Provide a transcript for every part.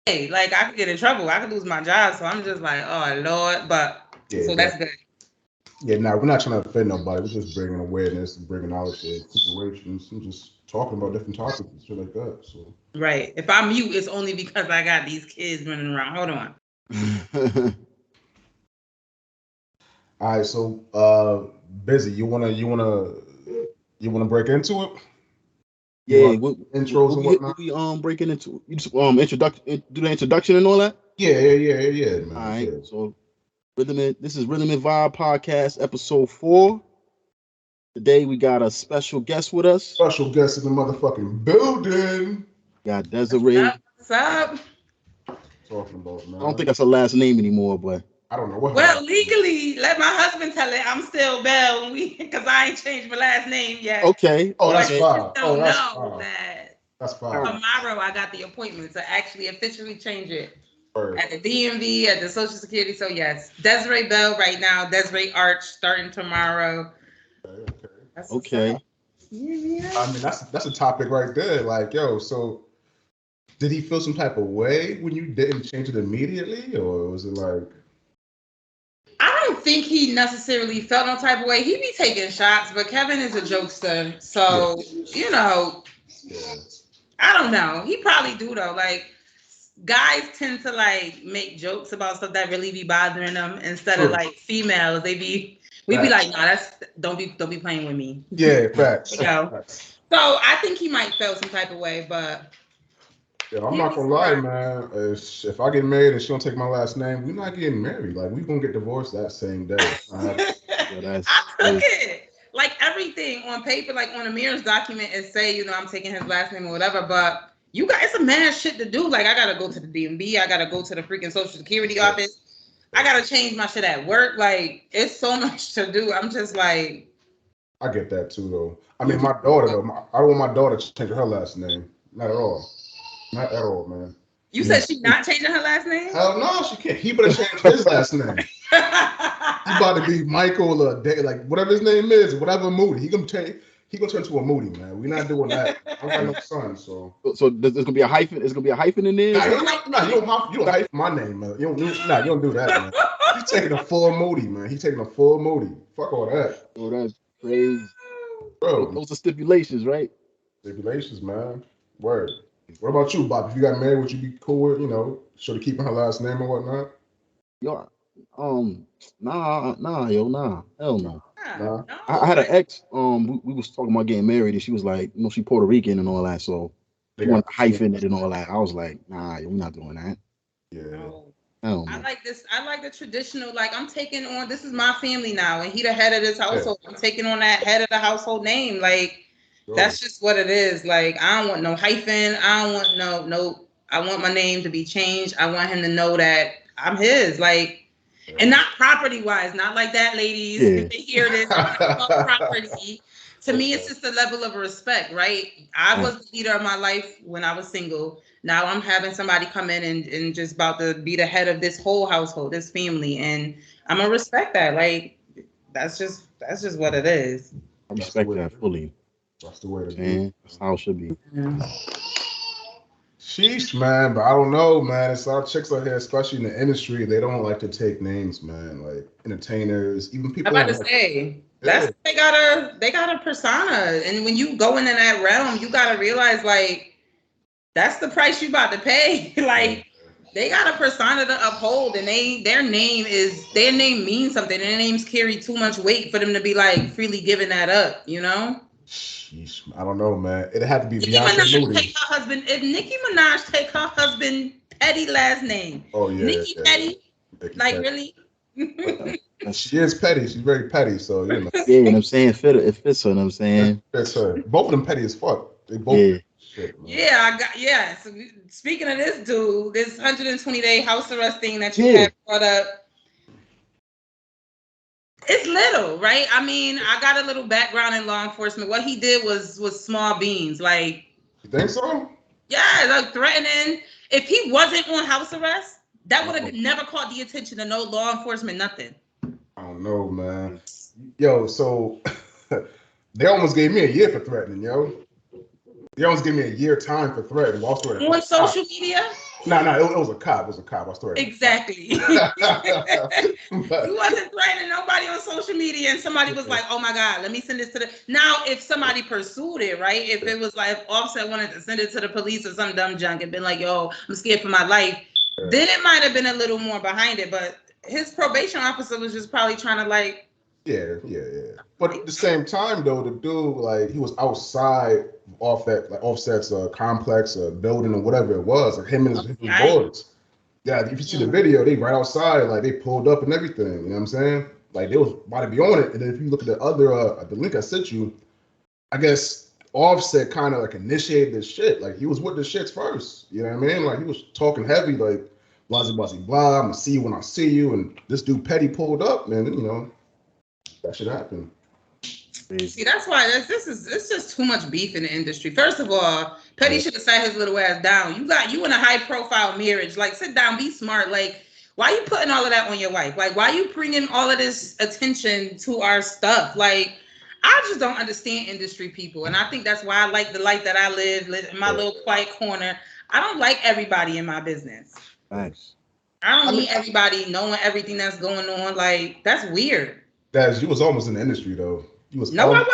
day. Like I could get in trouble. I could lose my job. So I'm just like, oh Lord. But Yeah, so that. that's good. Yeah, now we're not trying to offend nobody. We're just bringing awareness and bringing out the situations and just talking about different topics and shit like that. So. Right. If I mute, it's only because I got these kids running around. Hold on. All right, so busy. You wanna break into it? Give Yeah, our intros and whatnot. what we breaking into? You just introduction, do the introduction and all that. Yeah, All man. right, Yeah. so this is Rhythm and Vibe podcast episode 4. Today we got a special guest with us. Special guest in the motherfucking building. We got What's Desiray. up? What's up? Talking about, I don't man. think that's her last name anymore, but I don't know what her Well, last name is. legally, let my husband tell it. I'm still Bell, because I ain't changed my last name yet. okay, Oh, that's But okay. you just fine. Oh, don't that's know fine. that That's All fine. right. tomorrow I got the appointment to actually officially change it Word. at the DMV, at the Social Security. So yes, Desiray Bell right now. Desiree Arch starting tomorrow. Okay. That's what's up. Okay. Yeah. I mean, that's a topic right there. Like, yo, so did he feel some type of way when you didn't change it immediately, or was it like? I don't think he necessarily felt no type of way. He be taking shots, but Kevin is a jokester. Yeah, So, yeah. I don't know. He probably do though. Like guys tend to like make jokes about stuff that really be bothering them instead of True. like females. We be like, Facts. nah, that's don't be playing with me. Yeah, facts. You know. Facts. So I think he might feel some type of way, but Yeah, I'm he'd not be gonna lie, surprised. man. If I get married and she don't take my last name, we're not getting married. Like we gonna get divorced that same day. It's not happening. Yeah, I that's took crazy. it. Like everything on paper, like on the marriage document, it say, I'm taking his last name or whatever, but you got it's a mad shit to do. Like I gotta go to the DMV, I gotta go to the freaking Social Security Yeah, office, I gotta change my shit at work. Like it's so much to do. I'm just like, I get that too, though. I mean, my daughter though. I don't want my daughter to change her last name. Not at all. Not at all, man. you said she not changing her last name? Hell no, she can't. He better change his last name. He about to be Michael or like whatever his name is, whatever Moody. He gonna turn to a Moody, man. We're not doing that. I don't got no son, so. So there's gonna be a hyphen. There's gonna be a hyphen in there. Nah, you don't hype my name, man. You don't do that, man. He's taking a full Moody, man. He's taking a full Moody. Fuck all that, Oh, that's crazy. bro. Those are stipulations, right? Stipulations, man. Word. What about you, Bob? If you got married, would you be cool with, sort of keeping her last name or whatnot? Yo, nah, hell no. Yeah, Nah. I no, had an like ex. We was talking about getting married, and she was like, she Puerto Rican and all that, so They she got wanted to hyphen it and all that. I was like, nah, yo, we're not doing that. yeah. no. Hell I no. like this. I like the traditional. Like I'm taking on. This is my family now, and he the head of this Yeah. household. I'm taking on that head of the household name. Like Yo. that's just what it is. Like I don't want no hyphen. I don't want no. I want my name to be changed. I want him to know that I'm his. Like, and Yeah. not property wise. Not like that, ladies. Yeah. If they hear this, I'm not about property. To me, it's Okay. just a level of respect, right? I Right. was the leader of my life when I was single. Now I'm having somebody come in and just about to be the head of this whole household, this family, and I'm gonna respect that. Like that's just what it is. I That's the respect way to that be. fully. That's the way to be. Man, that's how it should be. Yeah. Sheesh, man, but I don't know, man. It's a lot of chicks out here, especially in the industry. They don't like to take names, man. Like entertainers, even I'm people about in to like, say yeah, that's they got a persona, and when you go into that realm, you gotta realize like that's the price you about to pay. yeah, Like they got a persona to uphold, and their name means something. Their names carry too much weight for them to be like freely giving that up. You know. sheesh, I don't know, man. It'd have to be Nicki Beyonce Minaj take Moody. her husband. If Nicki Minaj take her husband Petty last name, Oh yeah, Nicki yeah, Petty, Vicky like Petty. really? That's She is petty. She's very petty, so yeah, you know what I'm saying? It fits her, you know what I'm saying? that's her. Both of them petty as fuck. They both Yeah. petty as shit, man. Yeah. So speaking of this dude, this 120-day house arrest thing that you Yeah. had brought up, it's little, right? I mean, I got a little background in law enforcement. What he did was small beans. Like, You think so? yeah, like threatening. If he wasn't on house arrest, that would Uh, have never caught the attention of no law enforcement, nothing. I don't know, man. Yo, so they almost gave me a year for threatening, yo. They almost gave me a year time for threat. And lost On social media? No, it was a cop. It was a cop. I started. Exactly. You wasn't threatening nobody on social media, and somebody was like, "Oh my God, let me send this to the." Now, if somebody pursued it, right? If it was like if Offset wanted to send it to the police or some dumb junk and been like, "Yo, I'm scared for my life," then it might have been a little more behind it. But his probation officer was just probably trying to like. Yeah. But at the same time, though, the dude, like, he was outside Offset's complex, building or whatever it was, like him and his boys. Yeah, if you see the video, they right outside, like they pulled up and everything. You know what I'm saying? Like they was about to be on it. And then if you look at the other, the link I sent you, I guess Offset kind of like initiated this shit. Like he was with the shits first. You know what I mean? Like he was talking heavy, like blah blah blah blah. I'm gonna see you when I see you. And this dude Petty pulled up, man. And, you know, that should happen. See, that's why it's just too much beef in the industry. First of all, Petty should have sat his little ass down. You in a high profile marriage. Like, sit down, be smart. Like, why are you putting all of that on your wife? Like, why are you bringing all of this attention to our stuff? Like, I just don't understand industry people. And I think that's why I like the life that I live in my little quiet corner. I don't like everybody in my business. Thanks. I don't need everybody knowing everything that's going on. Like, that's weird. You was almost in the industry, though. I was not.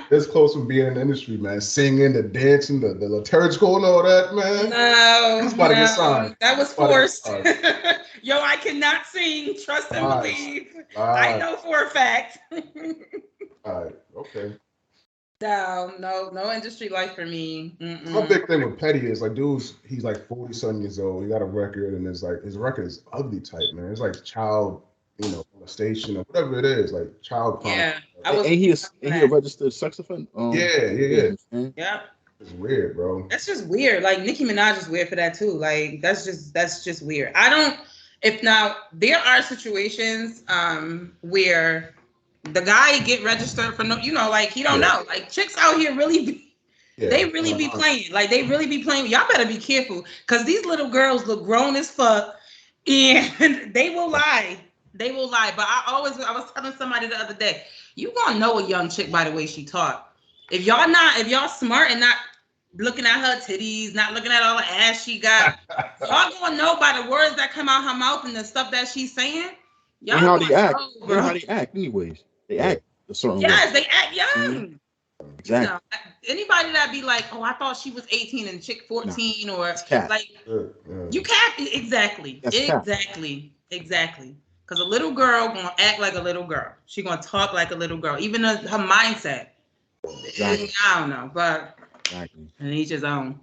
This close from being in the industry, man. Singing, the dancing, the liturgical and all that, man. No. That was forced. Yo, I cannot sing. Trust and believe. I know for a fact. All right. Okay. No industry life for me. My big thing with Petty is like, dude's he's like 40-something years old. He got a record, and it's like his record is ugly type, man. It's like child, molestation or whatever it is, like child crime. Yeah. Ain't he a registered sex offender? Yeah. Yeah. It's weird, bro. That's just weird. Like Nicki Minaj is weird for that too. Like that's just weird. There are situations where the guy get registered for like he don't know. Like chicks out here they really be playing. Like they really be playing. Y'all better be careful because these little girls look grown as fuck and they will lie. They will lie. But I was telling somebody the other day, you gonna know a young chick by the way she talk. If y'all smart and not looking at her titties, not looking at all the ass she got, y'all gonna know by the words that come out her mouth and the stuff that she's saying. Y'all and how they act. And how they act anyways. They act a certain way. Yes, they act young. Mm-hmm. Exactly. Anybody that be like, oh, I thought she was 18 and chick 14 or like you cap exactly. Exactly. Because a little girl gonna act like a little girl. She gonna talk like a little girl. Even her mindset. Exactly. I don't know, but and each his own.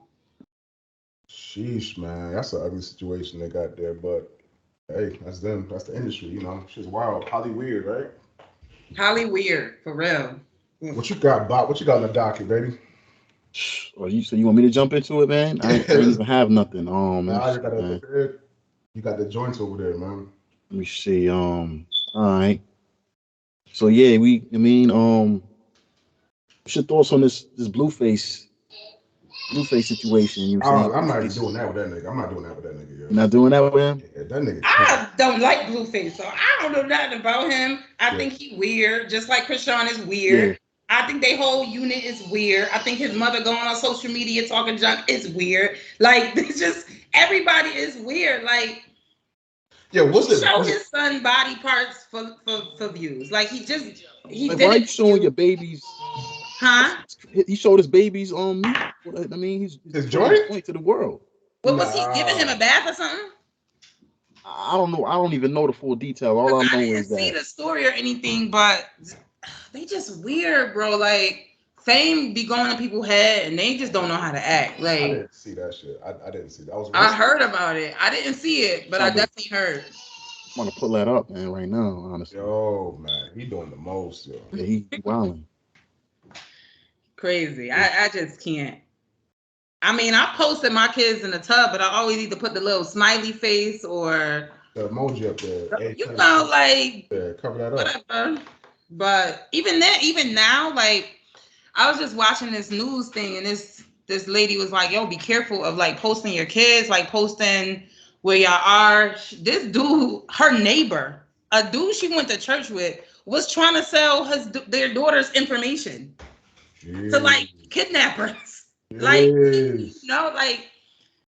Sheesh, man, that's an ugly situation they got there. But hey, that's them. That's the industry. Shit's wild. Holly weird, right? Holly weird for real. What you got, Bob? What you got in the docket, baby? Well, you want me to jump into it, man? I don't even have nothing. You got the joints over there, man. Let me see. All right. So yeah, what's your thoughts on this Blueface situation? You know I'm not doing that with that nigga. I'm not doing that with that nigga. You're not doing that with him? Yeah, that nigga. I don't like Blueface, so I don't know nothing about him. I think he weird, just like Krishan is weird. Yeah. I think they whole unit is weird. I think his mother going on social media talking junk is weird. Like, it's just everybody is weird. Like, show his son body parts for views. Like he like, why are you showing your babies? Huh? He showed his babies on me. I mean, he's his joint to the world. What was he giving him a bath or something? I don't know. I don't even know the full detail. All I know is that I didn't see the story or anything, but they just weird, bro. Like fame be going to people's head and they just don't know how to act. Like I didn't see that shit. I didn't see that. I heard about it. I didn't see it, but I definitely heard. I'm gonna pull that up, man, right now. Honestly. Yo, man, he doing the most, yo. Yeah, he wilding. Crazy. I just can't. I mean, I posted my kids in the tub, but I always either put the little smiley face or the emoji up there. Like cover that up. Whatever. But even now, like I was just watching this news thing, and this lady was like, "Yo, be careful of like posting your kids, like posting where y'all are." This dude, her neighbor, a dude she went to church with, was trying to sell their daughter's information to like kidnappers. Like, Yes. like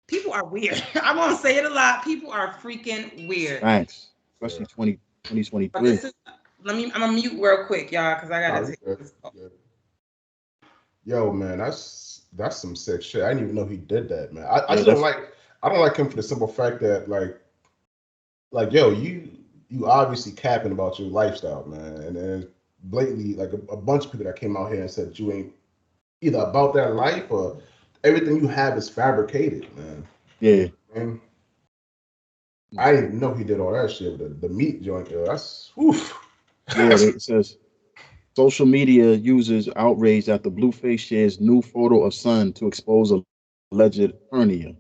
people are weird. I'm gonna say it a lot. People are freaking weird. Facts. Yeah. Especially 2023. But this is. I'm gonna mute real quick, y'all, because I Nah, gotta you take good. this call. You good. Yo, man, that's some sick shit. I didn't even know he did that, man. I Yeah, just don't like. I don't like him for the simple fact that like yo, you obviously capping about your lifestyle, man, and then blatantly like a bunch of people that came out here and said you ain't either about that life or everything you have is fabricated, man. yeah. And I didn't even know he did all that shit with the meat joint. Yo, that's oof. Yeah, it says social media users outraged after Blueface shares new photo of son to expose alleged hernia.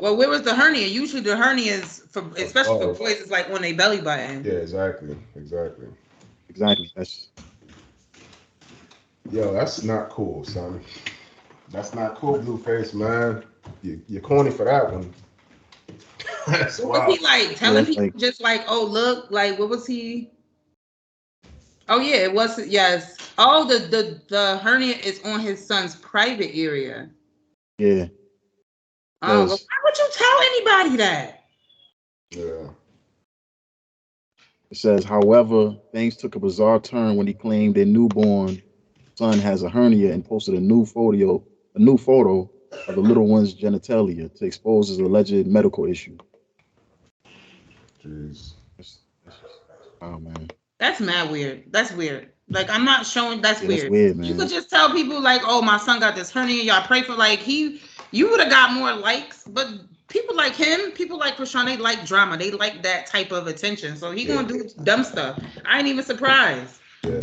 Well, where was the hernia? Usually the hernia is for, especially for Oh, boys, it's like on their belly button. yeah, exactly. Exactly. That's Yo, that's not cool, son. That's not cool, Blueface, man. You're corny for that one. That's What was wild. he like yeah, telling it's people like just like, oh look, like what was he? Oh yeah, it was yes. Oh, the hernia is on his son's private area. yeah. Oh, well, Says why would you tell anybody that? Yeah. it says, however, things took a bizarre turn when he claimed their newborn son has a hernia and posted a new photo of the little one's genitalia to expose his alleged medical issue. Jeez. That's just, oh man. That's mad weird. That's weird. Like I'm not showing. That's Yeah, that's weird. weird, You could man. just tell people like, oh, my son got this hernia. Y'all pray for like he. You would have got more likes, but people like him, people like Krishan, they like drama. They like that type of attention. So he Yeah. gonna do dumb stuff. I ain't even surprised. Yeah.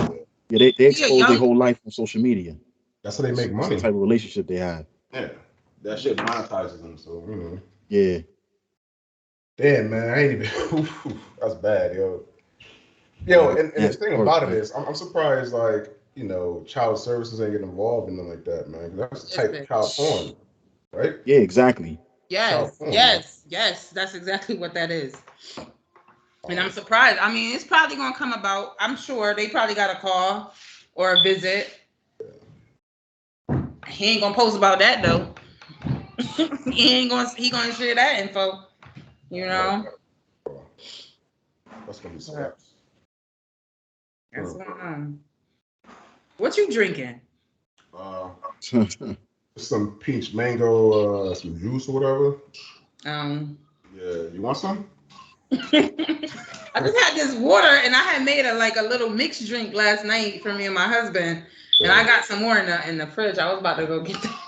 Yeah, they He a expose their young. whole life on social media. That's how they make It's the money. type of relationship they have. Yeah. That shit monetizes them, so Yeah. Damn, man, I ain't even. That's bad, yo. Yo, and the Nasty thing work, about it man. is, I'm surprised, like, child services ain't get involved in nothing like that, man. 'Cause that's the type of Listen. child porn, right? Yeah, exactly. Child Yes, porn, man. yes, yes. That's exactly what that is. And I'm Oh, surprised. I mean, it's probably gonna come about. I'm sure they probably got a call or a visit. He ain't gonna post about that though. He gonna share that info, you I like know. that. Oh, that's gonna be But slaps. that's going on. What you drinking? Uh, Yeah, some peach mango, some juice or whatever. Um, Yeah, you want some? I just had this water and I had made a little mixed drink last night for me and my husband, and I got some more in the fridge. I was about to go get that.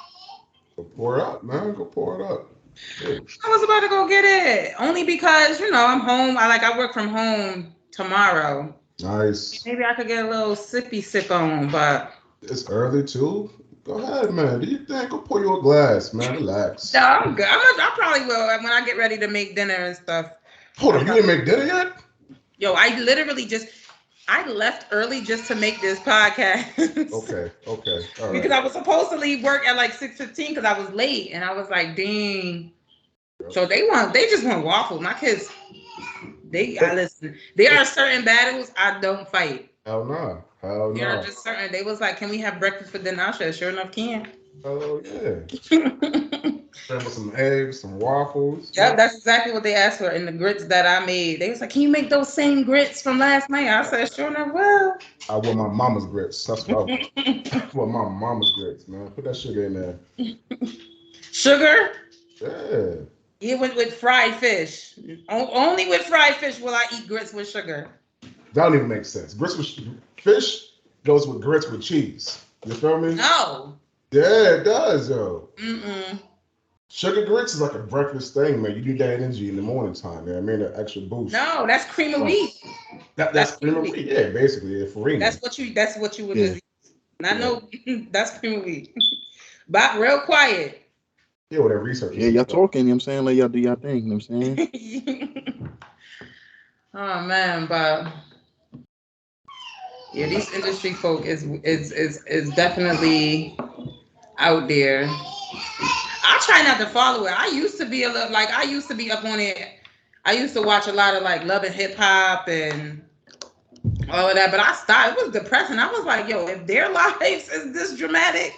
Go pour it up, man. Go pour it up. Shit. I was about to go get it only because I'm home. I work from home tomorrow. Nice. Maybe I could get a little sippy sip on, but It's early too. Go ahead, man. Do you think? Go pour you a glass, man. no, Relax. I'm good. I probably will when I get ready to make dinner and stuff. Hold up, you didn't make dinner yet? Yo, I literally I left early just to make this podcast. Okay, okay, all Because right. I was supposed to leave work at like 6:15 because I was late, and I was like, dang. So they just want waffles. My kids, I listen. There are certain battles I don't fight. Hell no, hell There are no. just certain. They was like, can we have breakfast for dinner? I said, sure enough, can. Oh yeah. Yep, Then with some eggs, some waffles. that's exactly what they asked for in the grits that I made. They was like, can you make those same grits from last night? I said, sure enough, well. I want my mama's grits. That's what I want. I want my mama's grits, man. Put that sugar in there. Sugar? Yeah. It went with fried fish. Only with fried fish will I eat grits with sugar. That don't even make sense. Grits with fish goes with grits with cheese. You feel me? No. Yeah, it does, yo. Mm-mm. Sugar grits is like a breakfast thing, man. You need that energy in the morning time, man. I mean, an extra boost. No, that's cream of wheat. That's cream of wheat. Yeah, basically, farina. That's what you would yeah, just eat. Not no that's cream of wheat. But real quiet. Yeah, with that research. y'all talking, you know what I'm saying? Like y'all do y'all thing, you know what I'm saying? Oh man, but yeah, these industry folk is definitely out there. I try not to follow it. I used to be a little like I used to be up on it. I used to watch a lot of like Love and Hip Hop and all of that, but I stopped. It was depressing. I was like, yo, if their lives is this dramatic,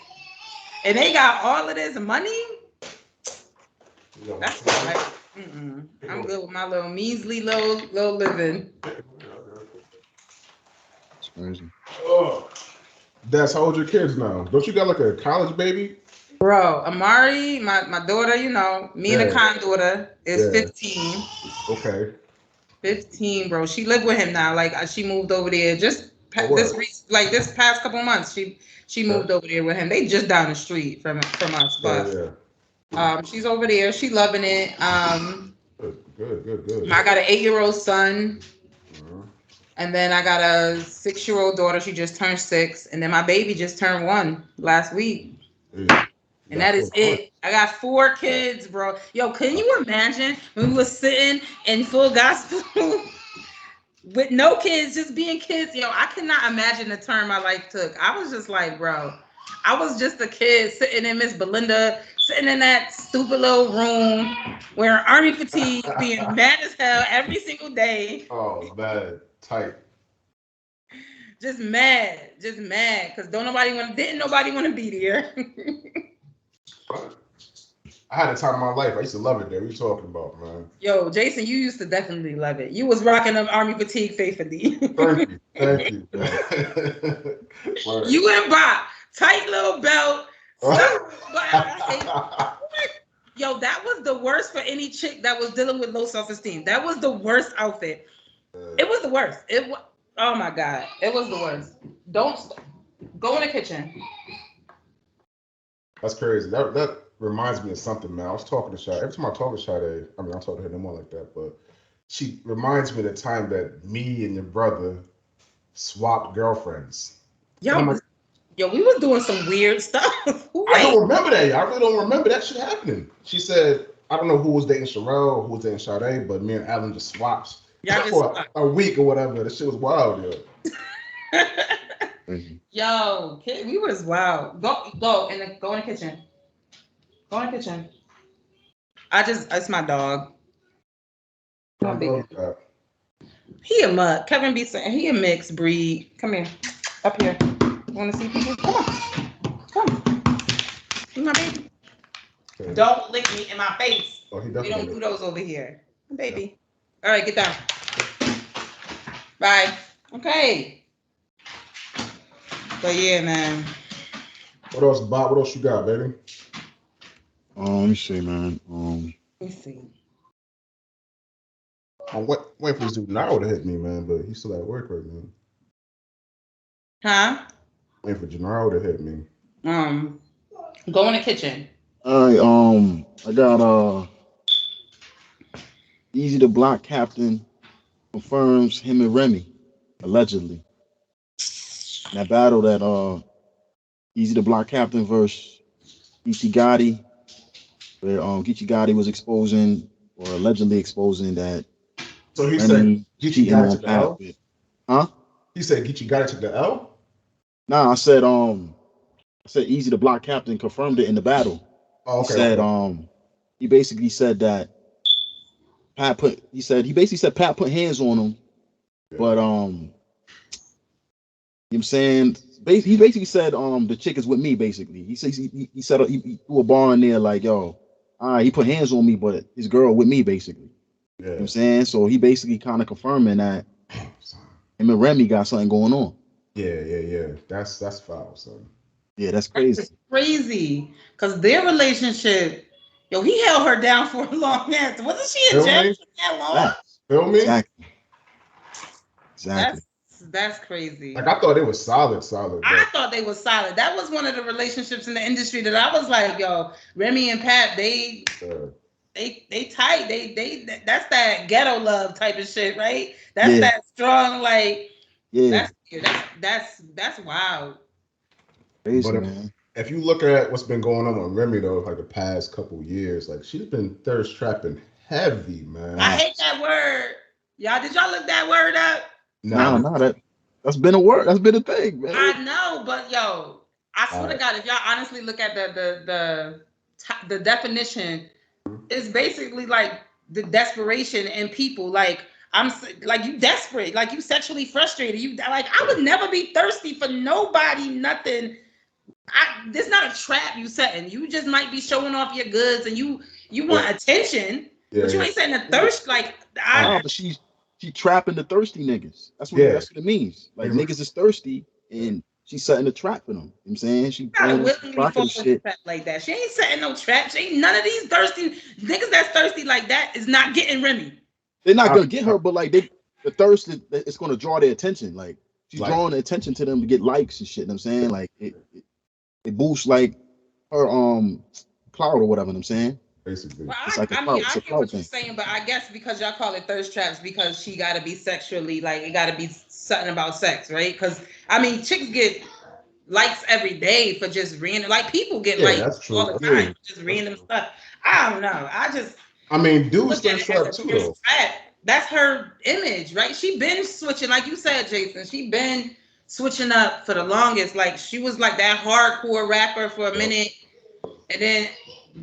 and they got all of this money. Yo, That's like, I'm good with my little measly little living. It's crazy. oh. That's how old your kids now? Don't you got like a college baby? Bro, Amari, my daughter, me and the Yeah, con daughter is yeah. 15. Okay. 15, bro. She lived with him now. Like she moved over there just Oh, word. this past couple months. She Okay. moved over there with him. They just down the street from us, Yeah, but yeah. she's over there. She loving it. Good. I got an 8-year-old son, Uh-huh. and then I got a 6-year-old daughter. She just turned 6, and then my baby just turned 1 last week. Yeah. You And got that is 4 kids. it. I got 4 kids, bro. Yo, can you imagine when we was sitting in full gospel with no kids, just being kids? Yo, I could not imagine the turn my life took. I was just like, bro, I was just a kid sitting in Miss Belinda, sitting in that stupid little room, wearing army fatigue, being mad as hell every single day. Oh man, tight. Just mad, because didn't nobody want to be there. I had a time of my life. I used to love it there. What you talking about, man? Yo, Jason, you used to definitely love it. You was rocking up army fatigue faithfully. Thank you. Word. You and Bob, tight little belt, stuff. Yo, that was the worst for any chick that was dealing with low self-esteem. That was the worst outfit. It was the worst. Oh my God, it was the worst. Don't go in the kitchen. That's crazy. That reminds me of something, man. I was talking to Sade. Every time I talk to Sade, I mean, I talk to her no more like that, but she reminds me of the time that me and your brother swapped girlfriends. Yo, Like, we was doing some weird stuff. I don't remember that. I really don't remember that shit happening. She said, I don't know who was dating Sherelle or who was dating Sade, but me and Alan just swapped for a week or whatever. This shit was wild, yo. Yo, kid, we was wild. Go in the kitchen. Go in the kitchen. It's my dog. My baby. He a mutt. Kevin be saying he a mixed breed. Come here. Up here. You want to see people? Come on. Come. See my baby. Okay. Don't lick me in my face. Oh, we don't do those over here. Baby. Yeah. All right, get down. Bye. Okay. But yeah, man. What else, Bob? What else you got, baby? Let me see, man. Let me see. I'm waiting for this dude now to hit me, man, but he's still at work right now. Huh? Waiting for Gennaro to hit me. Go in the kitchen. All right. I got Easy the Block Captain confirms him and Remy allegedly. In that battle that Easy the Block Captain versus Geechee Gotti, where Geechee Gotti was exposing or allegedly exposing that. So he said Geechee Gotti took the L? Huh? He said Geechee Gotti took the L? Nah, I said Easy the Block Captain confirmed it in the battle. Oh, okay. He said he basically said that Pat put hands on him, yeah. But you know what I'm saying? He basically said the chick is with me, basically. He says he said he threw a bar in there like, yo, he put hands on me, but his girl with me, basically. Yeah. You know what I'm saying? So he basically kind of confirming that him and Remy got something going on. Yeah. That's foul, son. Yeah, that's crazy. That's crazy. Because their relationship, yo, he held her down for a long time. Wasn't she in jail for that long? Feel me? Exactly. That's crazy. Like, I thought it was solid. I thought they was solid. That was one of the relationships in the industry that I was like, yo, Remy and Pat, they tight. They that's that ghetto love type of shit, right? That's that strong, like, that's wild. Crazy, but man. If you look at what's been going on with Remy though, like the past couple years, like she's been thirst trapping heavy, man. I hate that word. Did y'all look that word up? No, that's been a word. That's been a thing, man. I know, but yo, I swear to God, if y'all honestly look at the definition, it's basically like the desperation in people. Like, I'm like, you desperate, like you sexually frustrated. You like, I would never be thirsty for nobody, nothing. This not a trap you setting. You just might be showing off your goods and you want attention, but you ain't setting a thirst like Nah, I. but she trapping the thirsty niggas. That's what it means. Like niggas is thirsty and she's setting a trap for them. You know what I'm saying? She Gotta throwing in some willingly fall provocative into shit. trap like that. She ain't setting no traps. She ain't none of these thirsty niggas that's thirsty like that is not getting Remy. They're not gonna get her, but like the thirst it's gonna draw their attention. Like she's Like, drawing the attention to them to get likes and shit. You know what I'm saying? Like it boosts like her cloud or whatever. You know what I'm saying? basically. Well, It's like a I mean, clout. It's I a get what clout you're thing. saying, but I guess because y'all call it thirst traps because she got to be sexually like it got to be something about sex, right? Because I mean, chicks get likes every day for just random, like people get Yeah, likes that's all true. the Yeah. time for just random stuff. I don't know. I just I mean, dudes look at thirst it as trap a too, thirst though. trap. That's her image, right? She been switching, like you said, Jason. She been switching up for the longest. Like she was like that hardcore rapper for a Yep. minute, and then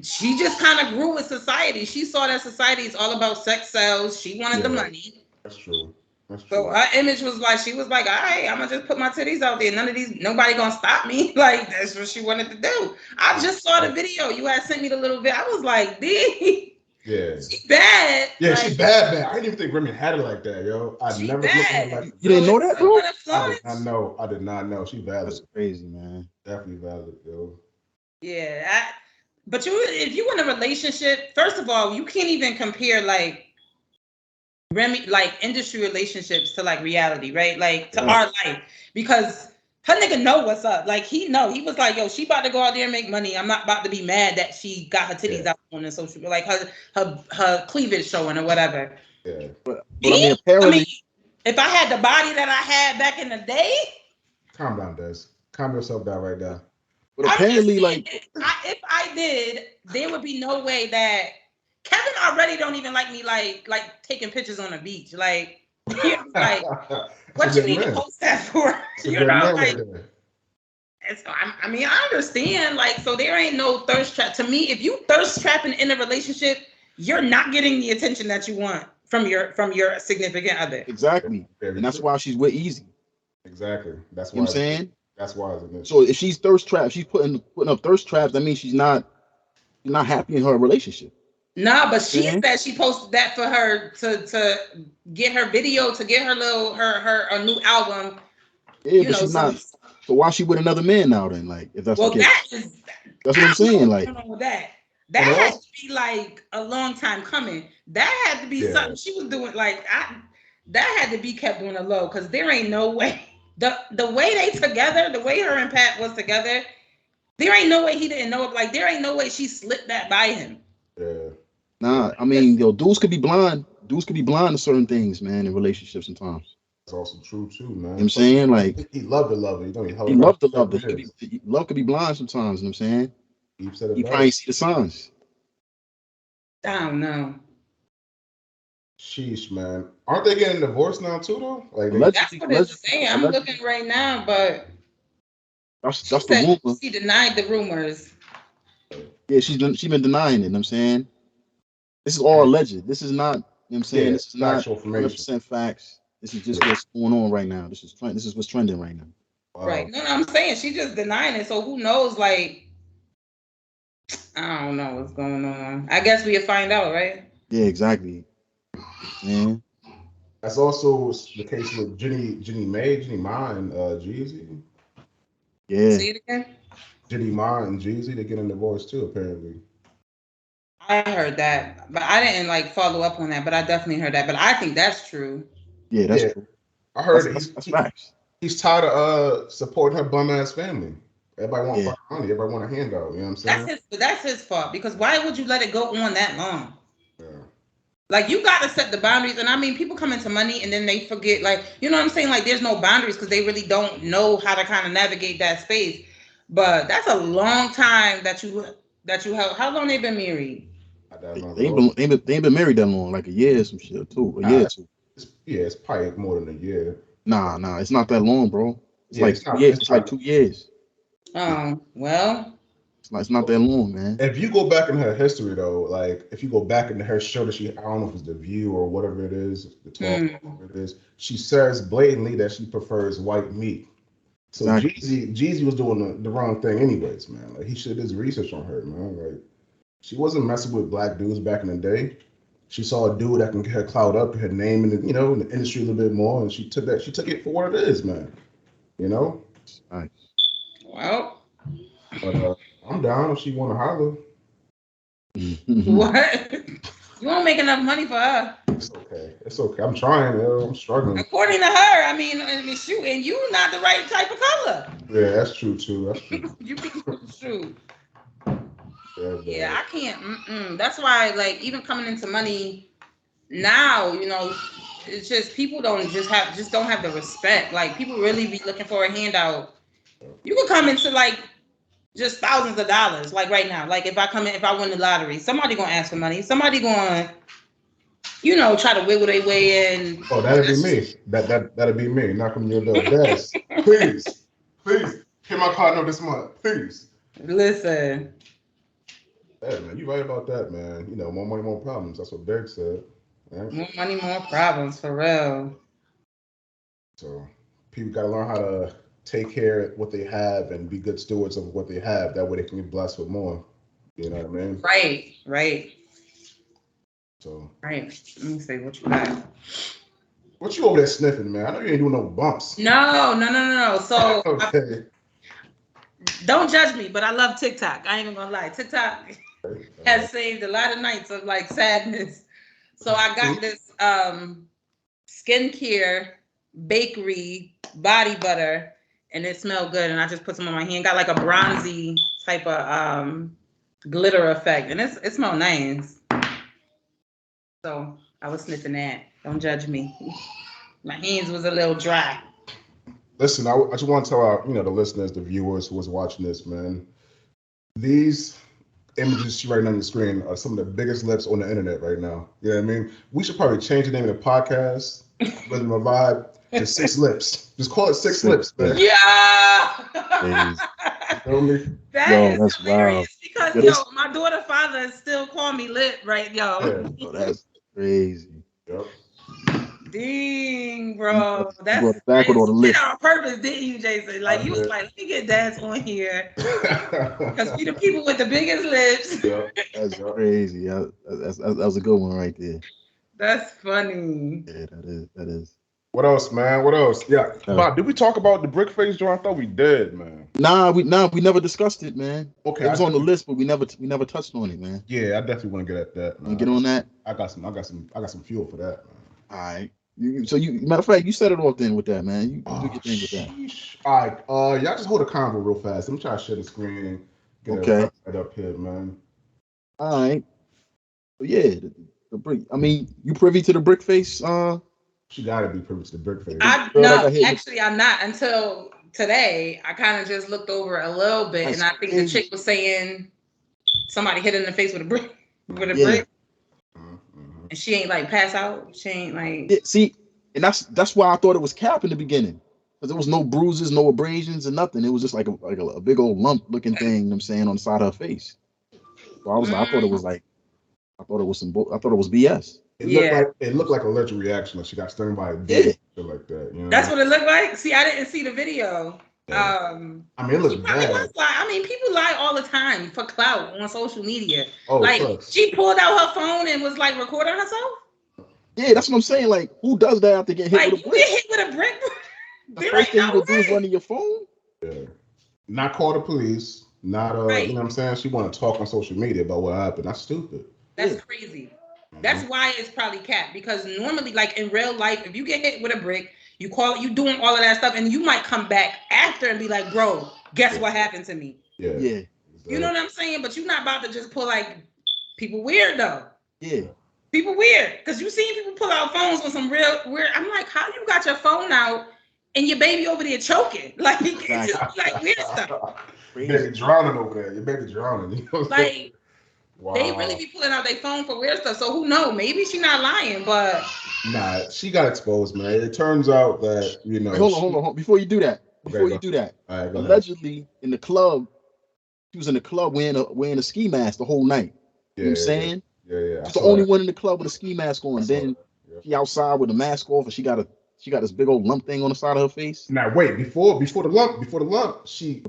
she just kind of grew with society. She saw that society is all about sex sales. She wanted the Yeah, money. that's true. That's So true. her image was like, she was like, all right, I'm gonna just put my titties out there. Nobody gonna stop me. Like that's what she wanted to do. I just saw the video. You had sent me the little bit. I was like, D, Yeah. she bad. Yeah, Like she bad. I didn't even think Remy had it like that, yo. I she never looked at her like bad. You that. didn't So know if that, someone bro? to I flaunt did not it, know. I did not know. She valid. That's crazy, man. Definitely valid, yo. yeah. But if you in a relationship, first of all, you can't even compare like Remy, like industry relationships to like reality, right? Like to Yeah. our life, because her nigga know what's up. Like he know. He was like, yo, she about to go out there and make money. I'm not about to be mad that she got her titties Yeah. out on the social, like her cleavage showing or whatever. Yeah. But I mean, Me, I mean, apparently, if I had the body that I had back in the day, Calm down, Des. Calm yourself down right now. but I'm just apparently, saying, like, if I did, there would be no way that Kevin already don't even like me, like taking pictures on the beach, like. Like, That's a what you good need to man. post that for? That's a You good know, man right like, there. I mean, I understand. Like, so there ain't no thirst trap. To me, if you thirst trapping in a relationship, you're not getting the attention that you want from your significant other. exactly. Very And that's true. why she's with Easy. Exactly. That's You know why. what I'm saying? That's why it's a good. So if she's thirst trapped, she's putting up thirst traps, that means she's not happy in her relationship. Nah, but she Man. said she posted that for her to get her video, to get her little her a new album. Yeah, You but know, she's some. not. So why she with another man now then? Like, if that's the Well, case. that is. That's what I'm I don't know saying. what's Like, going on with that. And That had also, to be like a long time coming. That had to be yeah, something she was doing. Like that had to be kept on the low because there ain't no way. The way they together, the way her and Pat was together, there ain't no way he didn't know it. Like there ain't no way she slipped that by him. yeah. nah, I mean, yo, dudes could be blind. Dudes could be blind to certain things, man, in relationships sometimes. That's also true too, You know man. what I'm saying? Like, He loved it. You know, he held he it up loved the for love. 7 He could years. love could be blind sometimes, you know what I'm saying? He said it He probably best. ain't see the signs. I don't know. Sheesh, man. Aren't they getting divorced now too, though? Like they. That's Allegedly, what it's allegedly, saying. I'm allegedly. looking right now, but she That's the said rumor. she denied the rumors. Yeah, she been denying it, you know what I'm saying? This is all alleged. This is not, you know what I'm saying? Yeah, This is not factual information. 100% facts. This is just what's going on right now. This is what's trending right now. Right. Wow. No, I'm saying she just denying it. So who knows? Like, I don't know what's going on. I guess we'll find out, right? Yeah, exactly. Man. That's also the case with Jenny Ma, and Jeezy. Yeah. Say it again. Jenny Ma and Jeezy, they're getting divorced too, apparently. I heard that, but I didn't like follow up on that. But I definitely heard that. But I think that's true. Yeah, that's Yeah, true. I heard that That's facts. he's tired of supporting her bum ass family. Everybody want Yeah. fucking money. Everybody want a handout. You know what I'm That's saying? his. That's his fault. Because why would you let it go on that long? Yeah. Like you got to set the boundaries. And I mean, people come into money and then they forget. Like you know what I'm saying? Like there's no boundaries because they really don't know how to kind of navigate that space. But that's a long time that you held. How long they been married? Not that They, long they ain't ago. been, they ain't been they ain't been married that long, like a year or some shit, or two, a year or two. Yeah, it's probably more than a year. Nah, it's not that long, bro. It's Yeah, like it's two not. years. It's It's like not. 2 years. Oh well. It's not that long, man. If you go back in her history, though, like if you go back into her show that I don't know if it's The View or whatever it is, the 12, Hmm. whatever it is, she says blatantly that she prefers white meat. So Jeezy was doing the wrong thing anyways, man. Like he should have his research on her, man. Like she wasn't messing with black dudes back in the day. She saw a dude that can get her clout up, her name in the in the industry a little bit more, and she took it for what it is, man. You know. Nice. Well, But I'm down if she want to holler. what? You won't make enough money for her. It's okay. It's okay. I'm trying, yo. I'm struggling. According to her, I mean, shoot, and you not the right type of color. Yeah, that's true too. That's true. You be shoot. Yeah, I can't. That's why, like, even coming into money now, it's just people don't have the respect. Like, people really be looking for a handout. You could come into like just thousands of dollars, like right now. Like if I win the lottery, somebody gonna ask for money. Somebody gonna, try to wiggle their way in. Oh, that'd be me. That'd be me. Knock on your door. Des, please, pay my card note this month, please. Listen. Yeah, man, you right about that, man. More money, more problems. That's what Derek said. Right? More money, more problems, for real. So people gotta learn how to take care of what they have and be good stewards of what they have. That way they can be blessed with more. You know what I mean? Right. So. Right. Let me see what you got. What you over there sniffing, man? I know you ain't doing no bumps. No. So okay. Don't judge me, but I love TikTok. I ain't even gonna lie. TikTok has saved a lot of nights of like sadness. So I got this skincare bakery body butter, and it smelled good. And I just put some on my hand. Got like a bronzy type of glitter effect, and it smelled nice. So I was sniffing that. Don't judge me. My hands was a little dry. Listen, I just want to tell our, the listeners, the viewers who was watching this, man. These images right now on the screen are some of the biggest lips on the internet right now. You know what I mean? We should probably change the name of the podcast, Rhythm of Vibe, to Six Lips. Just call it Six Lips, man. Yeah. You feel me? That's hilarious wild. because my daughter father still call me Lip, right, yo? Yeah. That's crazy. Yep. Dang, bro. That's you back with all the lips. on purpose, didn't you, Jason? Like, you was like, let me get Dad's on here. Because we the people with the biggest lips. Yeah. That's crazy. That was a good one right there. That's funny. Yeah, that is. What else, man? What else? Yeah. Bob, did we talk about the brick face joint? I thought we did, man. Nah, we never discussed it, man. Okay. It was on the list, but we never touched on it, man. Yeah, I definitely want to get at that. Man. Get on that? I got some fuel for that, man. All right. So matter of fact, you set it off then with that, man. You do your thing with that. All right. Y'all just hold a convo real fast. I'm trying to share the screen. Get it right up here, man. All right. So yeah, the brick. I mean, you privy to the brick face? She gotta be privy to the brick face. Actually, I'm not. Until today, I kind of just looked over a little bit, and I think the chick was saying somebody hit her in the face with a brick. Brick. And she ain't like pass out. She ain't like. Yeah, see, and that's why I thought it was cap in the beginning, because there was no bruises, no abrasions, or nothing. It was just like a big old lump looking thing. You know what I'm saying, on the side of her face. So I was like, I thought it was BS. It looked like an allergic reaction, like she got stung by a bee, shit like that. You know? That's what it looked like. See, I didn't see the video. Yeah. I mean, it looks bad. I mean, people lie all the time for clout on social media. Oh, like she pulled out her phone and was like recording herself. Yeah, that's what I'm saying. Like, who does that after getting hit with a brick? Get hit with a brick. The first thing you do is run to your phone. Yeah. Not call the police. Not you know what I'm saying? She want to talk on social media about what happened. That's stupid. That's crazy. That's why it's probably cap, because normally, like in real life, if you get hit with a brick, you doing all of that stuff, and you might come back after and be like, bro, guess what happened to me? Yeah. Yeah. You know what I'm saying? But you're not about to just pull like people weird though. Yeah. People weird. Because you seen people pull out phones with some real weird. I'm like, how you got your phone out and your baby over there choking? Like, it's just like weird stuff. Your baby drowning over there. Your baby drowning. You know what I'm saying? Wow. They really be pulling out their phone for weird stuff. So who knows? Maybe she's not lying, but nah, she got exposed, man. It turns out that Hold on. Before you do that, allegedly in the club, she was in the club wearing a ski mask the whole night. You know what I'm saying? Yeah. She's the only one in the club with a ski mask on. Then she outside with a mask off, and she got a she got this big old lump thing on the side of her face. Now wait, before the lump, Okay.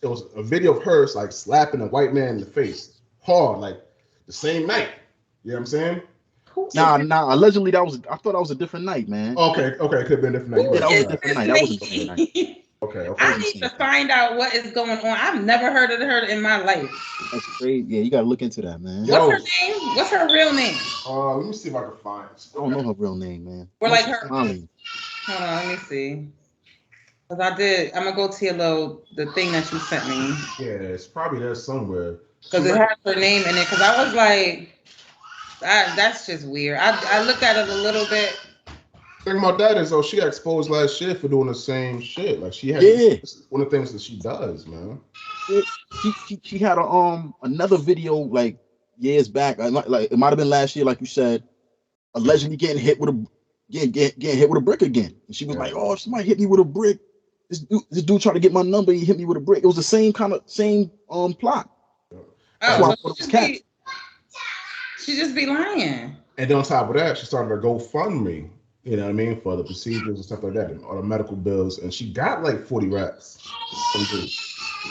it was a video of her like slapping a white man in the face hard, like the same night. You know what I'm saying? Who So, Nah. Allegedly, I thought that was a different night, man. okay, it could have been different. Night. who Yeah, that was a is different this night. That wasn't the same night. lady? Okay, That I wasn't the need same to night. find out what is going on. I've never heard of her in my life. That's crazy. Yeah, you gotta look into that, man. Yo. What's her name? What's her real name? Let me see if I can find it. I don't know her real name, man. Or like her. Smiley. Hold on, let me see. Cause I'm gonna go to the thing that you sent me. Yeah, it's probably there somewhere. Cause it has her name in it. Cause I was like, that's just weird. I looked at it a little bit. Thing about that is, she got exposed last year for doing the same shit. Like she had one of the things that she does, man. She had another video like years back. Like it might have been last year, like you said, allegedly getting hit with a brick again. And she was like, "Oh, if somebody hit me with a brick, this dude tried to get my number. He hit me with a brick." It was the same plot. That's why I thought it was cats. She just be lying. And then on top of that, she started a GoFundMe. You know what I mean, for the procedures and stuff like that, and all the medical bills, and she got like 40 racks.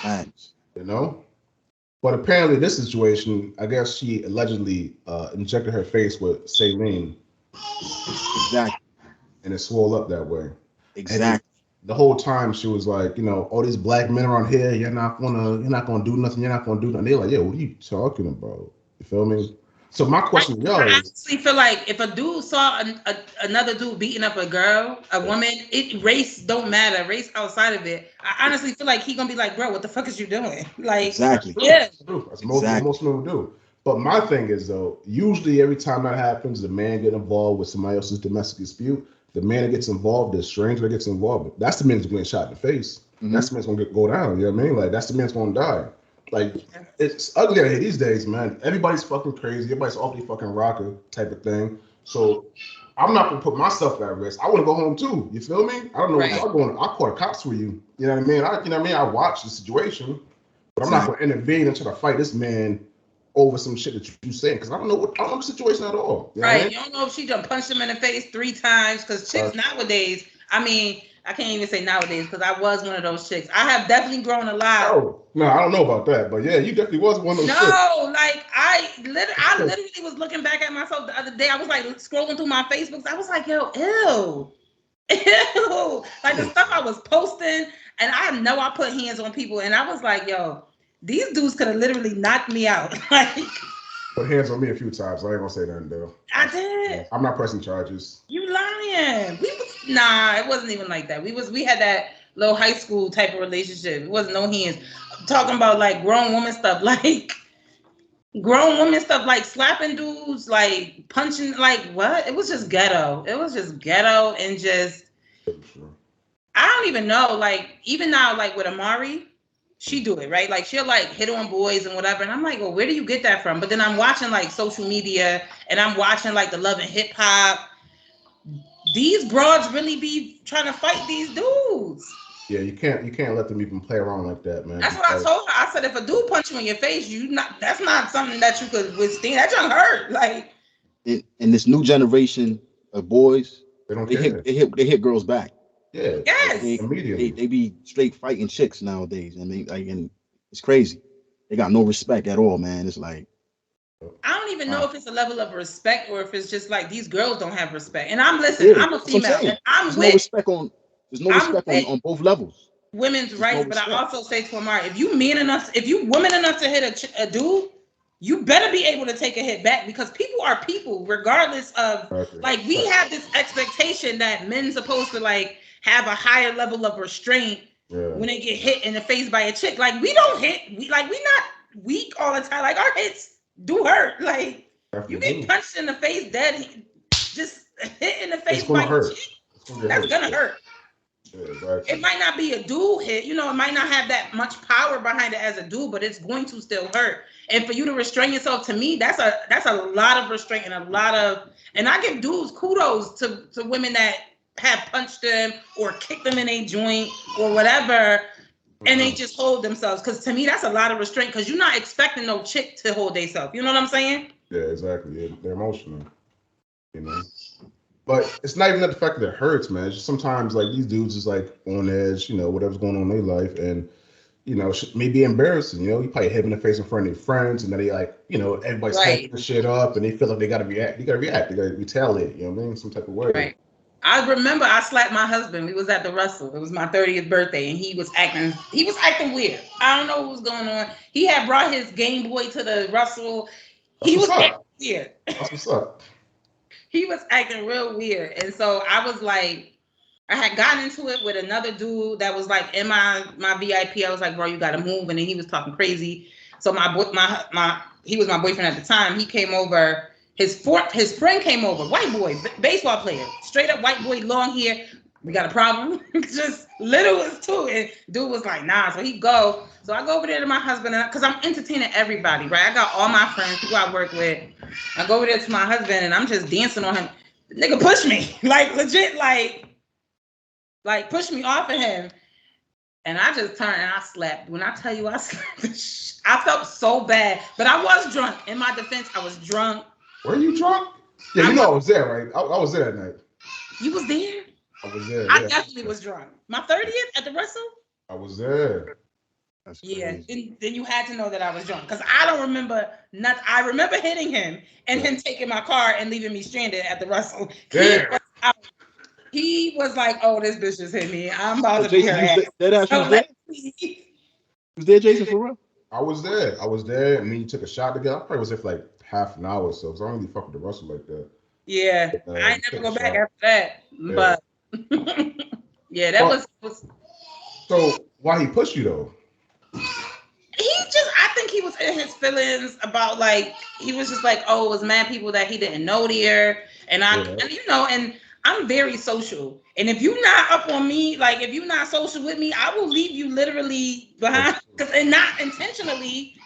Thanks. You know, but apparently this situation, I guess she allegedly injected her face with saline. Exactly. And it swelled up that way. Exactly. And the whole time she was like, all these black men around here, you're not gonna do nothing. You're not gonna do nothing. They're like, yo, what are you talking about? You feel me? So my question, I honestly feel like if a dude saw another dude beating up a girl, a woman, race don't matter. Race outside of it, I honestly feel like he gonna be like, bro, what the fuck is you doing? Like, exactly. Yeah, that's most people do. But my thing is though, usually every time that happens, the man get involved with somebody else's domestic dispute. The man that gets involved, the stranger that gets involved, that's the man that's getting shot in the face. Mm-hmm. That's the man's gonna go down. You know what I mean? Like that's the man's gonna die. Like it's ugly out here these days, man. Everybody's fucking crazy. Everybody's awfully fucking rocker type of thing. So I'm not gonna put myself at risk. I want to go home too. You feel me? I don't know what y'all going. I call the cops for you. You know what I mean? I watch the situation, but I'm not gonna intervene and try to fight this man over some shit that you saying because I don't know the situation at all. You know right? I mean? You don't know if she done punched him in the face 3 times because chicks nowadays. I mean, I can't even say nowadays because I was one of those chicks. I have definitely grown a lot. Oh, no, I don't know about that, but yeah, you definitely was one of those chicks. No, like I literally was looking back at myself the other day. I was like scrolling through my Facebooks. I was like, yo, ew. Like the stuff I was posting, and I know I put hands on people, and I was like, yo, these dudes could have literally knocked me out. Like, put hands on me a few times. I ain't gonna say nothing though. I did. I'm not pressing charges. You lying? Nah, it wasn't even like that. We had that little high school type of relationship. It wasn't no hands. I'm talking about like grown woman stuff, like slapping dudes, like punching, like what? It was just ghetto. And just I don't even know. Like even now, like with Amari, she do it right. Like she'll like hit on boys and whatever. And I'm like, well, where do you get that from? But then I'm watching like social media and I'm watching like the Love and Hip Hop. These broads really be trying to fight these dudes. Yeah, you can't let them even play around like that, man. That's what I told her. I said, if a dude punch you in your face, that's not something that you could withstand. That don't hurt. Like in this new generation of boys, they hit girls back. Yeah. Yes. Immediately. They be straight fighting chicks nowadays, and and it's crazy. They got no respect at all, man. It's like I don't even know if it's a level of respect or if it's just like these girls don't have respect. And I'm listening. I'm a female. And there's no respect on both levels. Women's rights, but I also say to Amar, if you woman enough to hit a dude, you better be able to take a hit back because people are people, regardless of like we have this expectation that men's supposed to like have a higher level of restraint when they get hit in the face by a chick. Like we don't hit, we not weak all the time. Like our hits do hurt. Like you get punched in the face, dead, just hit in the face by a chick. That's gonna hurt. Yeah, exactly. It might not be a dude hit, it might not have that much power behind it as a dude, but it's going to still hurt. And for you to restrain yourself, to me, that's a lot of restraint and and I give dudes kudos to women that have punched them or kicked them in a joint or whatever, and they just hold themselves. Because to me, that's a lot of restraint because you're not expecting no chick to hold themselves. You know what I'm saying? Yeah, exactly. Yeah, they're emotional, But it's not even the fact that it hurts, man. It's just sometimes like these dudes is like on edge, whatever's going on in their life, and may be embarrassing. You probably hit them in the face in front of their friends, and then they like, everybody's hyping the shit up, and they feel like they gotta react. They gotta react. They gotta retaliate. You know what I mean? Some type of way. Right. I remember I slapped my husband. We was at the Russell. It was my 30th birthday, and he was acting weird. I don't know what was going on. He had brought his Game Boy to the Russell. He was acting weird. That's what's up. He was acting real weird, and so I was like, I had gotten into it with another dude that was like in my VIP. I was like, bro, you gotta move, and then he was talking crazy. So he was my boyfriend at the time. He came over. His friend came over, white boy, baseball player, straight up white boy, long hair. We got a problem. Just little as too. And dude was like, nah. So he go. So I go over there to my husband, because I'm entertaining everybody, right? I got all my friends, people I work with. I go over there to my husband, and I'm just dancing on him. The nigga push me, like legit, like push me off of him. And I just turned and I slapped. When I tell you I slapped, I felt so bad. But I was drunk. In my defense, I was drunk. Were you drunk? Yeah, I was there, right? I was there that night. You was there? I was there. I definitely was drunk. My 30th at the Russell? I was there. That's yeah, then you had to know that I was drunk, because I don't remember nothing. I remember hitting him and him taking my car and leaving me stranded at the Russell. He was like, "Oh, this bitch just hit me. I'm about to be her ass." Was there, Jason, for real? I was there, and then you took a shot together. I probably was there for like half an hour or so, because I don't really fuck with the Russell like that. Yeah, I ain't never go back after that. Yeah. But yeah, that was. So why he pushed you though? I think he was in his feelings about, like, he was just like, oh, it was mad people that he didn't know there, and and I'm very social, and if you're not up on me, like if you're not social with me, I will leave you literally behind, and not intentionally.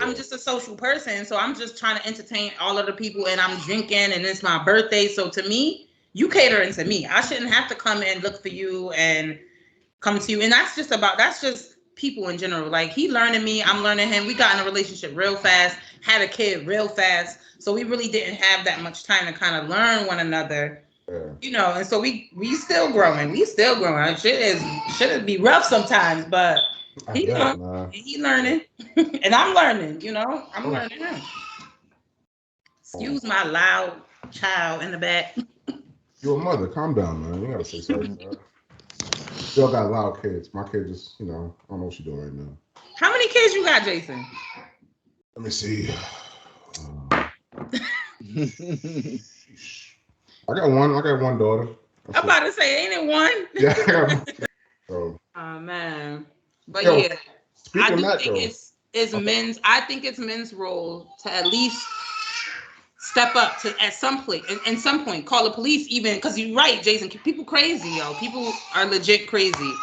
I'm just a social person, so I'm just trying to entertain all of the people, and I'm drinking, and it's my birthday, so to me, you catering to me. I shouldn't have to come and look for you and come to you, and that's just people in general. Like, he learning me, I'm learning him. We got in a relationship real fast, had a kid real fast, so we really didn't have that much time to kind of learn one another. And so we still growing. Shit be rough sometimes, but he learning, and I'm learning. I'm learning him. Excuse my loud child in the back. You're a mother. Calm down, man. You gotta say something. Still got loud kids. My kid just, I don't know what she's doing right now. How many kids you got, Jason? Let me see. I got one daughter. I'm about to say, ain't it one? Yeah. Oh man. But yeah, I do think it's men's role to at least step up to at some point call the police, even, because you're right, Jason. People crazy, yo. People are legit crazy.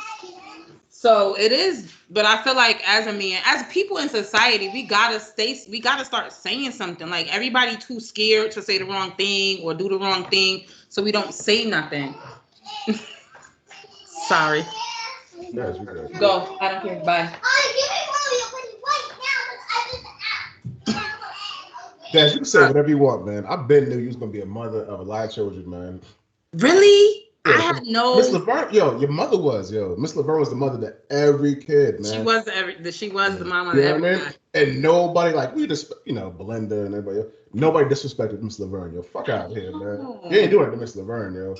So it is, but I feel like as a man, as people in society, we gotta start saying something. Like, everybody too scared to say the wrong thing or do the wrong thing, so we don't say nothing. Sorry. Yes, we good. Go. I don't care. Bye. Dad, you can say whatever you want, man. I bet knew you was gonna be a mother of a lot of children, man. Really? Yeah, I had no. Miss Laverne, your mother was, Miss Laverne was the mother to every kid, man. She was the mama of every kid. And nobody, like, we just, Belinda and everybody else, nobody disrespected Miss Laverne, yo. Fuck out of here, man. You ain't doing it to Miss Laverne, yo.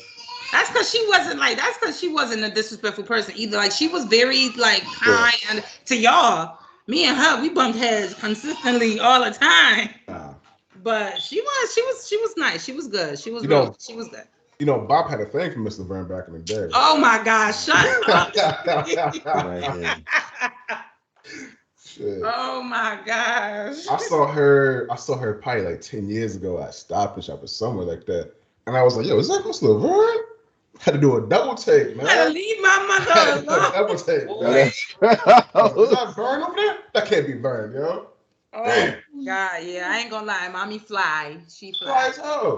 That's because she wasn't a disrespectful person either. Like, she was very, like, kind and to y'all. Me and her, we bumped heads consistently all the time. But she was nice. She was good. She was good. Bob had a thing for Miss Laverne back in the day. Oh my gosh, shut up. Shit. Oh my gosh. I saw her probably like 10 years ago at Stop and Shop or somewhere like that. And I was like, yo, is that Miss Laverne? Had to do a double take, man. I had to leave my mother alone. Double take, man. Is that Vern over there? That can't be Vern, yo. Oh God, yeah, I ain't gonna lie. Mommy fly. She flies. Her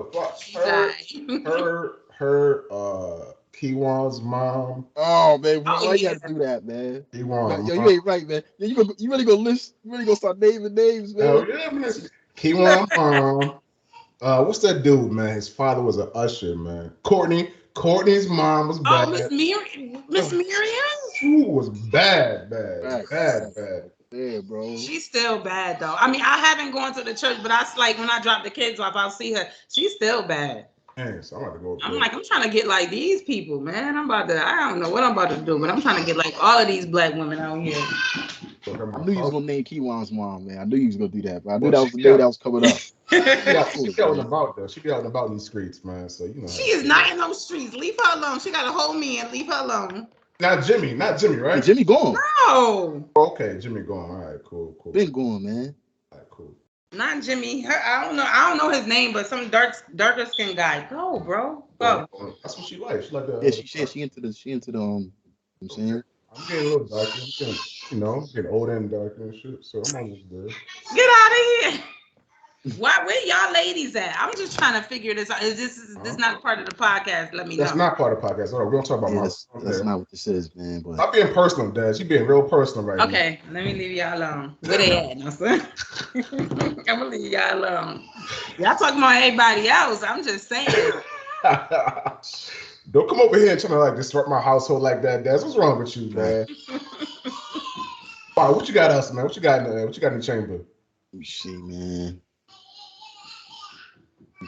Kiwan's mom. Oh man, why you have to do that, man? Kiwan. Yo, you ain't right, man. You really gonna start naming names, man. Kiwan's mom. What's that dude, man? His father was an usher, man. Courtney's mom was Oh, bad. Miss Miriam. She was bad. Facts. Yeah, bro. She's still bad though. I mean, I haven't gone to the church, but I like when I drop the kids off, I'll see her. She's still bad. Man, so I'm about to go. I'm like, I'm trying to get like these people, man. I don't know what I'm about to do, but I'm trying to get like all of these black women out here. I knew you was gonna name Kiwan's mom, man. I knew you was gonna do that, but I knew that was the day that was coming up. She be out and about though. She be out and about in these streets, man. So you know. She is not in those streets. Leave her alone. She gotta hold me and leave her alone. Not Jimmy, right? Hey, Jimmy gone. No. Okay, Jimmy gone. All right, cool. Been gone, man. All right, cool. Not Jimmy. I don't know his name, but some darker skinned guy. Go, bro. Go. That's what she likes. She like the. Yeah, she into the you know what I'm saying. I'm getting a little darker. Getting older and darker and shit. So I'm almost there. Get out of here. Where y'all ladies at? I'm just trying to figure this out. Is this not part of the podcast? Let me know. That's not part of the podcast. All right, we don't talk about that's not what this is, man. But I'm being personal, Dad. She being real personal right now. Okay, let me leave y'all alone. Where they at, now, son? I'm gonna leave y'all alone. Y'all talking about everybody else. I'm just saying. Don't come over here and trying to like disrupt my household like that, Dad. What's wrong with you, man? All right, what you got us, man? What you got in the chamber? Let me see, man.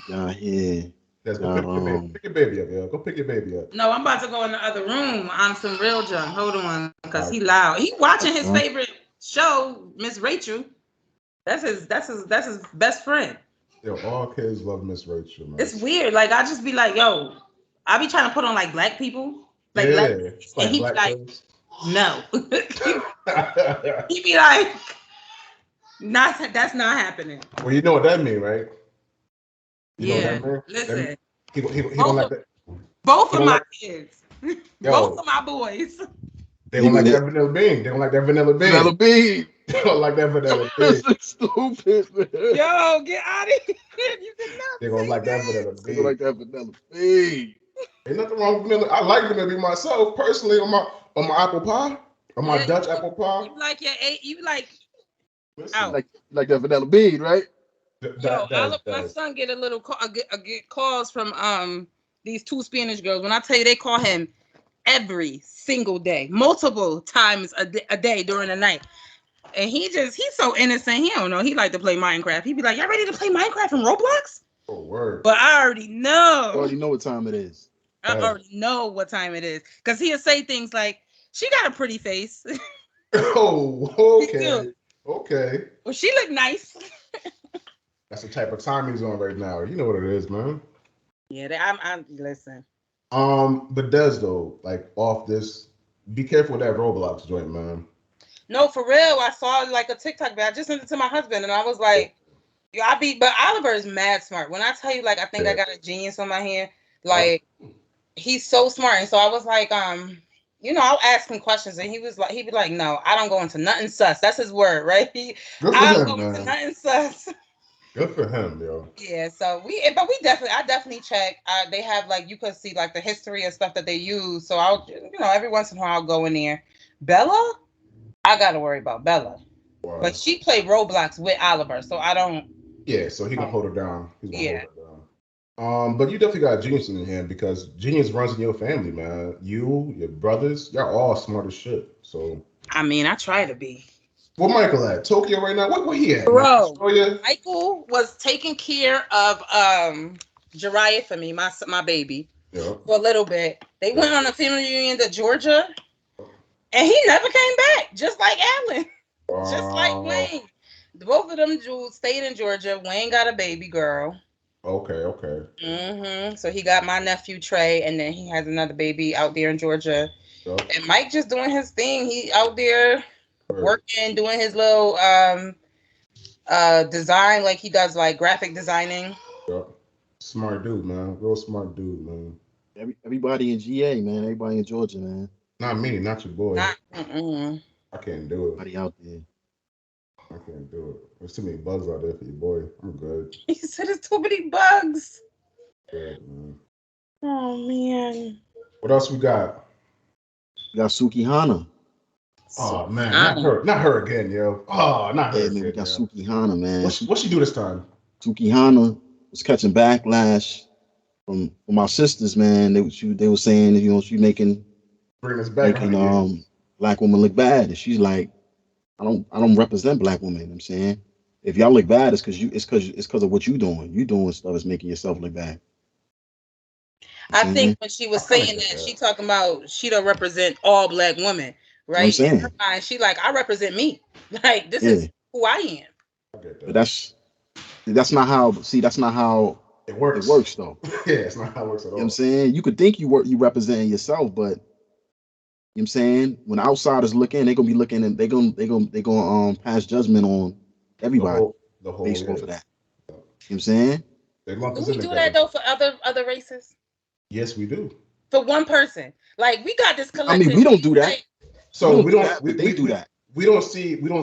Down here. Yes, go pick your baby up, yo. Go pick your baby up. No, I'm about to go in the other room on some real junk. Hold on, because he loud. He watching his favorite show, Miss Rachel. That's his best friend. Yo, all kids love Miss Rachel, man. It's weird. Like I just be like, yo, I be trying to put on like black people, like yeah, black, and he be like, kids. no. He be like, that's not happening. Well, you know what that mean, right? You yeah. Know what that mean? Listen. He don't like that. Both of my kids. Yo, both of my boys. They don't like that vanilla bean. They don't like that vanilla bean. Vanilla bean. They don't like that vanilla bean. Stupid, man. Yo, get out of here. You cannot. They gonna like that vanilla They bean. like that vanilla bean. Ain't nothing wrong with vanilla. I like vanilla bean myself personally on my apple pie, on my Dutch apple pie. You like you like. Listen, Out. Like that vanilla bean, right? My son get a little get calls from these two Spanish girls. When I tell you, they call him every single day, multiple times a day during the night. And he's so innocent. He don't know. He like to play Minecraft. He be like, y'all ready to play Minecraft from Roblox? Oh, word. But I already know. I already know what time it is. I already know what time it is. Because he'll say things like, she got a pretty face. Oh, okay. Okay. Well, she look nice. That's the type of time he's on right now. You know what it is, man. Yeah, I'm listen. But Des though, like off this, be careful with that Roblox joint, man. No, for real. I saw like a TikTok, but I just sent it to my husband, and I was like, but Oliver is mad smart. When I tell you, like, I think I got a genius on my hand. Like, he's so smart, and so I was like, I'll ask him questions, and he'd be like, no, I don't go into nothing sus. That's his word, right? I don't go into nothing sus. Good for him, yo. Yeah, so I definitely check. They have like, you could see like the history of stuff that they use. So I'll, every once in a while I'll go in there. Bella, I gotta worry about Bella, but she played Roblox with Oliver, so I don't. Yeah, so he can hold her down. He's gonna hold her down. But you definitely got a genius in your hand because genius runs in your family, man. You, your brothers, y'all all smart as shit. So I mean, I try to be. Where Michael at? Tokyo right now? What he at? Bro, Michael was taking care of Jiraiya for me, my baby, for a little bit. They went on a family reunion to Georgia, and he never came back, just like Alan, just like Wayne. Both of them Jews stayed in Georgia. Wayne got a baby girl. Okay. So he got my nephew Trey, and then he has another baby out there in Georgia. And Mike just doing his thing. He out there working, doing his little design, like he does like graphic designing. Yep. Smart dude, man. Real smart dude, man. Everybody in GA, man. Everybody in Georgia, man. Not me, not your boy. I can't do it. Everybody out there. I can't do it. There's too many bugs out there for your boy. I'm good. He said there's too many bugs. Good, man. Oh man. What else we got? We got Suki Hana. Oh man, not her again, yo. Oh, not her again. We got Suki Hana, man. What she do this time? Suki Hana was catching backlash from our sisters, man. They were saying, she Bring us back making 100 years. black women look bad, and she's like, I don't represent black women. You know what I'm saying, if y'all look bad, it's because of what you doing. You doing stuff that's making yourself look bad. You I know what I'm think saying? when she was I kinda saying get that, she that. talking about she don't represent all black women, What I'm right? In her saying, mind, she like, I represent me. Like, this yeah, is who I am. I get but that. that's not how. See, that's not how It it works. works, though. Yeah, it's not how it works at You know what I'm all. saying? You could think you representing yourself, but you know what I'm saying, when outsiders look in, they're gonna be looking and they gonna pass judgment on The everybody whole, the whole, based yeah. off of that. You know what I'm saying? They lump Do us we in do that together. though for other races? Yes, we do. For one person, like we got this I mean, collective. we don't do that. Like, We So don't we do don't that, but they do that. we don't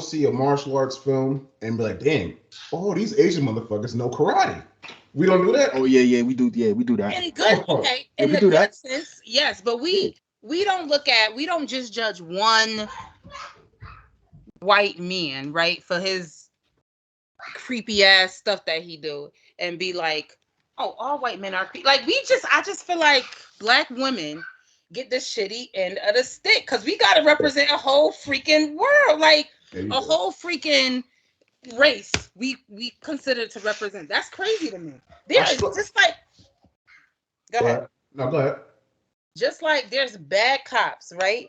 see a martial arts film and be like, damn, oh, these Asian motherfuckers know karate. We don't do that. Oh yeah, we do. Yeah, we do that. in good, okay, Yeah, in we the do good that. sense, yes, but Yeah. we don't we don't just judge one white man, right, for his creepy ass stuff that he do and be like, oh, all white men are creepy. Like I just feel like black women get the shitty end of the stick because we gotta represent a whole freaking world, like Yeah, you a do. whole freaking race. We consider to represent. That's crazy to me. There is just like, go Go ahead. ahead. No, go ahead. Just like there's bad cops, right?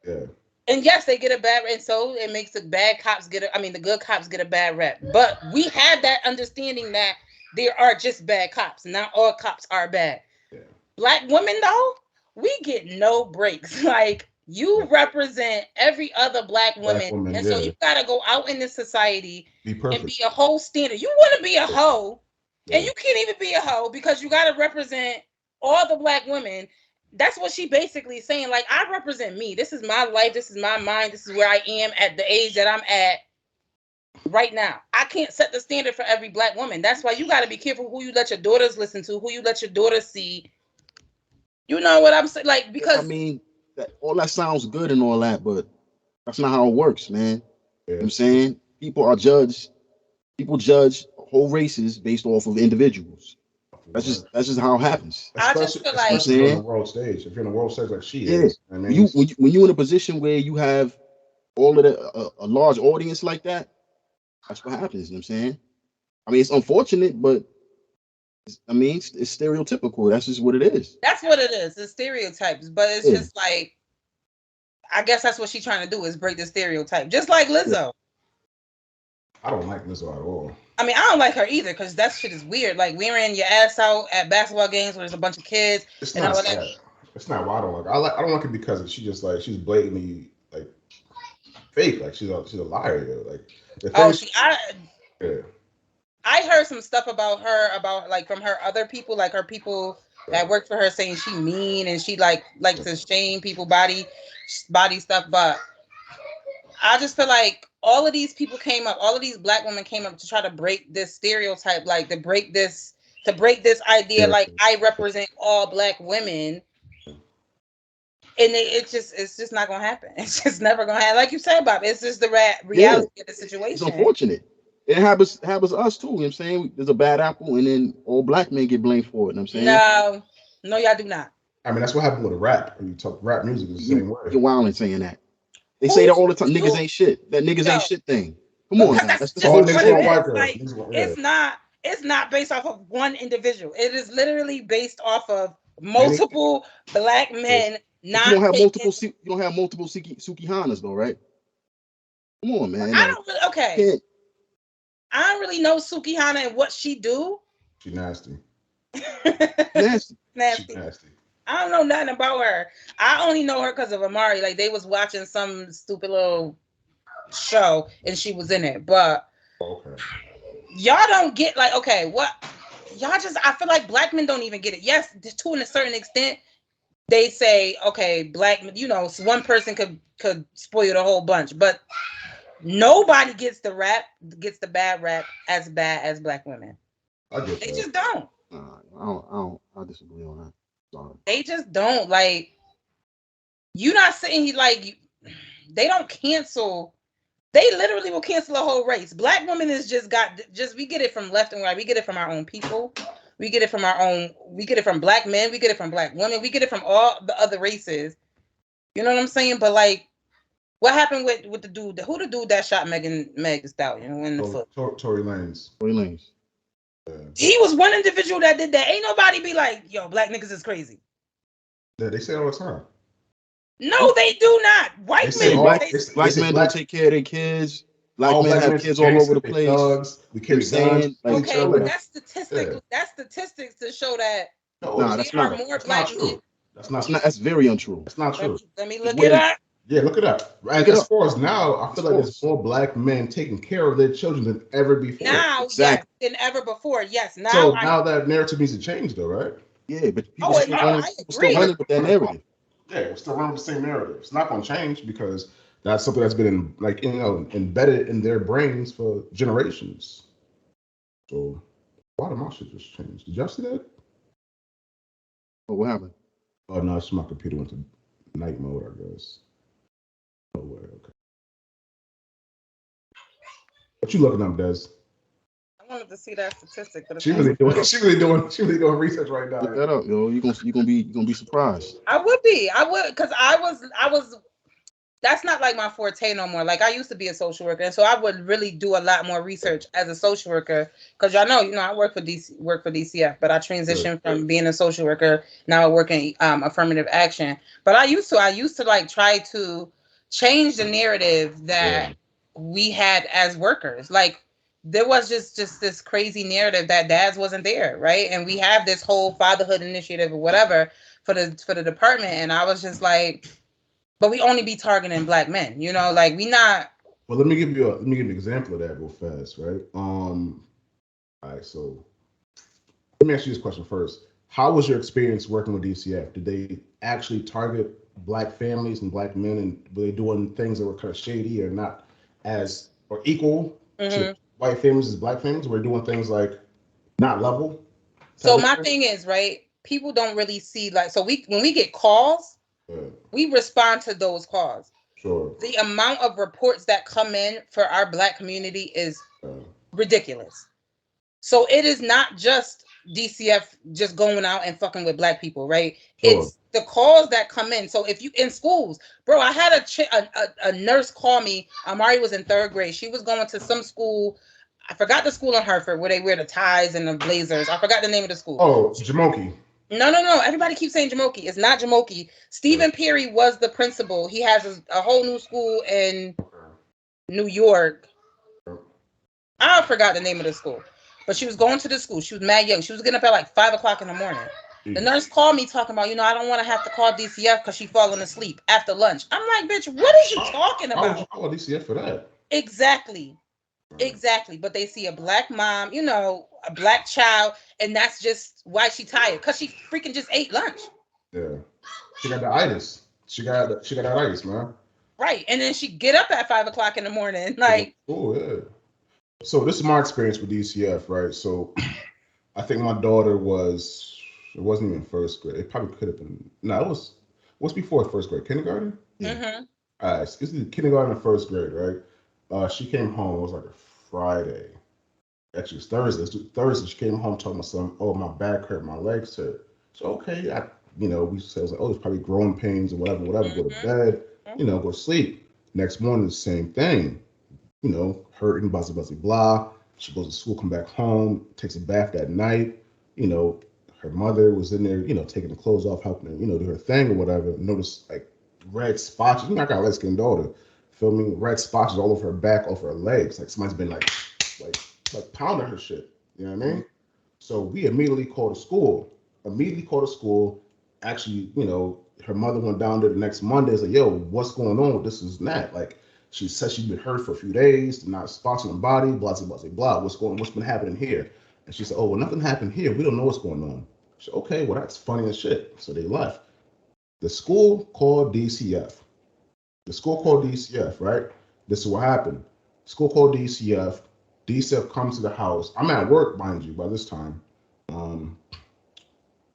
Yeah. And yes, they get a bad, and so it makes the bad cops the good cops get a bad rep. But we have that understanding that there are just bad cops. Not all cops are bad. Yeah. Black women, though, we get no breaks. Like, you represent every other black Black woman, woman, and so yeah. you gotta go out in this society Be and be perfect. a whole standard. You want to be a hoe, and Yeah. you can't even be a hoe because you gotta represent all the black women. That's what she basically saying. Like, I represent me. This is my life. This is my mind. This is where I am at the age that I'm at right now. I can't set the standard for every black woman. That's why you got to be careful who you let your daughters listen to, who you let your daughters see. You know what I'm saying? Like, I because mean, all that sounds good and all that, but that's not how it works, man. You know what Yeah. I'm saying? People judge whole races based off of individuals. That's just how it happens. I just Especially feel You know what I'm like especially if you're on the saying? world stage. If you're on the world stage like she Yeah. is, I When mean, you in a position where you have all of a large audience like that, that's what happens. You know what I'm saying? I mean, it's unfortunate, but it's stereotypical. That's just what it is. that's what it is. It's stereotypes, but it's Yeah. just like, I guess that's what she's trying to do is break the stereotype. Just like Yeah. Lizzo. I don't like Lizzo at all. I mean, I don't like her either because that shit is weird. Like, wearing your ass out at basketball games where there's a bunch of kids It's and not all that. that. It's not why I don't like her. I don't like it because she just like she's blatantly like fake. Like she's a liar. Yo. Like the Oh, things. Yeah. I heard some stuff about her, about like from her other people, like her people that work for her, saying she mean and she like to shame people body stuff. But I just feel like all of these people came up, all of these black women came up to try to break this stereotype, like to break this idea, Yeah. like I represent all black women. And it's just not gonna happen. It's just never gonna happen. Like you said, Bob, it's just the Yeah. reality of the It's situation. unfortunate. It happens to us too. You know what I'm saying? There's a bad apple, and then all black men get blamed for it. You know what I'm saying? No, y'all do not. I mean that's what happened with the rap. When you talk rap music is the same way. You're wilding saying that. They say that Who's all the time. Niggas you? ainst shit. That niggas Yo, ain't shit thing. Come on because now. that's That's just All full niggas what shit. it want white is. girls. Like, Yeah. it's not based off of one individual. It is literally based off of Many. multiple black men But you not don't have taking. multiple Sukihanas though, right? Come on, man. I Like, don't really, okay. can't. I don't really know Sukihana and what she do. She nasty. Nasty. She Nasty. nasty. I don't know nothing about her. I only know her because of Amari. Like, they was watching some stupid little show and she was in it. But Okay. y'all don't get, like, okay, what y'all just, I feel like black men don't even get it. Yes, to a certain extent, they say, okay, black, one person could spoil the whole bunch, but nobody gets the bad rap as bad as black women. I get They that. just don't. I disagree on that. Sorry. They just don't. Like, you not sitting here like, they don't cancel They literally will cancel a whole race. Black women is just we get it from left and right. We get it from our own people. We get it from our own. We get it from black men. We get it from black women. We get it from all the other races. You know what I'm saying? But like, what happened with the dude? Who the dude that shot Meg Thee Stallion in the foot? Tory Lanez. Tory Lanez. Yeah. He was one individual that did that. Ain't nobody be like, yo, black niggas is crazy. Yeah, they say it all the time. No, they do not. White men. Black men don't take care of their kids. Black men have kids all over the place. Thugs, we carry guns. Okay, but that's statistics. Yeah. That's statistics to show that that's not. More black men. That's very untrue. That's not true. Let me look it up. Yeah, look it up. Right. As far as now, I feel like there's more black men taking care of their children than ever before. Now, yes, than ever before. Yes. Now, so now that narrative needs to change, though, right? Yeah, but people still running with that narrative. Yeah, we're still running with the same narrative. It's not going to change because that's something that's been embedded in their brains for generations. So why did my shit just change? Did y'all see that? Oh, what happened? Oh no, it's my computer went to night mode, I guess. Oh way, okay. What you looking up, Des? I wanted to see that statistic, but she really doing research right now. Look that up, yo. You gonna be surprised. I would, because I was. That's not like my forte no more. Like I used to be a social worker, and so I would really do a lot more research as a social worker. Because y'all know, I work for DCF, but I transitioned from being a social worker. Now I work in affirmative action. But I used to like try to change the narrative that we had as workers. Like there was just this crazy narrative that dads wasn't there, right? And we have this whole fatherhood initiative or whatever for the department, and I was just like. But we only be targeting black men, like we not. Well, let me give you an example of that real fast, right? All right, so let me ask you this question first. How was your experience working with DCF? Did they actually target black families and black men, and were they doing things that were kind of shady or not as or equal to white families as black families? Were they doing things like not level? So my thing is, right? People don't really see when we get calls. We respond to those calls. Sure. The amount of reports that come in for our black community is ridiculous. So it is not just DCF just going out and fucking with black people, right? Sure. It's the calls that come in. So if you in schools, bro, I had a nurse call me. Amari was in 3rd grade. She was going to some school. I forgot the school in Hartford where they wear the ties and the blazers. I forgot the name of the school. Oh, Jamoki. No. Everybody keeps saying Jamoki. It's not Jamoki. Stephen Perry was the principal. He has a whole new school in New York. I forgot the name of the school. But she was going to the school. She was mad young. She was getting up at like 5 o'clock in the morning. The nurse called me talking about, I don't want to have to call DCF because she's falling asleep after lunch. I'm like, bitch, what are you talking about? Why would you call DCF for that? Exactly. But they see a black mom, a black child, and that's just why she tired, because she freaking just ate lunch. Yeah, she got the itis. She got that itis, man. Right, and then she get up at 5 o'clock in the morning, like. Oh yeah. So this is my experience with DCF, right? So I think my daughter it wasn't even 1st grade. It probably could have been. No, what's before 1st grade? Kindergarten. Mm-hmm. All right, it's either kindergarten or 1st grade, right? She came home. It was like a Friday. Actually, it's Thursday. Thursday, she came home talking about something. Oh, my back hurt, my legs hurt. So okay, we said, it's probably growing pains or whatever. Go to bed. Go to sleep. Next morning, the same thing. Hurting, blah, blah, blah, blah. She goes to school, come back home, takes a bath that night. Her mother was in there, taking the clothes off, helping her, do her thing or whatever. Notice like red spots. I got a light-skinned daughter. Feel me? Red spots all over her back, over her legs. Like somebody's been like pounding her shit. You know what I mean? So we immediately called the school. Actually, her mother went down there the next Monday. It's like, yo, what's going on with this and that? Like, she said she'd been hurt for a few days, not spots on the body, blah, blah, blah, blah. What's been happening here? And she said, oh, well, nothing happened here. We don't know what's going on. She said, okay, well, that's funny as shit. So they left. The school called DCF. Right? This is what happened. School called DCF. DCF comes to the house. I'm at work, mind you, by this time.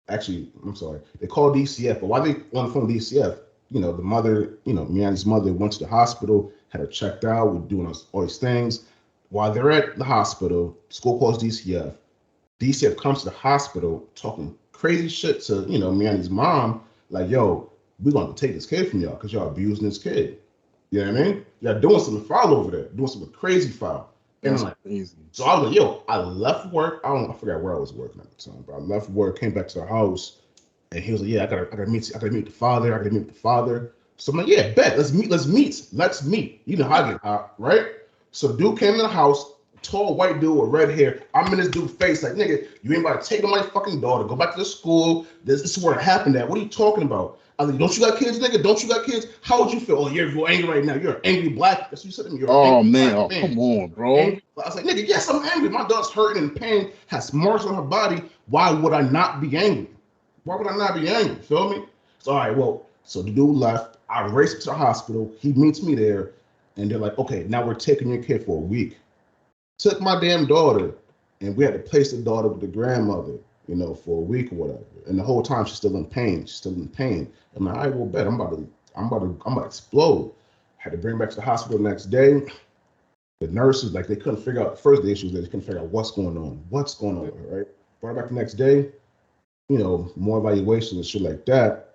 Actually, I'm sorry. They called DCF, but while they on the phone with DCF, the mother, Miani's mother went to the hospital, had her checked out. We're doing all these things. While they're at the hospital, school calls DCF. DCF comes to the hospital talking crazy shit to, me and his mom, like, yo, we're going to take this kid from y'all because y'all abusing this kid. You know what I mean? Y'all doing something foul over there, doing something crazy foul. And I'm like, crazy. So I was like, yo, I left work. I forgot where I was working at the time, but I left work, came back to the house, and he was like, yeah, I gotta meet the father. So I'm like, yeah, bet, let's meet. You know how I get hot, right? So the dude came in the house, tall white dude with red hair. I'm in this dude's face, like, nigga, you ain't about to take my fucking daughter, go back to the school. This is where it happened at. What are you talking about? I was like, don't you got kids, nigga? Don't you got kids? How would you feel? Oh, you're angry right now. You're an angry black. That's what you said to me. You're oh angry man, black oh man. come on, bro. Angry. I was like, nigga, yes, I'm angry. My daughter's hurting and pain, has marks on her body. Why would I not be angry? Feel me? So all right, well, so the dude left. I raced to the hospital. He meets me there, and they're like, okay, now we're taking your kid for a week. Took my damn daughter, and we had to place the daughter with the grandmother, for a week or whatever. And the whole time she's still in pain. I'm like, all right, well, bet I'm about to explode. Had to bring her back to the hospital the next day. The nurses, like, they couldn't figure out, first the issue was they couldn't figure out what's going on with her, right? Brought her back the next day, more evaluation and shit like that.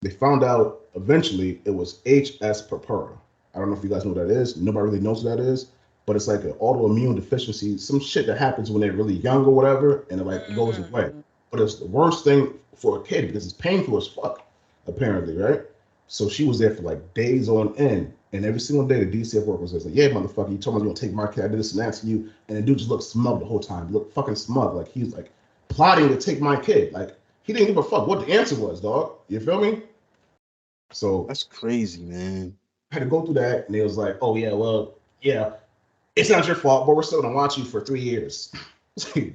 They found out eventually it was HS purpura. I don't know if you guys know what that is. Nobody really knows what that is, but it's like an autoimmune deficiency, some shit that happens when they're really young or whatever, and it goes away. But it's the worst thing for a kid because it's painful as fuck, apparently, right? So she was there for like days on end. And every single day, the DCF worker was like, yeah, motherfucker, you told me you're going to take my kid. I did this and that to you. And the dude just looked smug the whole time. He looked fucking smug. Like, he's like plotting to take my kid. Like, he didn't give a fuck what the answer was, dog. You feel me? So that's crazy, man. I had to go through that. And they was like, oh, yeah, well, yeah, it's not your fault, but we're still going to watch you for 3 years.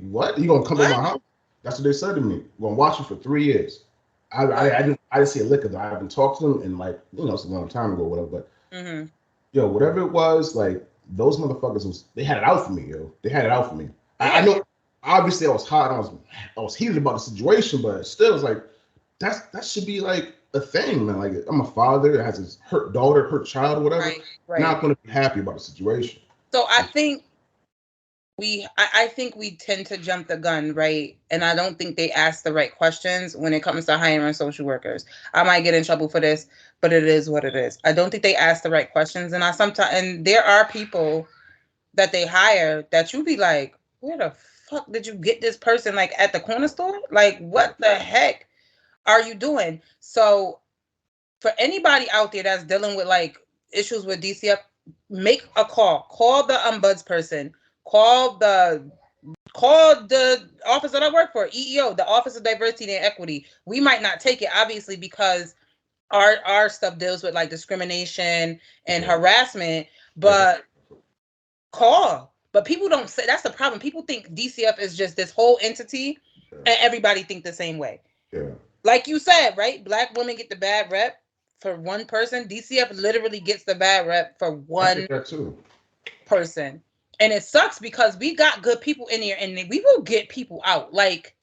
What? You going to come to my house? That's what they said to me. We're going to watch you for 3 years. I didn't see a lick of that. I haven't talked to them in like, it's a long time ago, whatever. But yo, whatever it was, like those motherfuckers they had it out for me, yo. They had it out for me. I know. Obviously, I was hot. I was heated about the situation, but still, it's like that should be like a thing, man. Like I'm a father that has his hurt daughter, hurt child, whatever. Right. Not going to be happy about the situation. So I think I think we tend to jump the gun, right? And I don't think they ask the right questions when it comes to hiring social workers. I might get in trouble for this, but it is what it is. I don't think they ask the right questions. And there are people that they hire that you be like, where the fuck did you get this person, like at the corner store? Like, what the heck are you doing? So for anybody out there that's dealing with like issues with DCF, make a call the ombuds person, call the office that I work for, EEO, the Office of Diversity and Equity. We might not take it, obviously, because our stuff deals with like discrimination and harassment, but call. But people don't say, that's the problem. People think DCF is just this whole entity, and everybody think the same way. Yeah. Like you said, right? Black women get the bad rep for one person. DCF literally gets the bad rep for one person. And it sucks because we got good people in here and we will get people out. Like,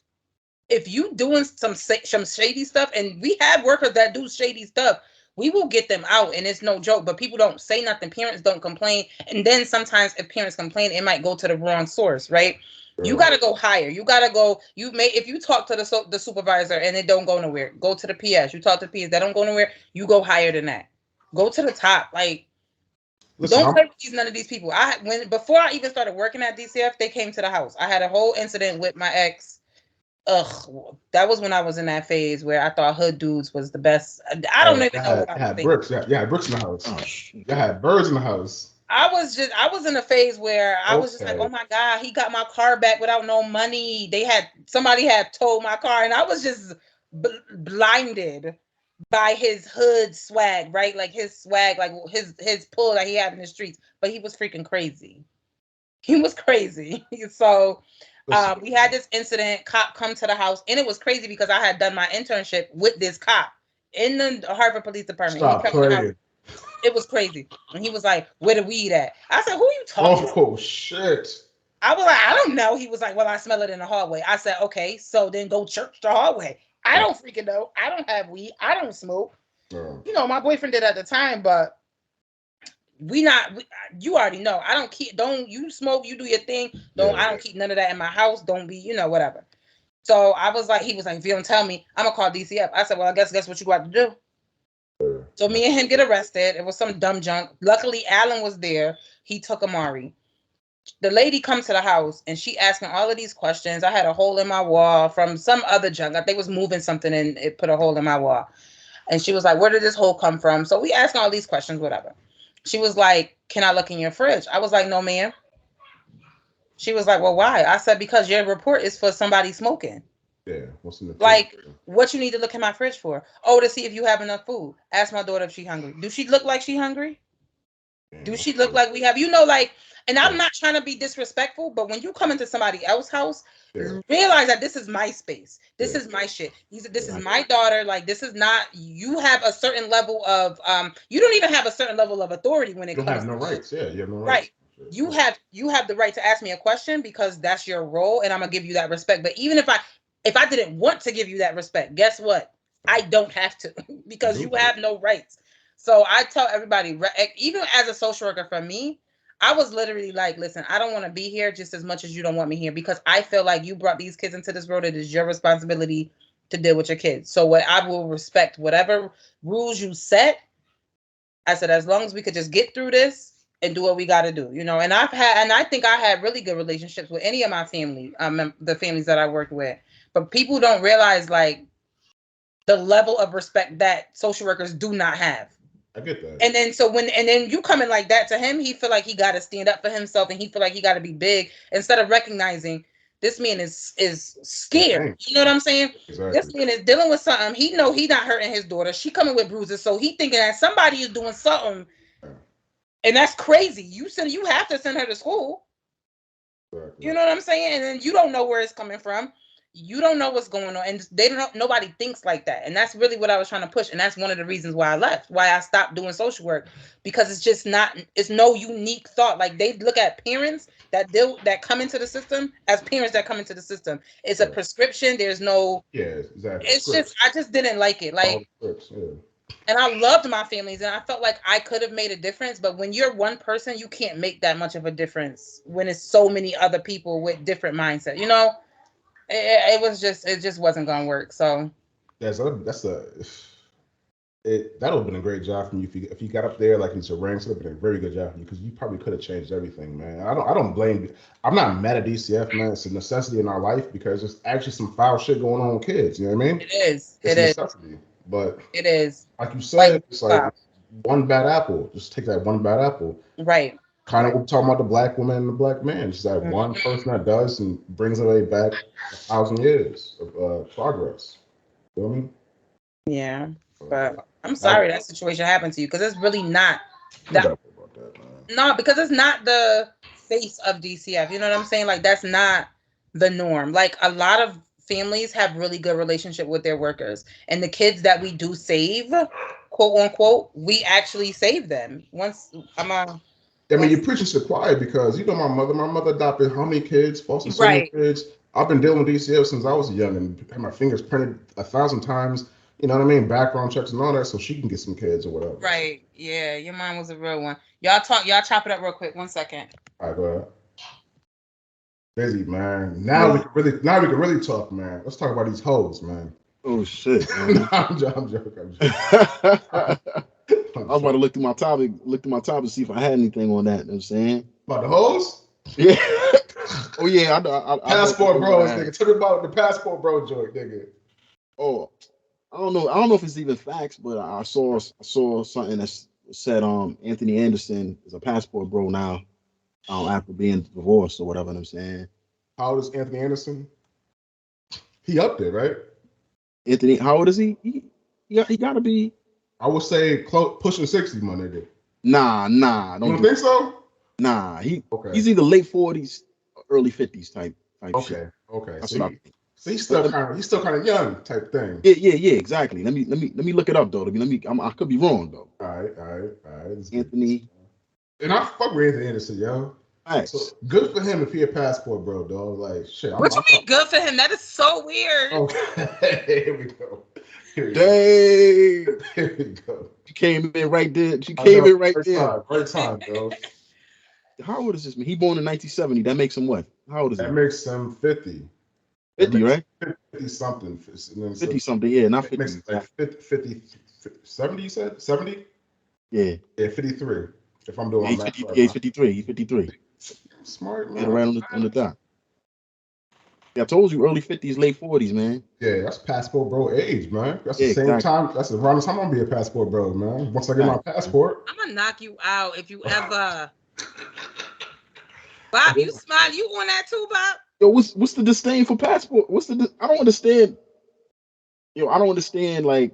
if you doing some shady stuff, and we have workers that do shady stuff, we will get them out, and it's no joke. But people don't say nothing. Parents don't complain. And then sometimes if parents complain, it might go to the wrong source, right? You got to go higher. You got to go. If you talk to the supervisor and it don't go nowhere, go to the PS. You talk to the PS, that don't go nowhere, you go higher than that. Go to the top. Like, listen, don't play with none of these people. Before I even started working at DCF, they came to the house. I had a whole incident with my ex. That was when I was in that phase where I thought hood dudes was the best. I don't even know what I had bricks. Yeah, had bricks in the house. I had birds in the house. I was in a phase where I was just like, oh my God, he got my car back without no money. Somebody had towed my car, and I was just blinded by his hood swag, right? Like his swag, like his pull that he had in the streets. But he was freaking crazy. He was crazy. So we had this incident, cop come to the house, and it was crazy because I had done my internship with this cop in the Harvard Police Department. Stop playing. It was crazy. And he was like, where the weed at? I said, who are you talking to? Oh, shit. I was like, I don't know. He was like, well, I smell it in the hallway. I said, okay, so then go church the hallway. I don't freaking know. I don't have weed. I don't smoke. My boyfriend did at the time, but you already know. I don't keep, don't, you smoke, you do your thing. I don't keep none of that in my house. Don't be, whatever. So I was like, he was like, if you don't tell me, I'm gonna call DCF. I said, well, I guess what you got to do. So me and him get arrested. It was some dumb junk. Luckily, Alan was there. He took Amari. The lady comes to the house and she asking all of these questions. I had a hole in my wall from some other junk. They was moving something and it put a hole in my wall. And she was like, where did this hole come from? So we asking all these questions, whatever. She was like, can I look in your fridge? I was like, no, ma'am. She was like, well, why? I said, because your report is for somebody smoking. Yeah. What's in the fridge? Like, what you need to look in my fridge for? Oh, to see if you have enough food. Ask my daughter if she's hungry. Do she look like she hungry? Do she look like we have, like, and I'm not trying to be disrespectful, but when you come into somebody else's house, realize that this is my space. This is my shit. This is my daughter. Like, this is not, you have a certain level of, you don't even have a certain level of authority when it comes to. You have no rights. Yeah, you have no rights. Right. You have the right to ask me a question because that's your role and I'm going to give you that respect. But even if I didn't want to give you that respect, guess what? I don't have to because you have no rights. So I tell everybody, even as a social worker, for me, I was literally like, listen, I don't want to be here just as much as you don't want me here because I feel like you brought these kids into this world. It is your responsibility to deal with your kids. So I will respect whatever rules you set. I said, as long as we could just get through this and do what we got to do, and I think I had really good relationships with any of my family, the families that I worked with, but people don't realize like the level of respect that social workers do not have. I get that. And then you come in like that to him, he feel like he got to stand up for himself and he feel like he got to be big instead of recognizing this man is scared. You know what I'm saying? Exactly. This man is dealing with something. He know he not hurting his daughter. She coming with bruises. So he thinking that somebody is doing something. And that's crazy. You have to send her to school. Exactly. You know what I'm saying? And then you don't know where it's coming from. You don't know what's going on, and nobody thinks like that. And that's really what I was trying to push. And that's one of the reasons why I left, why I stopped doing social work, because it's no unique thought. Like they look at parents that come into the system as parents that come into the system. It's a prescription. There's no. Yeah, exactly. It's just, I just didn't like it. Like, and I loved my families and I felt like I could have made a difference. But when you're one person, you can't make that much of a difference when it's so many other people with different mindset, it just wasn't gonna work. So that would have been a great job for you if you got up there like it's a rank. It would have been a very good job for you because you probably could have changed everything, man. I don't blame. I'm not mad at DCF, man. It's a necessity in our life because there's actually some foul shit going on with kids. You know what I mean? It is. It's a necessity, but it is. Like you said, it's like one bad apple. Just take that one bad apple. Right. Kind of, we're talking about the black woman and the black man. Just that one person that does and brings it back 1,000 years of progress. You know what I mean? Yeah, but I'm sorry that situation happened to you because it's really not that. No, because it's not the face of DCF. You know what I'm saying? Like that's not the norm. Like a lot of families have really good relationship with their workers, and the kids that we do save, quote unquote, we actually save them. I mean, you're preaching to the choir because my mother adopted how many kids, foster so many kids. I've been dealing with DCF since I was young and had my fingers printed 1,000 times. You know what I mean? Background checks and all that, so she can get some kids or whatever. Right. Yeah, your mom was a real one. Y'all chop it up real quick. 1 second. All right, go ahead. Busy, man. Now we can really talk, man. Let's talk about these hoes, man. Oh shit, man. I'm joking. I was about to look through my topic to see if I had anything on that. You know what I'm saying? About the hoes? Yeah. Oh yeah, I passport bros, nigga. Tell me about the passport bro joint, nigga. Oh, I don't know if it's even facts, but I saw something that said Anthony Anderson is a passport bro now, after being divorced or whatever. You know what I'm saying? How old is Anthony Anderson? He up there, right? Anthony, how old is he? He gotta be. I would say pushing 60, my nigga. Nah. You don't think so? Nah, he's either late 40s, early 50s type okay. shit. Okay. That's what I think. So he's still kind of young type thing. Yeah, exactly. Let me look it up though. I could be wrong though. All right. Anthony. And I fuck with Anthony Anderson, yo. Nice. So good for him if he a passport bro, dog. Like shit. What you mean good for him? That is so weird. Okay, here we go. Here Dang. There you go. She came in right there. She came in right there. Great time, bro. How old is this man? He born in 1970. That makes him what? How old is he? That makes him 50. 50, right? 50 something. 50 something. Yeah, not 50. Makes it like 50, 70, you said? 70? Yeah. Yeah, 53. If I'm doing Yeah, my math right. he's 53. He's 53. Smart, man. Get around on the dot. Yeah, I told you early 50s, late 40s, man. Yeah, that's passport bro age, man. That's the Yeah, same exactly. time. That's around the time I'm gonna be a passport bro, man. Once I get my passport. I'm gonna knock you out if you ever. Bob, you smile. You on that too, Bob? Yo, what's the disdain for passport? I don't understand. Yo, I don't understand. Like,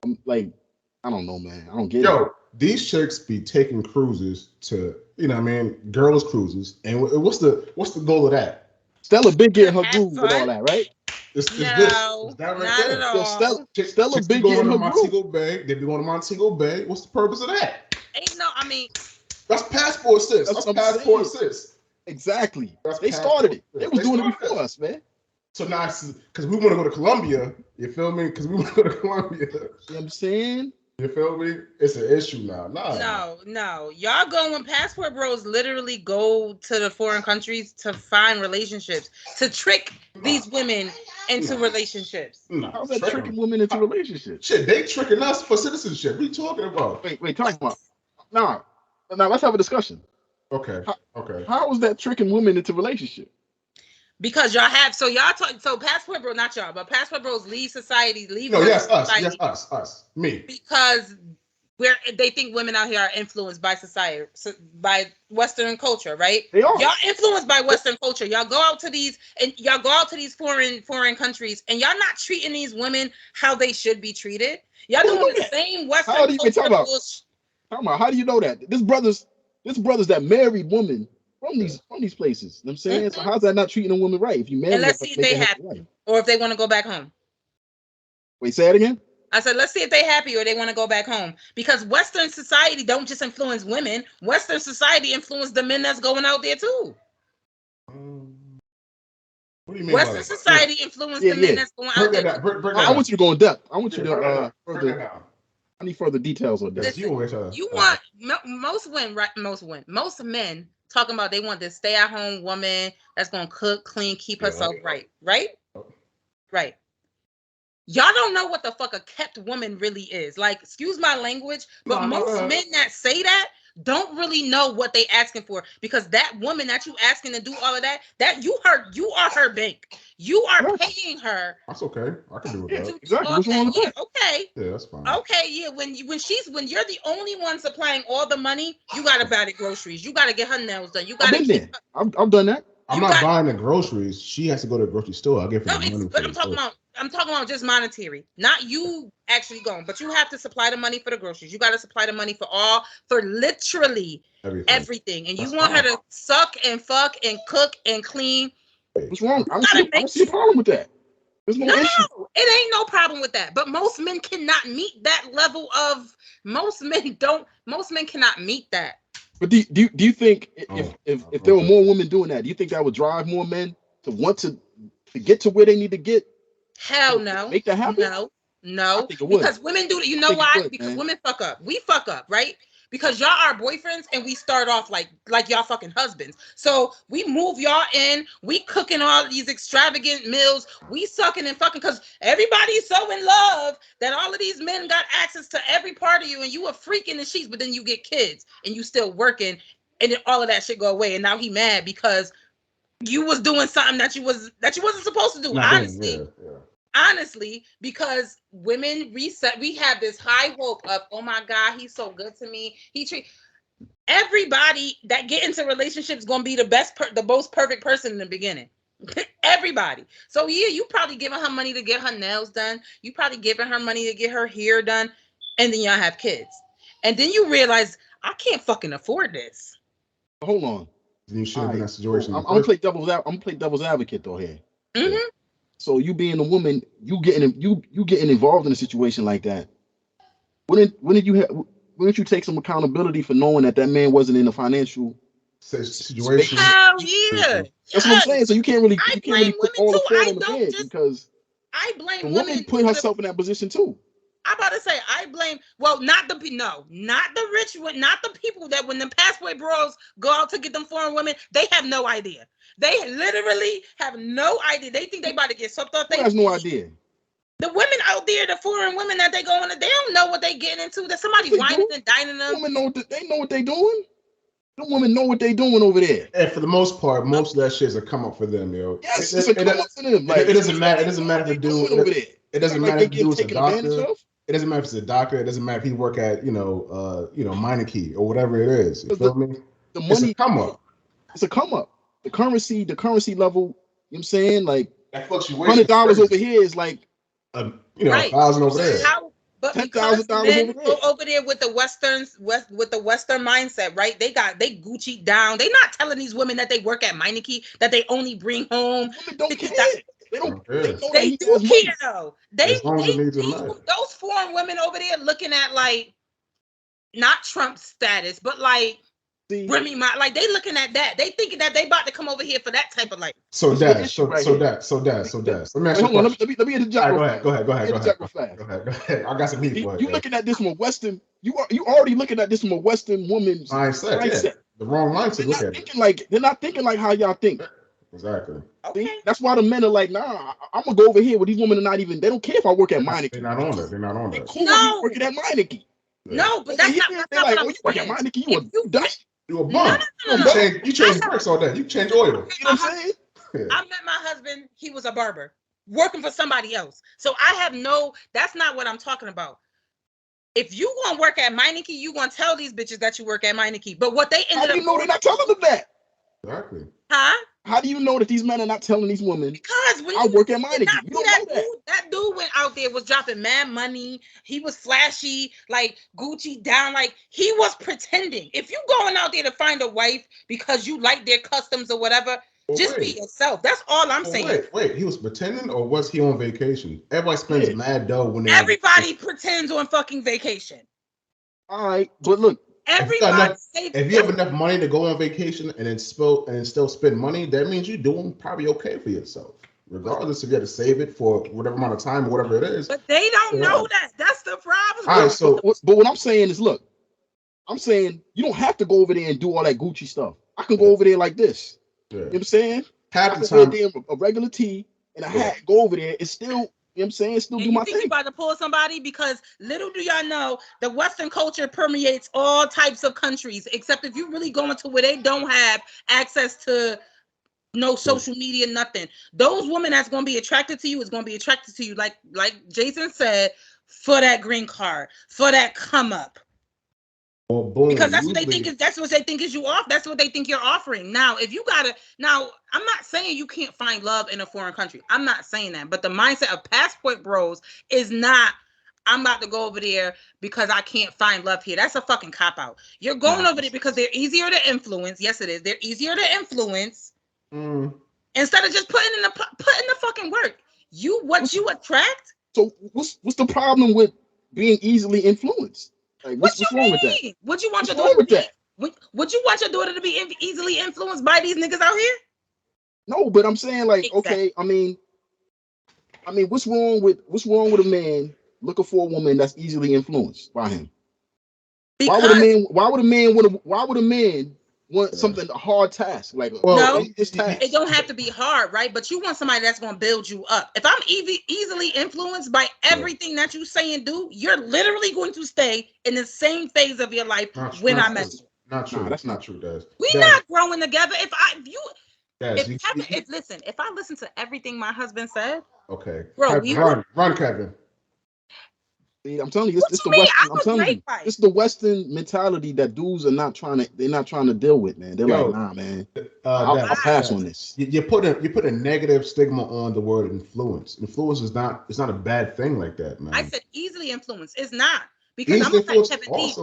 I don't know, man. I don't get it. Yo, these chicks be taking cruises to, you know what I mean, girls cruises. And what's the goal of that? Stella been getting her Have groove with fun. all that, right? It's No, this. It's that right not there. at Yo, all. Stella Chicks been be going getting to her Montego groove. Bay. They be going to Montego Bay. What's the purpose of that? Ain't no. I mean, That's passport sis. That's That's what I'm passport saying. sis. Exactly. That's They started it. passport They sis. was They doing it started before it. us, man. So now, because we want to go to Colombia, you feel me? Because we want to go to Colombia. You know what I'm saying? You feel me? It's an issue now. no. Y'all go when passport bros literally go to the foreign countries to find relationships, to trick these women into relationships. How's that tricking women into relationships? Shit, they tricking us for citizenship. What are you talking about? Wait, talk about. Nah, let's have a discussion. Okay. Okay. How is that tricking women into relationship? Because y'all have so passport bro, not y'all, but passport bros leave society, leave. No, yes, us. society Yes, us. Me. because they think women out here are influenced by society, by Western culture, right? They are. Y'all influenced by Western culture. Y'all go out to these foreign countries, and y'all not treating these women how they should be treated. Y'all doing the same Western How do you culture talk about? bullshit. How do you know that? This brothers that married women from these places. You know what I'm saying? So how's that not treating a woman right? If you marry And let's her, see if they happy, or if they want to go back home. Wait, say it again. I said, let's see if they happy or they want to go back home. Because Western society don't just influence women. Western society influence the men that's going out there too. What do you mean? Western society influence the men that's going out there. I want you to go in depth. I want you to further. I need further details on that. Listen, you want most men talking about they want this stay-at-home woman that's gonna cook, clean, keep herself right. Y'all don't know what the fuck a kept woman really is. Like, excuse my language, but most men that say that don't really know what they asking for, because that woman that you asking to do all of that you are her bank. You are paying her. That's okay. I can do that. Exactly. What's wrong with that? Okay. Yeah, that's fine. Okay, yeah. When you're the only one supplying all the money, you gotta buy the groceries. You gotta get her nails done. You gotta. I've done that. I'm not buying the groceries. She has to go to the grocery store. I'll give her the money. But I'm talking about just monetary, not you actually going, but you have to supply the money for the groceries. You got to supply the money for literally everything. And you want her to suck and fuck and cook and clean. What's wrong? I don't see a problem with that. There's no issue. It ain't no problem with that. But most men cannot meet that level of. Most men cannot meet that. But do you think if there were more women doing that, do you think that would drive more men to want to get to where they need to get? Hell no. Make that happen? No. Because women do it. You know why? Because women fuck up. We fuck up, right? Because y'all are boyfriends and we start off like y'all fucking husbands. So we move y'all in, we cooking all these extravagant meals, we sucking and fucking because everybody's so in love that all of these men got access to every part of you and you a freak in the sheets, but then you get kids and you still working and then all of that shit go away. And now he mad because you was doing something that you wasn't supposed to do. Honestly, because women reset, we have this high hope of, oh my God, he's so good to me. Everybody that get into relationships gonna be the most perfect person in the beginning. Everybody. So yeah, you probably giving her money to get her nails done. You probably giving her money to get her hair done, and then y'all have kids, and then you realize I can't fucking afford this. Hold on. You should have been in that situation. I'm gonna play devil's advocate though here. Mm-hmm. So you being a woman, you getting involved in a situation like that. Wouldn't you take some accountability for knowing that man wasn't in a financial situation? Hell yeah. That's what I'm saying. So you can't really put all the fault on the man because I blame The women. woman put herself in that position too. I'm about to say I blame. Well, not the rich, not the people that when the passport bros go out to get them foreign women, they have no idea. They literally have no idea. They think they about to get swept off. Who has no idea? The women out there, the foreign women that they go on, they don't know what they getting into. That somebody whining and dining them. Women know they know what they doing. The women know what they doing over there. And for the most part, most of that shit is a come up for them, yo. Yes, it's a come up for them. Like, it doesn't matter. It doesn't matter if the dude over there. It doesn't like matter if the dude's a doctor. Of. It doesn't matter if it's a doctor. It doesn't matter if he work at Meineke or whatever it is. You feel me? The money it's a come up. It's a come up. The currency level. You know what I'm saying? Like that fluctuation. $100 over here is like right. 1,000 over there. But because men go over there with the Western mindset, right? They Gucci down. They not telling these women that they work at Meineke, that they only bring home. Women don't care. They don't. They do care though. Those those foreign women over there looking at like not Trump status, but like Remy Ma, like they looking at that. They thinking that they about to come over here for that type of life. So Dad. Let me ask you let me interject. Go ahead. I got some heat for you. You looking at this from a Western. You already looking at this from a Western woman's mindset. Yeah. The wrong mindset. They're not thinking like how y'all think. Exactly. Okay. See? That's why the men are like, nah, I'm gonna go over here where these women are not even. They don't care if I work at Meineke. They're not on it. They're cool with working at Meineke. No, but that's not like, what you work at Meineke. You a bum. You change bricks all day. You change oil. You know what I'm saying? I met my husband. He was a barber working for somebody else. So that's not what I'm talking about. If you gonna work at Meineke, you gonna tell these bitches that you work at Meineke. But what they ended up, know they're not telling them that? Exactly. Huh? How do you know that these men are not telling these women? Because when I work at Meineke, you don't know that dude went out there, was dropping mad money. He was flashy, like Gucci down, like he was pretending. If you going out there to find a wife because you like their customs or whatever, just be yourself. That's all I'm saying. Wait, he was pretending or was he on vacation? Everybody spends mad dough when everybody pretends on fucking vacation. All right, but look. If you have enough money to go on vacation and then still spend money, that means you're doing probably okay for yourself, regardless if you had to save it for whatever amount of time, whatever it is. But they don't know that. That's the problem. All right, so but what I'm saying is, look, I'm saying you don't have to go over there and do all that Gucci stuff. I can go over there like this. Yeah. You know what I'm saying? Half the time, a regular tee and a hat. Go over there. It's still. You know what I'm saying? Still do my thing. You think you about to pull somebody? Because little do y'all know, the Western culture permeates all types of countries, except if you really go into where they don't have access to no social media, nothing. Those women that's going to be attracted to you is going to be attracted to you, like Jason said, for that green card, for that come up. Well, boom, because that's what they think is you off. That's what they think you're offering. Now, if you now I'm not saying you can't find love in a foreign country. I'm not saying that. But the mindset of passport bros is not, I'm about to go over there because I can't find love here. That's a fucking cop out. You're going over there because they're easier to influence. Yes, it is. They're easier to influence instead of just putting in the fucking work. What you attract. So what's the problem with being easily influenced? Like, what's wrong with that? Would you want your daughter to be easily influenced by these niggas out here? No, but I'm saying like, okay, I mean, what's wrong with a man looking for a woman that's easily influenced by him? Why would a man want something, a hard task? Like, it don't have to be hard, right? But you want somebody that's going to build you up. If I'm easily influenced by everything that you say and do, you're literally going to stay in the same phase of your life when I met you. Not true. That's not true, Des. We're not growing together. If I listen to everything my husband said, okay, bro, run, Kevin. I'm telling you, it's the Western. I'm telling you, it's the Western mentality that dudes are not trying to deal with, man. They're like, nah, man, I'll pass on this. You put a negative stigma on the word influence. Influence is not a bad thing like that, man. I said easily influence. It's not, because I'm gonna say Kevin D,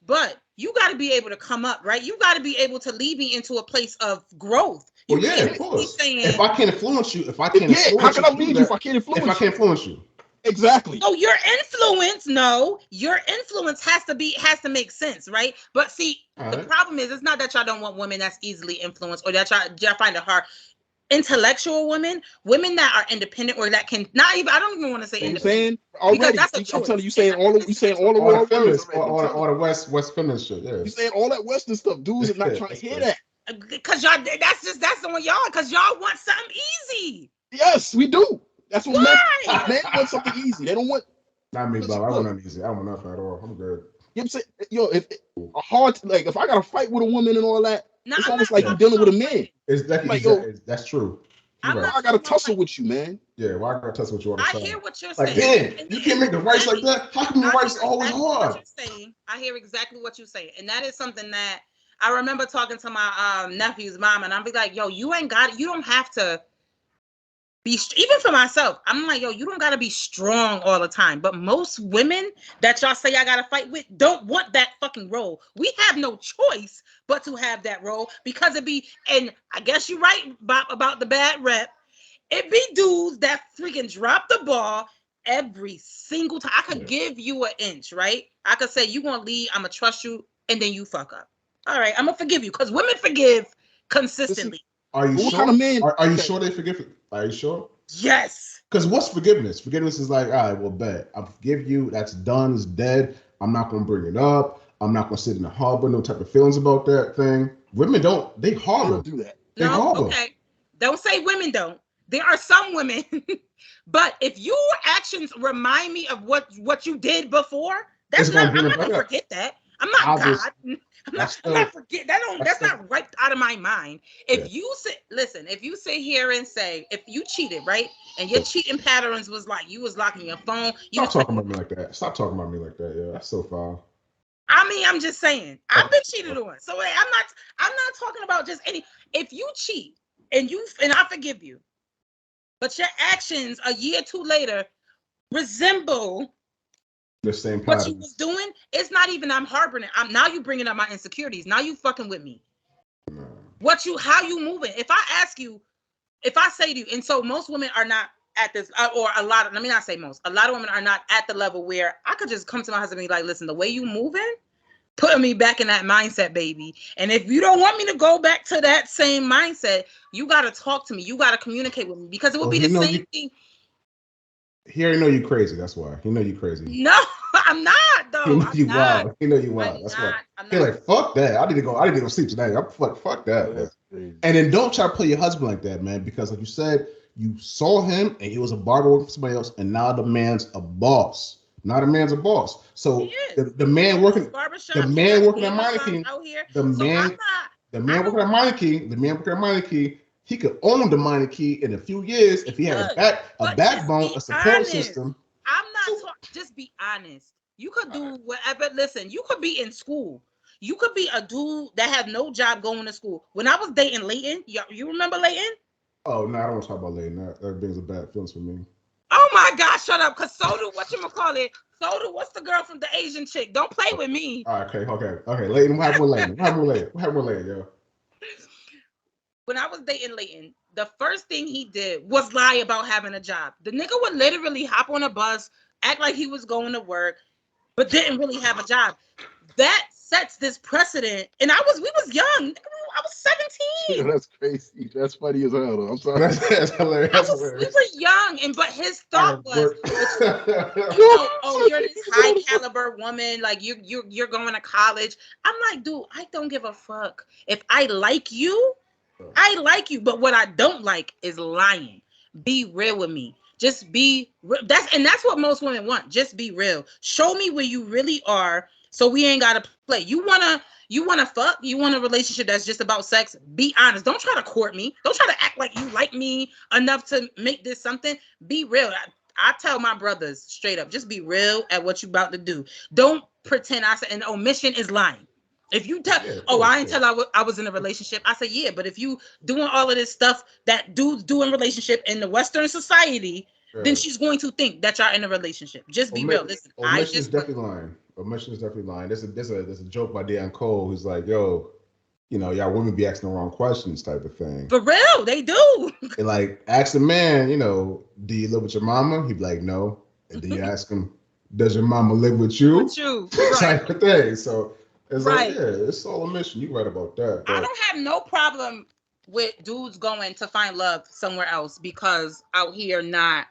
but you got to be able to come up, right? You got to be able to lead me into a place of growth. Well, yeah, of course. If I can't influence you, how can I lead you if I can't influence you? Exactly. Oh, your influence has to make sense, right? But see, the problem is, it's not that y'all don't want women that's easily influenced or that y'all find it hard. intellectual women, women that are independent or that can not even. I don't even want to say You independent saying already? because that's a I'm choice. telling you, saying you saying all the All the wrong words feminists, already. I'm telling all the West feminist shit. Yeah. you saying all that Western stuff. Dudes are not trying to That's hear good. that. Because y'all, that's on y'all. Because y'all want something easy. Yes, we do. That's what Why? men want something easy. They don't want. Not me, Bob. I Look, want nothing easy. I don't want nothing at all. I'm good. you know what I'm saying? Yo, if a hard like if I got to fight with a woman and all that, No, it's I'm almost not like you're talking dealing with a about man. fighting. It's that, I'm like, yo, that's true. You're I'm right. not I got to talking about tussle fighting. with you, man. Yeah, why I gotta tussle with you all the I time? hear what you're Like, saying. damn, you can't make the rice like that. How come the I rice is hear always exactly what hard? you're saying. I hear exactly what you're saying, and that is something that I remember talking to my nephew's mom, and I'm be like, "Yo, you ain't got it. You don't have to be even for myself. I'm like, yo, you don't gotta be strong all the time. But most women that y'all say I gotta fight with don't want that fucking role. We have no choice but to have that role because it be, and I guess you're right, Bob, about the bad rep. It be dudes that freaking drop the ball every single time. I could give you an inch, right? I could say you gonna lead, I'm gonna trust you, and then you fuck up. All right, I'm gonna forgive you because women forgive consistently. Are you What sure? kind of man? Are you sure they forgive you? Are you sure? Yes. Because what's forgiveness? Forgiveness is like, all right, well, bet I forgive you. That's done. It's dead. I'm not gonna bring it up. I'm not gonna sit in the harbor. No type of feelings about that thing. Women don't. They They harbor. don't do that. They No, harbor. okay. Don't say women don't. There are some women, but if your actions remind me of what you did before, that's It's gonna not. bring I'm it not back gonna up. forget that. I'm not Obvious. God. That's I'm still. not forget that. Don't. That's That's still. not wiped out of my mind. If Yeah. you sit, listen. If you sit here and say if you cheated, right, and your cheating patterns was like you was locking your phone, you Stop was talking about me like that. Stop talking about me like that. Yeah, that's so foul. I mean, I'm just saying. I've Okay. been cheated on. So wait, I'm not talking about just any. If you cheat and I forgive you, but your actions a year or two later resemble The same what you was patterns. doing, it's not even I'm harboring it. I'm now you bringing up my insecurities. Now you fucking with me. No. How you moving? If I ask you, if I say to you, and so most women are not at this, or a lot of, let me not say most, a lot of women are not at the level where I could just come to my husband and be like, listen, the way you moving, put me back in that mindset, baby. And if you don't want me to go back to that same mindset, you got to talk to me. You got to communicate with me because it would be the same thing. He already know you crazy. That's why he know you crazy. No, I'm not though. He know I'm you not. wild. He know you wild. I'm That's not. why. I'm He not. like fuck that. I need to go. I need to go sleep tonight. I'm fuck that. That's crazy. And then don't try to play your husband like that, man. Because like you said, you saw him and he was a barber working for somebody else, and now the man's a boss. Now the man's a boss. So the man working, the man working at Meineke, the man, the man working at Meineke, the man working at Meineke, he could own the Meineke in a few years if he had a backbone, a support system. I'm not talking. Just be honest. You could do whatever. Listen, you could be in school. You could be a dude that had no job going to school. When I was dating Leighton, you remember Leighton? Oh no, I don't want to talk about Leighton. That brings a bad feelings for me. Oh my gosh, shut up. Cause so do whatchamacallit. So do what's the girl from the Asian chick? Don't play with me. All right, okay. Leighton, what happened with Leighton? What happened with Leighton, yo? When I was dating Leighton, the first thing he did was lie about having a job. The nigga would literally hop on a bus, act like he was going to work, but didn't really have a job. That sets this precedent. And we was young. I was 17. Yeah, that's crazy. That's funny as hell, though. I'm sorry. That's hilarious. We were young, but his thought was, Yo, you're this high caliber woman, like you're going to college. I'm like, dude, I don't give a fuck. If I like you, I like you. But what I don't like is lying. Be real with me. Just be that's what most women want. Just be real. Show me where you really are, so we ain't gotta play. You wanna fuck? You want a relationship that's just about sex? Be honest. Don't try to court me. Don't try to act like you like me enough to make this something. Be real. I tell my brothers straight up, just be real at what you about to do. Don't pretend I said an omission is lying. If you tell, I didn't tell I was in a relationship. I say, yeah, but if you doing all of this stuff that dudes do in relationship in the Western society, then she's going to think that y'all in a relationship. Just be real. Listen, omission is definitely lying. Omission is definitely lying. There's a joke by Dan Cole who's like, yo, y'all women be asking the wrong questions type of thing. For real, they do. And like, ask a man, do you live with your mama? He'd be like, no. And then you ask him, does your mama live with you? With you. Type of thing. So it's like, yeah, it's all a mission. You're right about that. But I don't have no problem with dudes going to find love somewhere else because out here not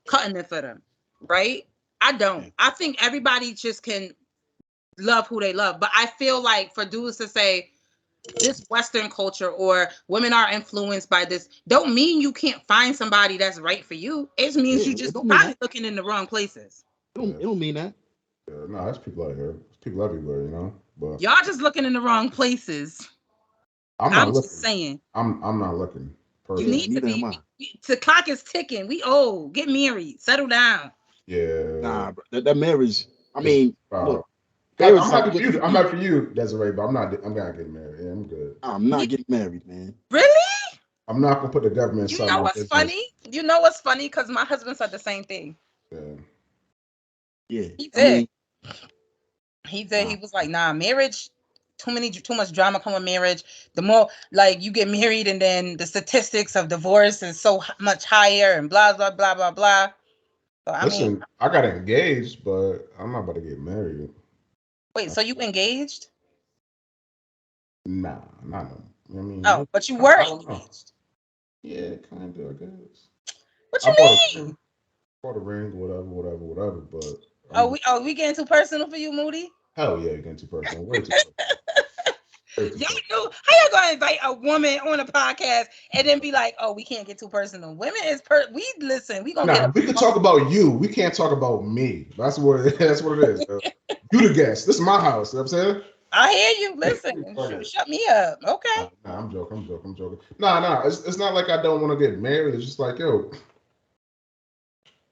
cutting it for them, right? I don't. I think everybody just can love who they love, but I feel like for dudes to say this Western culture or women are influenced by this, don't mean you can't find somebody that's right for you. It means you just probably looking in the wrong places. It don't mean that. Yeah, no, there's people out here. There's people everywhere, you know. But y'all just looking in the wrong places. I'm just saying. I'm not looking. Personally. You need to be. The clock is ticking. We old. Get married. Settle down. Yeah. Nah, bro, that marriage. I mean, look, I'm happy for you. I'm happy for you, Desiree, but I'm not getting married. Yeah, I'm good. I'm not getting married, man. Really? I'm not gonna put the government. You know what's funny? You know what's funny? Because my husband said the same thing. Yeah. Yeah. He did. He did. He was like, "Nah, marriage. Too much drama come with marriage. The more like you get married, and then the statistics of divorce is so much higher, and blah blah blah blah blah." So, Listen, I got engaged, but I'm not about to get married. Wait, so you engaged? Nah, not. I mean, but you were engaged. Yeah, kind of. I guess. What you mean? Bought a ring, whatever. But we getting too personal for you, Moody? Hell yeah, you're getting too personal. Way too personal. Y'all know how y'all gonna invite a woman on a podcast and then be like, "Oh, we can't get too personal." Women is we listen. We gonna we can talk about you. We can't talk about me. That's what it is. You the guest. This is my house. You know what I'm saying? I hear you. Listen, shut me up. Okay. Nah, I'm joking. Nah. It's not like I don't want to get married. It's just like, yo,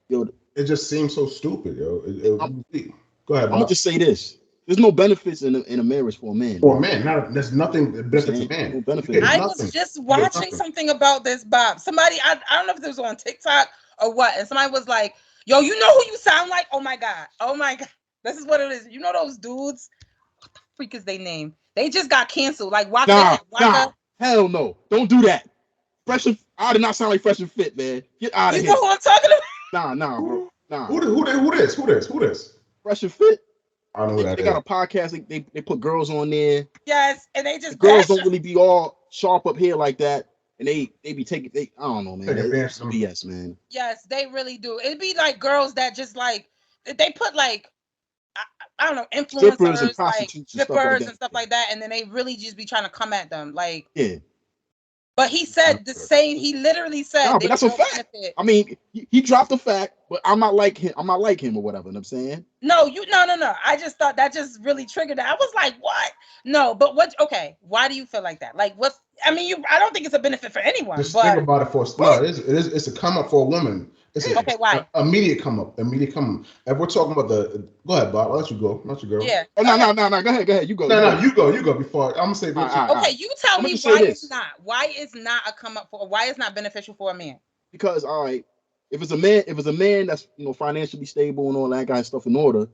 it just seems so stupid, yo. Go ahead, Bob. I'm gonna just say this. There's no benefits in a marriage for a man. For a man, there's nothing that benefits a man. No benefit. I was just watching something about this, Bob. Somebody, I don't know if it was on TikTok or what, and somebody was like, "Yo, you know who you sound like? Oh my god. This is what it is. You know those dudes? What the freak is their name? They just got canceled. Like Waka. Nah, hell no. Don't do that. I did not sound like Fresh and Fit, man. Get out of here. You know who I'm talking about? Nah, bro. Nah. Who this? Fresh and Fit. I don't know that. They got a podcast. They put girls on there. Yes, and they just girls don't really be all sharp up here like that, and they be taking. I don't know, man. It's BS, man. Yes, they really do. It'd be like girls that just like they put like I don't know influencers, and prostitutes, like strippers and stuff like that, and then they really just be trying to come at them, like yeah. But he said the same. He literally said, "No, but that's a fact." Benefit. I mean, he dropped a fact, but I'm not like him. I'm not like him or whatever. You know what I'm saying? No. I just thought that just really triggered that. I was like, "What?" No, but what? Okay, why do you feel like that? Like, what's? I mean, I don't think it's a benefit for anyone. Just think about it for no. It's a come up for a woman. Okay, why? Immediate come up. If we're talking about go ahead, Bob. I'll let you go. Yeah. Oh, no. Go ahead. You go. No. You go before I'm gonna say. Okay, you tell me why it's not. Why it's not a come up for? Why it's not beneficial for a man? Because all right, if it's a man that's financially stable and all that kind of stuff in order,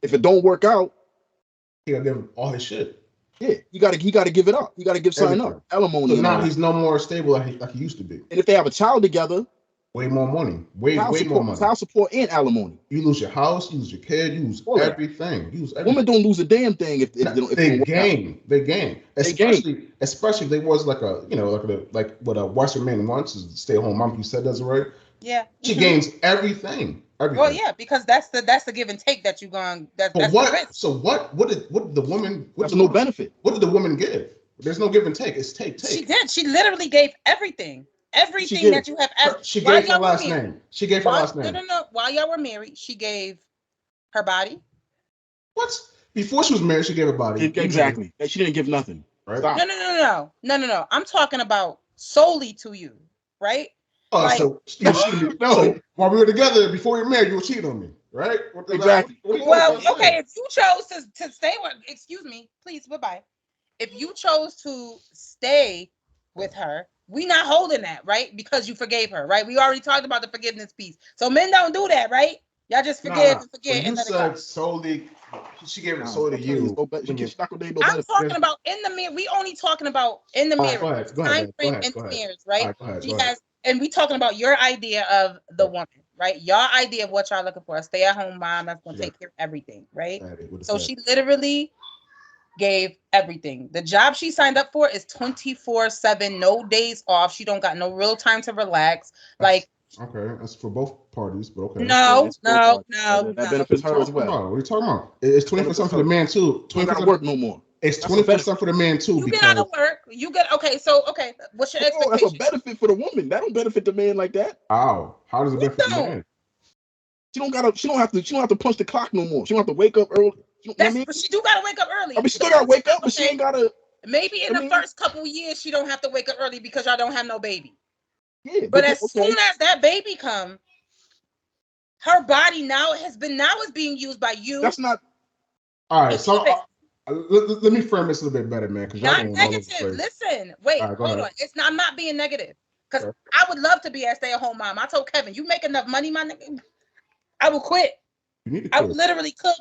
if it don't work out, he gotta give all his shit. Yeah, he got to give it up. He got to give something up. Alimony. So now he's no more stable like he used to be. And if they have a child together, way more money. Way more money. Child support and alimony. You lose your house, you lose your kid, you lose everything. Women don't lose a damn thing if they gain. They gain. Especially if they was like like what a Western man wants is stay at home mom. You said that's right. Yeah. She gains everything. Well, yeah, because that's the give and take that you going. That's what? So what did the woman? That's no benefit. What did the woman give? There's no give and take. It's take. She did. She literally gave everything. Everything that you have asked. She gave her last name. She gave her last name. No. While y'all were married, she gave her body. What? Before she was married, she gave her body. Exactly. She didn't give nothing. Right? No. I'm talking about solely to you, right? Oh, so while we were together, before we were married, you were cheating on me, right? Exactly. Well, okay, if you chose to stay with, excuse me, please, goodbye. If you chose to stay with her, we not holding that, right? Because you forgave her, right? We already talked about the forgiveness piece. So men don't do that, right? Y'all just forgive and forget. You said solely, she gave it solely to you. I'm talking about in the mirror. We only talking about in the mirror. Go ahead. In the mirrors, right? She has. And we talking about your idea of the woman, right? Your idea of what y'all looking for, a stay-at-home mom that's gonna take care of everything, right? So she literally gave everything. The job she signed up for is 24/7, no days off. She don't got no real time to relax. Like, okay, that's for both parties, but okay. no. That benefits her as well. What are you talking about? It's 20% for the man too. 20% gotta work no more. It's 20% for the man too. You get out of work. You get okay. What's your expectation? That's a benefit for the woman. That don't benefit the man like that. How does it benefit the man? She don't have to punch the clock no more. She don't have to wake up early. But she do gotta wake up early. I mean, she still gotta wake up, but she ain't gotta. Maybe in the first couple years she don't have to wake up early because y'all don't have no baby. Yeah, but as soon as that baby come, her body now is being used by you. That's not. All right, so let me frame this a little bit better, man. Because not negative. Listen, wait, hold on. I'm not being negative. Because I would love to be a stay-at-home mom. I told Kevin, you make enough money, my nigga, I will quit. I would literally cook,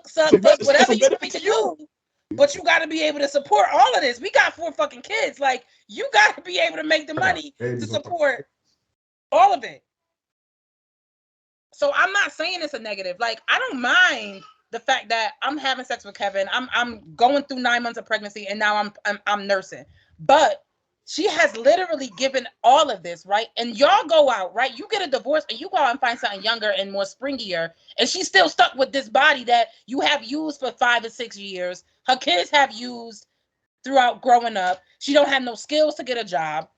whatever you want me to do. But you got to be able to support all of this. We got 4 fucking kids. Like, you got to be able to make the money to support all of it. So I'm not saying it's a negative. Like, I don't mind the fact that I'm having sex with Kevin. I'm going through 9 months of pregnancy, and now I'm nursing. But she has literally given all of this, right? And y'all go out, right? You get a divorce and you go out and find something younger and more springier. And she's still stuck with this body that you have used for 5 or 6 years. Her kids have used throughout growing up. She don't have no skills to get a job.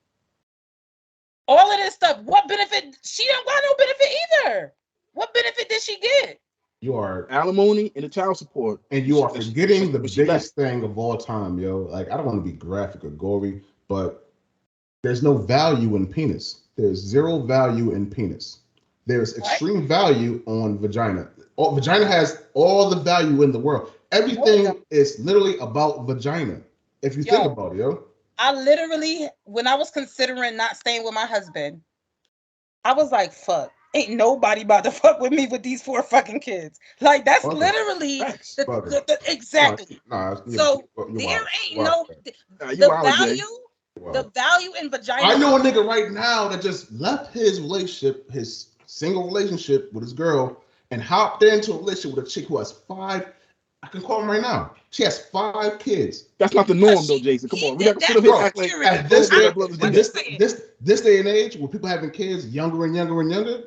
All of this stuff. What benefit? She don't got no benefit either. What benefit did she get? You are alimony and the child support. And you are forgetting the biggest thing of all time, yo. Like, I don't want to be graphic or gory, but there's no value in penis. There's zero value in penis. There's extreme value on vagina. Vagina has all the value in the world. Everything is literally about vagina. If you think about it, yo. I literally, when I was considering not staying with my husband, I was like, fuck. Ain't nobody about to fuck with me with these 4 fucking kids. Like, that's literally exactly. So there ain't no the value in vagina. I know a nigga right now that just left his relationship, his single relationship with his girl, and hopped into a relationship with a chick who has 5. I can call him right now. She has 5 kids. That's not the norm, though, Jason. Come on, we got to sit up here act like this day and age, with people having kids younger and younger,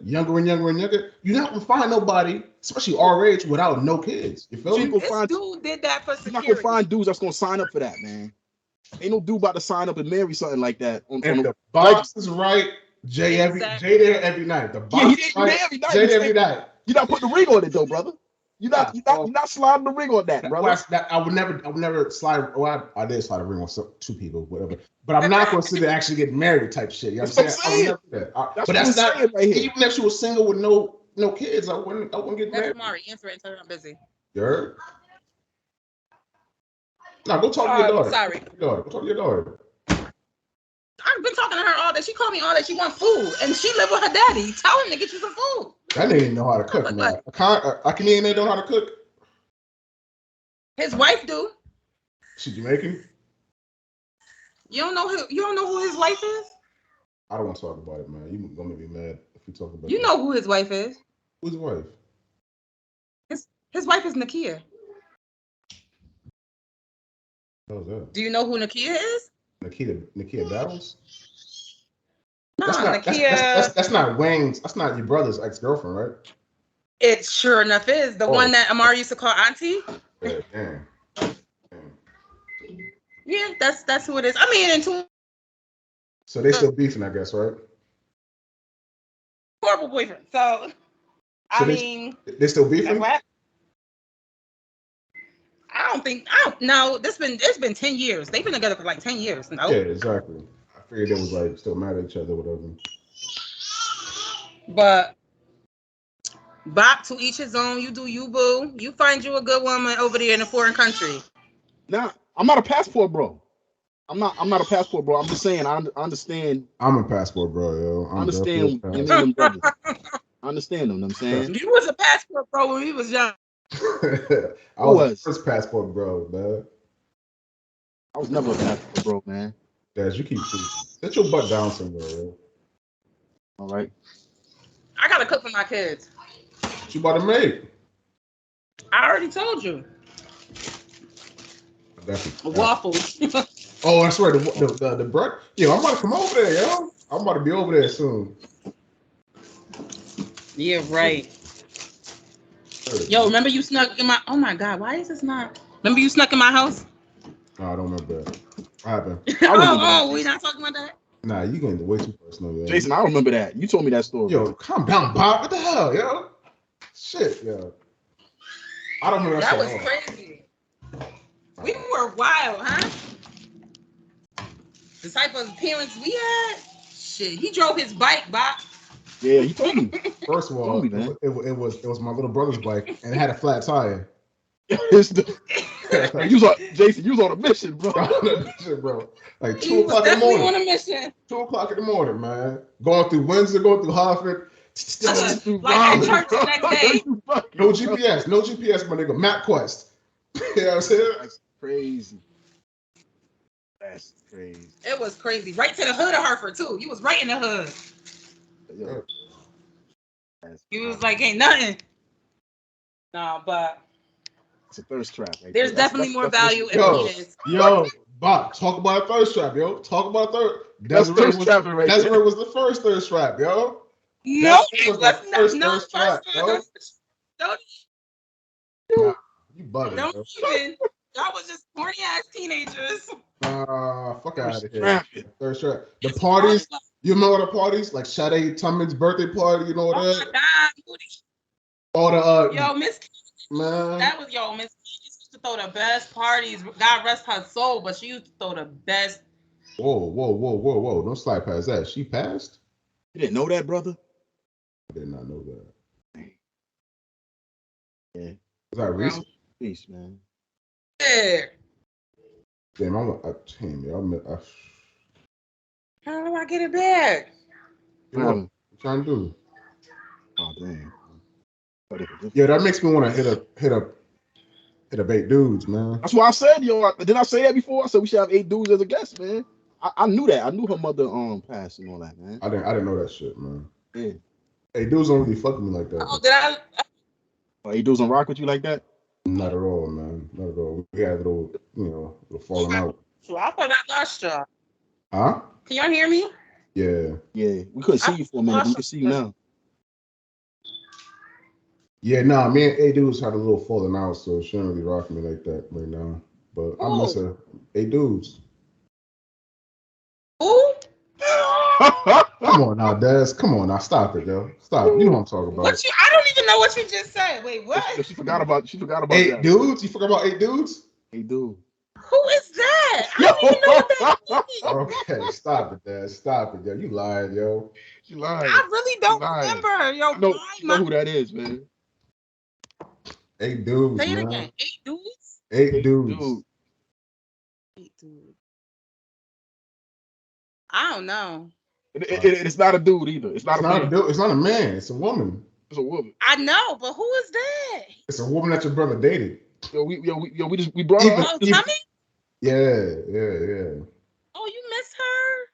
you're not gonna find nobody, especially our age, without no kids. You feel me? This dude did that for security. You're not gonna find dudes that's gonna sign up for that, man. Ain't no dude about to sign up and marry something like that. The box is right. Jay there every night. The box is right. Jay every night. You're not putting the ring on it, though, brother. You're not sliding the ring on that, brother. I would never slide. Well, I did slide a ring on 2 people, whatever. But I'm not going to sit there actually get married type shit. You know what I'm saying? But that's not right here. Even if she was single with no kids, I wouldn't get married. Mari, answer it and tell her I'm busy. You heard? No, go talk to your daughter. Sorry. Go talk to your daughter. I've been talking to her all day. She called me all day. She want food, and she live with her daddy. Tell him to get you some food. That nigga know how to cook, man. I can even know how to cook. His wife do. She Jamaican. You don't know who his wife is? I don't want to talk about it, man. You gonna make me mad if you talk about it. You know who his wife is. Who's his wife? His wife is Nakia. How's that? Do you know who Nakia is? Nakia Battles? No, Nakia. That's not Wayne's. That's not your brother's ex-girlfriend, right? It sure enough is the one that Amari used to call Auntie. Yeah, damn. Yeah, that's who it is. I mean, so they still beefing, I guess, right? Horrible boyfriend. So I mean, they still beefing. No, it's been 10 years. They've been together for like 10 years. No. Yeah, exactly. I figured they was like still mad at each other, whatever. But back to each his own. You do you, boo. You find you a good woman over there in a foreign country. Nah, I'm not a passport bro. I'm not a passport bro. I'm just saying I understand. I'm a passport bro, yo. I understand them brothers. I understand them, I'm saying. You was a passport bro when we was young. I was the first passport bro, man. I was never a passport bro, man. Dad, you keep sit your butt down somewhere, yo. All right. I gotta cook for my kids. What you about to make? I already told you. definitely. Waffles. Oh, that's right. The bread. Yo, I'm about to come over there, yo. I'm about to be over there soon. Yeah, right. Yo, remember you snuck in my? Oh my God, why is this not? Remember you snuck in my house? No, I don't remember that. What happened? I remember that. We not talking about that. Nah, you getting way too personal, yo. Jason, I remember that. You told me that story. Yo, calm down, Bob. What the hell, yo? Shit, yo. I don't remember That that was shit at all. crazy. We were wild, huh? The type of parents we had. Shit, he drove his bike, Bob. Yeah, you told me. First of all, Told me, man. it was my little brother's bike, and it had a flat tire. It's the, you was on, Jason, you was on a mission, bro. Shit, bro. Like He 2 was o'clock in the definitely morning. on a mission. 2 o'clock in the morning, man. Going through Windsor, going through Hartford. Like at church the next day. No GPS, no GPS, my nigga. MapQuest. You know what I'm saying? That's crazy. That's crazy. It was crazy. Right to the hood of Hartford too. You was right in the hood. Yo, He was like, ain't nothing. Nah, but it's a thirst trap. Right there's there. definitely more value in Yo, penis. yo, Bob, talk about a thirst trap, yo. Talk about a third. That's thirst trapping right there. Desiree was the first thirst trap, yo. No, Desiree it was the first not. No, thirst trap, yo. Don't Nah, you bugging, don't yo. even. Y'all was just horny ass teenagers. Fuck out of here. Trapping. Thirst trap. The parties, you remember the parties? Like Sade Tubman's birthday party, you know Oh that? my God, Moody. All the Yo, Miss man. that was Miss Candace used to throw the best parties. God rest her soul, but she used to throw the best. Whoa. Don't slide past that. She passed? You didn't know that, brother? I did not know that. Yeah. Was that recent? Peace, man. Yeah. Damn, I How do I get it back? what you trying to do? Oh, damn. Yeah, that makes me want to hit up 8 dudes, man. That's why I said, yo. Didn't I say that before? I said we should have 8 dudes as a guest, man. I knew that. I knew her mother passed and all that, man. I didn't know that shit, man. Yeah. 8 dudes don't really fuck with me like that. Oh, did I? Oh, 8 dudes don't rock with you like that? Not at all, man. Not at all. We had a little, little falling out. So I thought I lost y'all. Huh? Can y'all hear me? Yeah. Yeah. We couldn't see you for a minute, but we can see you now. Yeah, nah, me and 8 dudes had a little falling out, so she don't really rock me like that right now. But I miss her. 8 dudes. Who? Come on now, Des. Come on now. Stop it, yo. Stop. You know what I'm talking about. I don't even know what you just said. Wait, what? She forgot about 8 that. dudes? You forgot about 8 dudes? 8 dudes. Who is that? I don't even know what that is. Okay, stop it, Des. Stop it, yo. You lied, yo. She lied. I really don't remember. Yo, I know who that is, man. 8 dudes, say it man. again. 8 dudes? 8 dudes. Dude. 8 dudes. I don't know. It's not a dude either. It's not a dude. It's not a man. It's a woman. It's a woman. I know, but who is that? It's a woman that your brother dated. We brought her up. Oh, Tommy? Yeah. Oh, you miss her?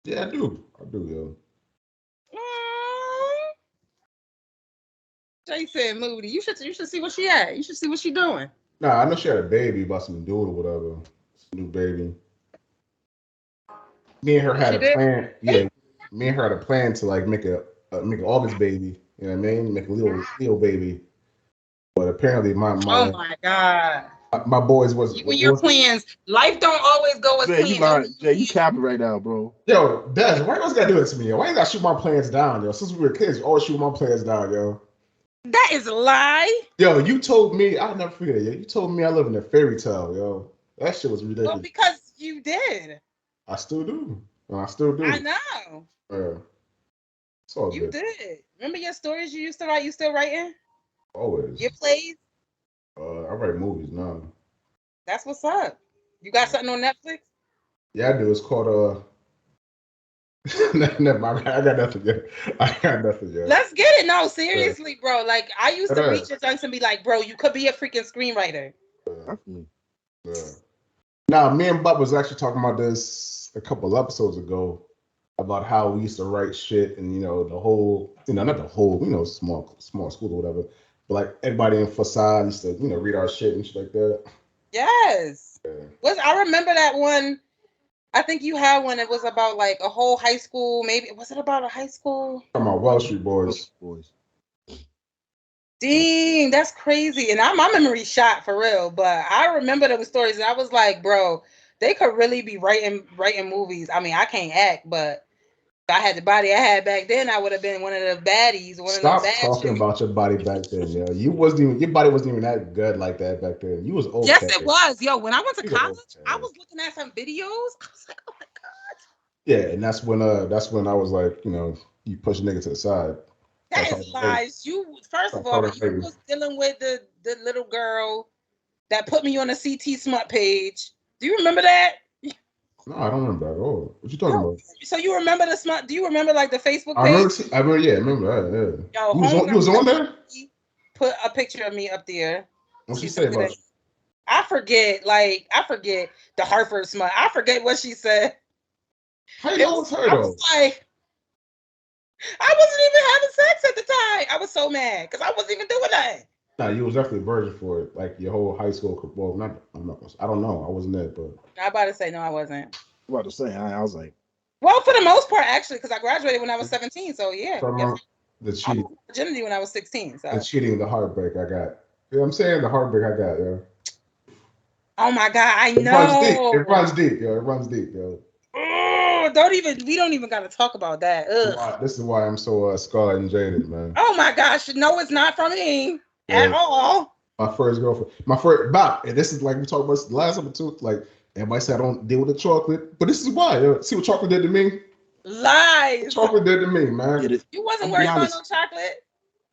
Yeah, I do, yo. Jason Moody, you should see what she at. You should see what she doing. Nah, I know she had a baby, about some dude or whatever. Some new baby. Me and her had a plan. Yeah, me and her had a plan to like make an August baby. You know what I mean? Make a little baby. But apparently my oh my God. My boys was you and your plans. Life don't always go as planned. Jay, you capping right now, bro. Yo, Des, why you always gotta do this to me, yo? Why you gotta shoot my plans down, yo? Since we were kids, you always shoot my plans down, yo. That is a lie. Yo, you told me, I'll never forget it, yo. You told me I live in a fairy tale, yo. That shit was ridiculous. Well, because you did. I still do. I still do. I know. It's all you good. did. Remember your stories you used to write? You still writing? Always. Your plays? I write movies now. That's what's up. You got something on Netflix? Yeah, I do. It's called never mind. I got nothing yet. Let's get it. No, seriously, bro. Like I used to reach your junks and be like, bro, you could be a freaking screenwriter. Now, me and Bob was actually talking about this a couple episodes ago about how we used to write shit and the whole, not the whole, small school or whatever, but like everybody in Facade used to, read our shit and shit like that. Yes. Yeah. I remember that one. I think you had one. It was about like a whole high school. Maybe was it about a high school? Talking about Wall Street Boys. Boys. Dang, that's crazy. And my memory shot for real. But I remember those stories, and I was like, bro, they could really be writing movies. I mean, I can't act, but if I had the body I had back then, I would have been one of the baddies, one of the Stop bad talking chicks. about your body back then, yo. You wasn't even your body wasn't even that good like that back then. You was okay. Yes, it was. Yo, when I went to You were college, I okay. was looking at some videos. I was like, oh my God. Yeah, and that's when I was like, you push a nigga to the side. That Start is talking to me. lies. You first of Start all, talking to you me. was dealing with the little girl that put me on the CT smut page. Do you remember that? No, I don't remember at all. What you talking Yo, about? so you remember the smut? Do you remember like the Facebook I page? remember. I remember. Yeah, I remember that. Yeah. Yo, You was on there? put a picture of me up there. What she She say said about that. you? I forget the Hartford smut. I forget what she said. How you know it's her I was though? like, I wasn't even having sex at the time. I was so mad because I wasn't even doing that. Nah, you was definitely a virgin for it. Like your whole high school. Well, I'm not. I don't know. I wasn't there, but I about to say no, I wasn't. I'm about to say, I was like, Well, for the most part, actually, because I graduated when I was 17. So yeah, from yes, the I cheating, lost virginity when I was 16. the So cheating, the heartbreak I got. You know what I'm saying? The heartbreak I got, yo. oh my God, I It runs deep. It know. runs deep, yo. It runs deep, yo. Oh, we don't even gotta talk about that. Ugh. This is why I'm so scarred and jaded, man. Oh my gosh, no, it's not from me at Yeah. all. My first girlfriend, my first Bob, and this is like we talked about the last time too. Like everybody said I don't deal with the chocolate, but this is why. Yo. See what chocolate did to me? Lies. Chocolate did to me, man. get it. You wasn't I'm gonna be worried about no honest. chocolate.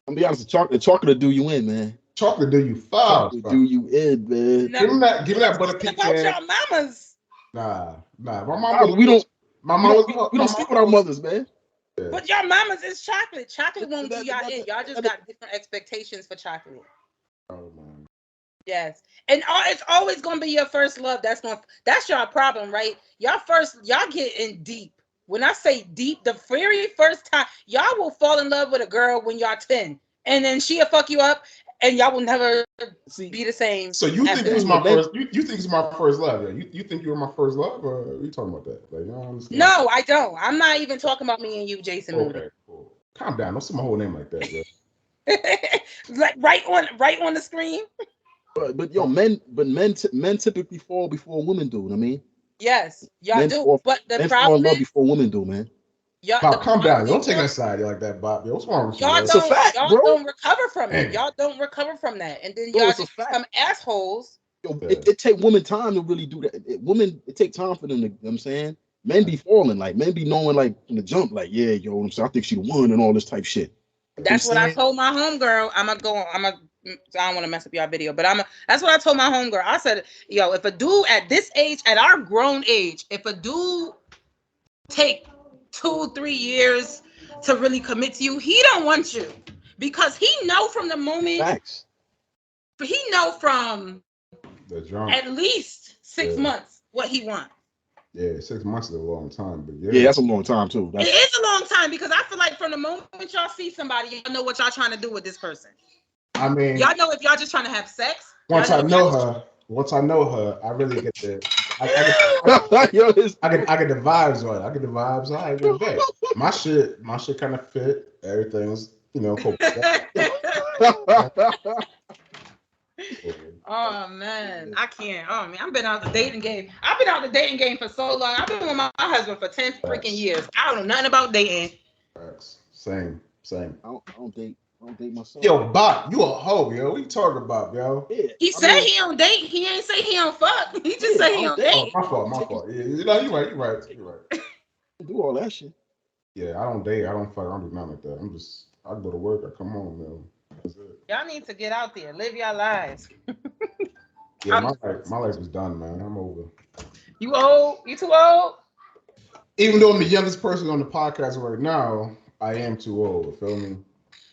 I'm gonna be honest. The chocolate will do you in, man. Chocolate do you foul, Chocolate son. do you in, man. No, Give me that butter talking about pecan. your mamas. Nah. My mom Nah, was we don't my we mom don't was we my don't sleep with mom our was mothers, man. yeah. But your mamas is chocolate. Chocolate That- won't do that- y'all that- in. Y'all just that- got different expectations for chocolate. Oh man. Yes. And it's always gonna be your first love. That's your problem, right? Y'all get in deep. When I say deep, the very first time y'all will fall in love with a girl when y'all 10. And then she'll fuck you up and y'all will never See, be the same So you think after this is that. my first? You think this is my first love? Yeah. You think you were my first love, or are you talking about that? Like, you don't understand. No, I don't. I'm not even talking about me and you, Jason Moody. Okay, cool. Calm down. Don't say my whole name like that, yo. Like right on the screen. but yo, men typically fall before women do. I mean, Yes, y'all men do. fall But the men fall in problem love is before women do, man. the Bob, calm problem down. is Don't take that side like that, Bob. Yo, what's wrong with you, y'all yo? It's a fact, y'all bro. don't recover from it. Damn. Y'all don't recover from that. And then Bro, y'all it's a just fact. become assholes. Yo, Yeah. it take women time to really do that. Women, it take time for them to, you know what I'm saying? Men be falling, like men be knowing like from the jump, like, yeah, yo, what I'm saying, I think she the one and all this type shit. You know what I'm That's what I saying? told my homegirl. I don't want to mess up y'all video, but that's what I told my homegirl. I said, yo, if a dude at this age, at our grown age, if a dude take 2-3 years to really commit to you, he don't want you. Because he know from the moment, Facts. he know from The drunk. at least 6 months what he wants. Yeah, 6 months is a long time, but Yeah, that's a long time too. It is a long time because I feel like from the moment y'all see somebody, y'all know what y'all trying to do with this person. I mean, Y'all know if y'all just trying to have sex. once I know her, I really get Yo, this I get the vibes on it. I get the vibes. All right, well, bet. My shit kind of fit. Everything's, cool. Oh man, I can't. Oh man, I've been out the dating game. I've been out the dating game for so long. I've been with my husband for 10 freaking years. I don't know nothing about dating. Same. I don't date myself. Yo, Bob, you a hoe, yo. What you talking about, yo? Yeah, He I said mean, he don't date. He ain't say he don't fuck. He just yeah, said I he don't don't date. Oh, date. my fault. Yeah, you're right. Do all that shit. Yeah, I don't date. I don't fuck. I don't do nothing like that. I go to work. I come home, man. That's it. Y'all need to get out there, live your lives. Yeah, my life is done, man. I'm over. You old? You too old? Even though I'm the youngest person on the podcast right now, I am too old. Feel me?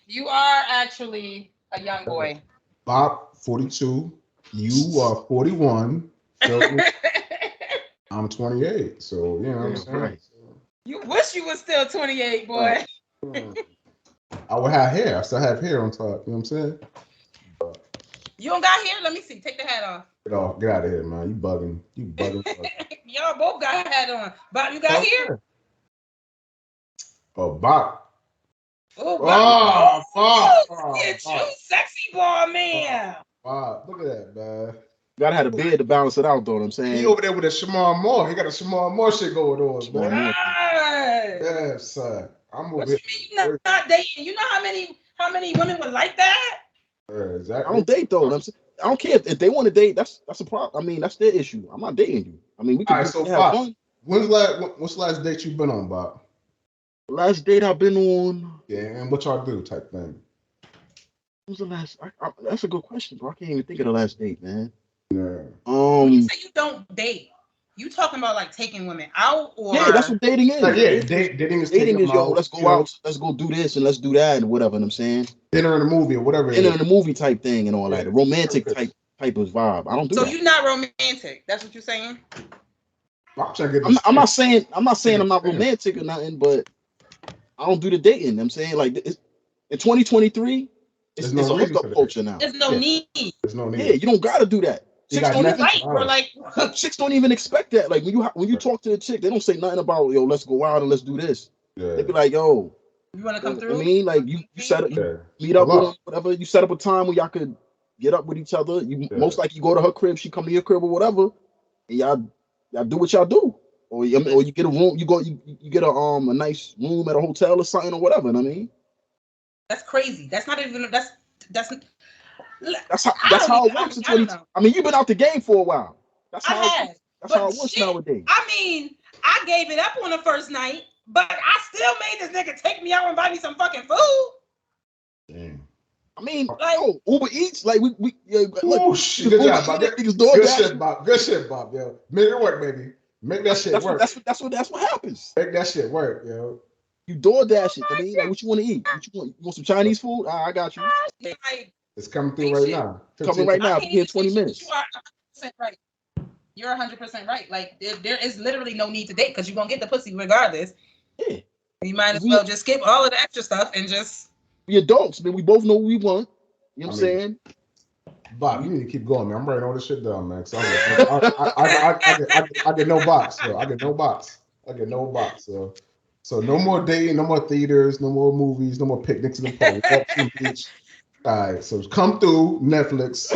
You are actually a young boy. Bob, 42. You are 41. Feel me? I'm 28. So, you know what I'm saying? Right. You wish you was still 28, boy. I would have hair. I still have hair on top. You know what I'm saying? You don't got hair? Let me see. Take the hat off. Get out of here, man. You bugging. You bugging. Y'all both got a hat on. Bob, you got here? Oh, Bob. Oh, Bob. Bob. It's you, sexy boy, man. Bob. Look at that, man. You gotta have a beard to balance it out, though. What I'm saying. He over there with a Shamar Moore. He got a Shamar Moore shit going on, Shamar man. Moore. Yeah, son. I'm over What here. you mean not dating? You know how many women would like that? Exactly. I don't date though. I don't care if they want to date. That's a problem. I mean, that's their issue. I'm not dating you. I mean, we can have fun. What's the last date you been on, Bob? The last date I've been on. Yeah, and what y'all do type thing. What was the last? That's a good question, bro. I can't even think of the last date, man. Yeah. When you say you don't date, you talking about like taking women out, or yeah, that's what dating is. Dating is yo. Let's go out. Let's go do this and let's do that and whatever. You know what I'm saying, dinner in a movie or whatever. Dinner in a movie type thing and all that. A romantic type of vibe. I don't do that. So you're not romantic. That's what you're saying. I'm not saying I'm not romantic or nothing, but I don't do the dating. You know what I'm saying, like in 2023, it's a hookup culture now. There's no need. There's no need. Yeah, you don't gotta do that. Chicks don't even expect that. Like when you talk to the chick, they don't say nothing about yo, let's go out and let's do this. Yeah. They be like, yo, you wanna come through? I mean, like you set up, you meet up with them, whatever. You set up a time where y'all could get up with each other. You most likely you go to her crib, she come to your crib or whatever, and y'all do what y'all do. Or you get a room, you get a nice room at a hotel or something or whatever. You know what I mean? That's crazy. That's not even that's how it works. I mean, you've been out the game for a while. That's how it works nowadays. I mean, I gave it up on the first night, but I still made this nigga take me out and buy me some fucking food. Damn. I mean, like, Uber Eats, like we good job, Bob. Good shit, Bob. Yo, make it work, baby. Make that shit work. That's what happens. Make that shit work, yo. You DoorDash it. I mean, like, what you want to eat? You want some Chinese food? I got you. It's coming through right now. Coming right now. Be here in 20 minutes. You are 100% right. You're 100% right. Like there is literally no need to date because you're gonna get the pussy regardless. Yeah. You might as well just skip all of the extra stuff and just. We adults, man. We both know what we want. You know what I'm saying? Bob, you need to keep going, man. I'm writing all this shit down, man. I get no box, so I get no box. So no more dating, no more theaters, no more movies, no more picnics in the park. All right, so come through Netflix.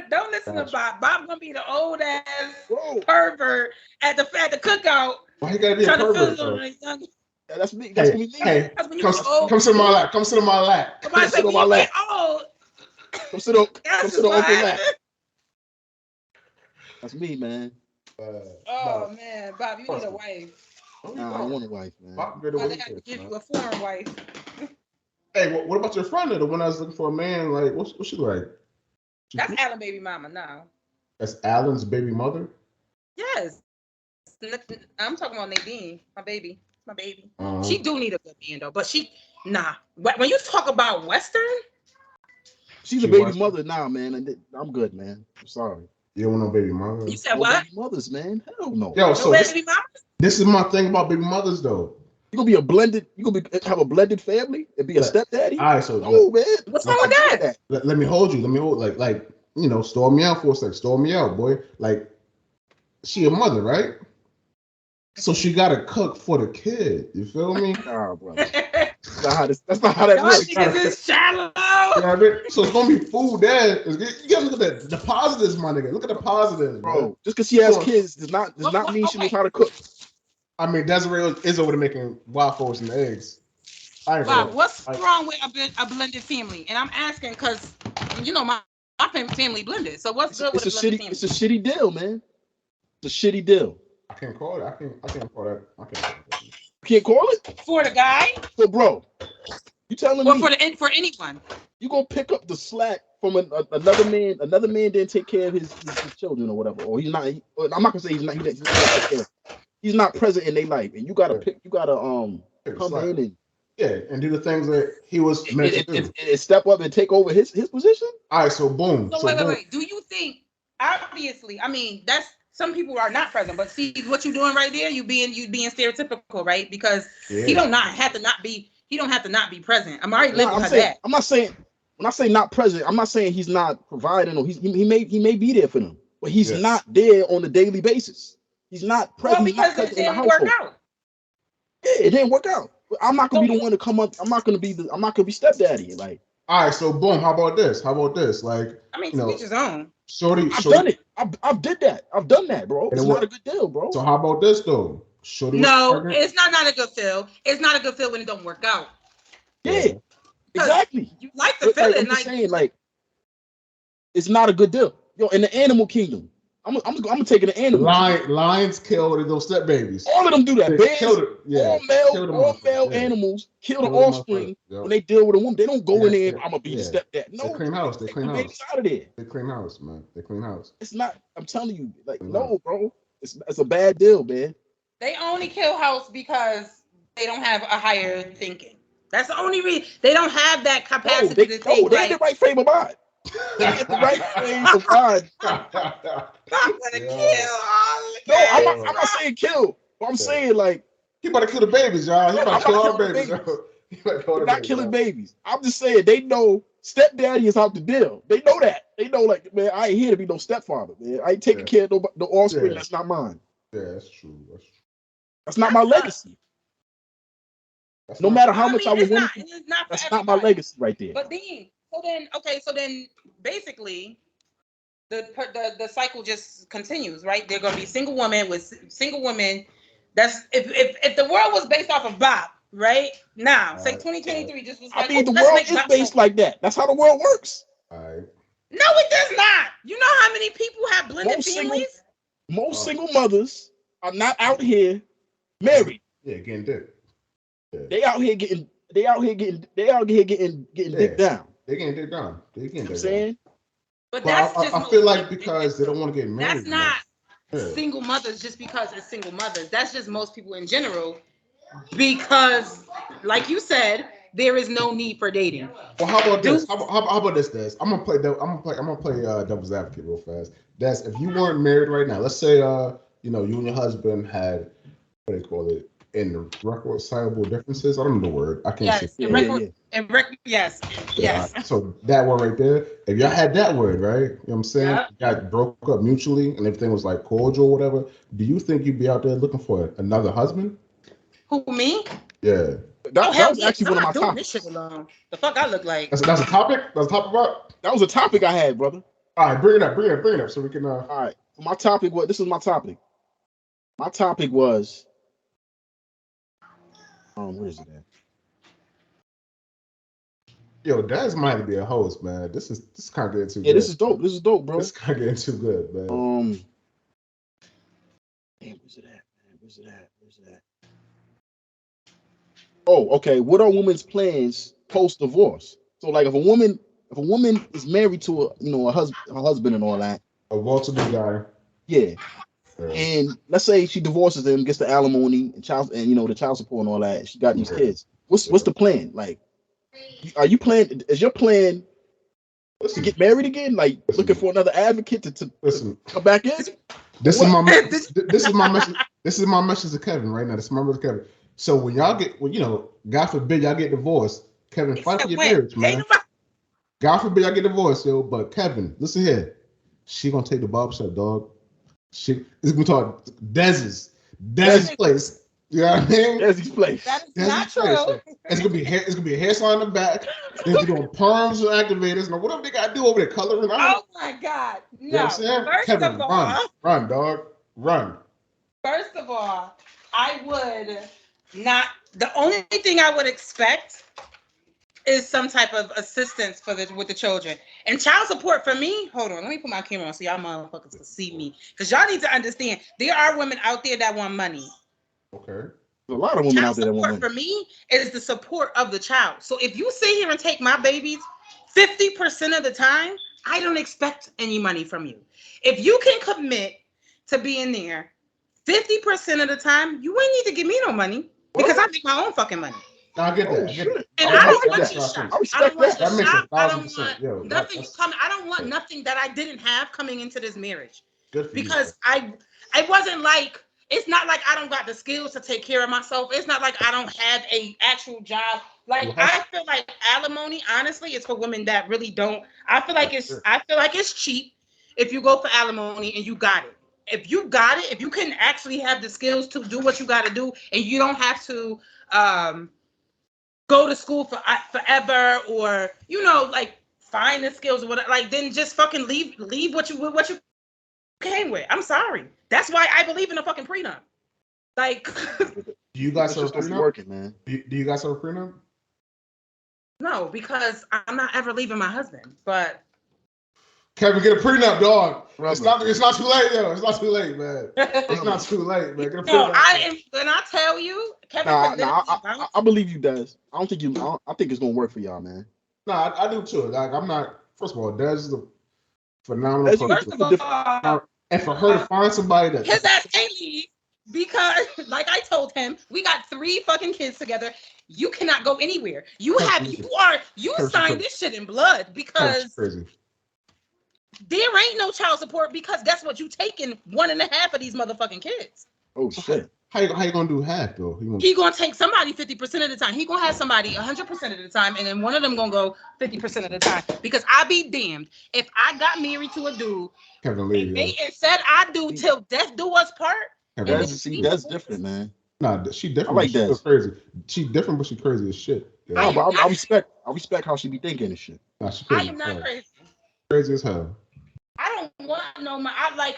Don't listen to Bob. Bob's gonna be the old ass pervert at the cookout. Why you gotta be a pervert? That's me. That's me. Hey, come sit in my lap. Come sit in my lap. Come sit on my lap. Come sit on open lap. That's me, man. Man, Bob, you need a wife. Nah, I don't want a wife, man. Bob, I have to give you a foreign wife. Hey, what about your friend? The one I was looking for a man. Like, what's she like? That's Alan's baby mama now. That's Alan's baby mother? Yes. I'm talking about Nadine, my baby. She do need a good man though, but when you talk about Western, she's a baby mother now, man. I'm good, man. I'm sorry. You don't want no baby mother? You said what? Baby mothers, man. Hell no. Yo, so this is my thing about baby mothers though. You gonna have a blended family and be a stepdaddy? All right, so man. What's wrong with that? Let me hold you. Like store me out for a sec. Store me out, boy. Like, she a mother, right? So she gotta cook for the kid. You feel me? Nah, bro. That's not how that works. It's shallow. You know what I mean? So it's gonna be food there. You gotta look at the positives, my nigga. Look at the positives, bro. Just because she has kids does not mean she knows how to cook. I mean, Desiree is over there making waffles and eggs. Bob, what's wrong with a blended family? And I'm asking because my family blended. So what's good with a blended family? It's a shitty deal, man. It's a shitty deal. I can't call it. I can't call that. You can't call it for the guy. So, bro, you telling me for anyone? You gonna pick up the slack from another man? Another man didn't take care of his children or whatever, or he's not. I'm not gonna say he's not. He's not present in their life, and you gotta come in and do the things that he was meant to do. And step up and take over his position. All right, so boom. So wait. Do you think? Obviously, I mean that's. Some people are not present, but see what you're doing right there. You being stereotypical, right? Because he don't have to not be present. I'm already living with that. I'm not saying when I say not present, I'm not saying he's not providing or he may be there for them, but he's Yeah. not there on a daily basis. He's not present. Well, He's not because it present in the didn't work household. out. Yeah, it didn't work out. I'm not gonna So be the one to come up. I'm not gonna be stepdaddy. Like, All right, so boom. How about this? How about this? Like, I mean, you to know, each his own. shorty, I've shorty. done it. I've did that. I've done that, bro. And It's it not wa- a good deal, bro. So how about this though? Shorty was No, pregnant. it's not a good feel. It's not a good feel when it don't work out. Yeah, exactly. You like the But, like, feeling, I'm just like saying, like, it's not a good deal. Yo, in the animal kingdom, I'm taking the animals. Lions kill their step babies. All of them do that. They Bears, killed it. Yeah, all motherfuckers, male yeah. animals kill the Kill them offspring motherfuckers, when they deal with a woman. They don't go in there. Yeah, I'm gonna be the yeah. stepdad. They No, clean house. They take clean the house. babies out of there. They clean house, man. They clean house. It's not. I'm telling you, like, Clean no, house. bro. It's a bad deal, man. they only kill house because they don't have a higher thinking. That's the only reason. They don't have that No, capacity to think they in the right frame of mind. They in the right frame of mind. I'm gonna Yo. kill all the No, I'm kids. not saying kill, but I'm Yeah. saying, like, He about to kill the babies, y'all. He about to kill our babies. He about to kill we're our not babies, killing y'all. babies. I'm just saying they know stepdaddy is out the deal. They know that. They know, like, man, I ain't here to be no stepfather, man. I ain't taking care of no offspring. Yeah. That's not mine. Yeah, that's true. That's true. That's not my legacy. That's No not- matter how much I would it's want not, to, it's not for that's not my everybody. legacy right there. But then basically the cycle just continues, right? They're gonna be single women with single women. That's if the world was based off of Bob, right? Now, say Alright, 2023 just was I like, mean, the let's world make is Bob based so- like that. That's how the world works. All right. No, it does not. You know how many people have blended Most families? Most single mothers are not out here married. Yeah, getting dick. Yeah. They out here getting dick down. They getting dick down. They getting You know what I'm dick down. saying? But But that's I just feel like because they don't want to get married. that's not Yeah. single mothers just because it's single mothers. That's just most people in general. Because, like you said, there is no need for dating. Well, how about this? How about this, Des? I'm gonna play devil's advocate real fast. Des, if you weren't married right now, let's say you and your husband had what do they call it? Irreconcilable differences. I don't know the word. I can't Yes, say. yes. So that word right there. If y'all had that word, right? You know what I'm saying? Yeah. You got broke up mutually and everything was like cordial or whatever. Do you think you'd be out there looking for another husband? Who, me? Yeah. That was actually one of my doing topics. this shit alone. The fuck I look like. That's a topic? That's a topic about? That was a topic I had, brother. All right, bring it up so we can All right. My topic was, this is my topic. My topic was, where is it at? Yo, Daz might be a host, man. This is kind of getting too good. Yeah, this is dope. This is dope, bro. This is kind of getting too good, man. Damn, where's it at? Oh, okay. What are women's plans post divorce? So, like, if a woman is married to her husband and all that, A well-to-do guy. yeah. And let's say she divorces him, gets the alimony and the child support and all that. And she got these kids. What's the plan? Like, is your plan to get married again? Like, looking for another advocate to come back in? This is my message. This is my message to Kevin right now. This is my message to Kevin. So when y'all get, God forbid y'all get divorced, Kevin, fight for your marriage, man. God forbid y'all get divorced, yo. But Kevin, listen here. She gonna take the barbershop, dog. This gonna talk Dez's place. You know what I mean? Desi's place. That is not true. It's gonna be hair. It's gonna be a hair salon in the back. They're doing perms and activators. Now, whatever they gotta do over there, coloring. Oh my God! No. You know what I'm saying? First Kevin, of all, run, dog, run. First of all, I would not. The only thing I would expect is some type of assistance with the children and child support for me. Hold on, let me put my camera on so y'all motherfuckers can see me, because y'all need to understand there are women out there that want money. Okay. There's a lot of women Child out there that want support money. for me is the support of the child. So if you sit here and take my babies 50% of the time, I don't expect any money from you. If you can commit to being there 50% of the time, you ain't need to give me no money because I make my own fucking money. No, I get that. And I don't want that. your shop. I respect that. That makes I don't 1,000%. want Yo, nothing coming. I don't want nothing that I didn't have coming into this marriage. Good for because you. I wasn't like, It's not like I don't got the skills to take care of myself. It's not like I don't have a actual job. Like I feel like alimony, honestly, is for women that really don't. I feel like it's cheap if you go for alimony and you got it. If you got it, if you can actually have the skills to do what you got to do, and you don't have to go to school for forever, or like find the skills or whatever, like then just fucking leave what you came with. I'm sorry. That's why I believe in a fucking prenup. Like, do you guys have a prenup? Working, man. Do you guys have a prenup? No, because I'm not ever leaving my husband. But Kevin, get a prenup, dog. It's not too late, yo. It's not too late, man. It's not too late, man. Get a prenup. When I tell you, Kevin, I believe you, Des. I think it's gonna work for y'all, man. Nah, I do too. Like, I'm not. First of all, Des is a phenomenal person. First of all, and for her to find somebody that his ass can't leave because, like I told him, we got 3 fucking kids together. You cannot go anywhere. You signed this shit in blood because there ain't no child support because guess what? You taking 1.5 of these motherfucking kids. Oh shit. How you gonna do half though? He gonna take somebody 50% of the time. He gonna have somebody 100% of the time, and then one of them gonna go 50% of the time. Because I be damned if I got married to a dude and said I do till death do us part. That's different, man. Nah, she different. I like that. Crazy. She different, but she crazy as shit. Yeah. I respect how she be thinking and shit. Nah, she crazy. I am not crazy. Crazy as hell. I don't want no money. I like.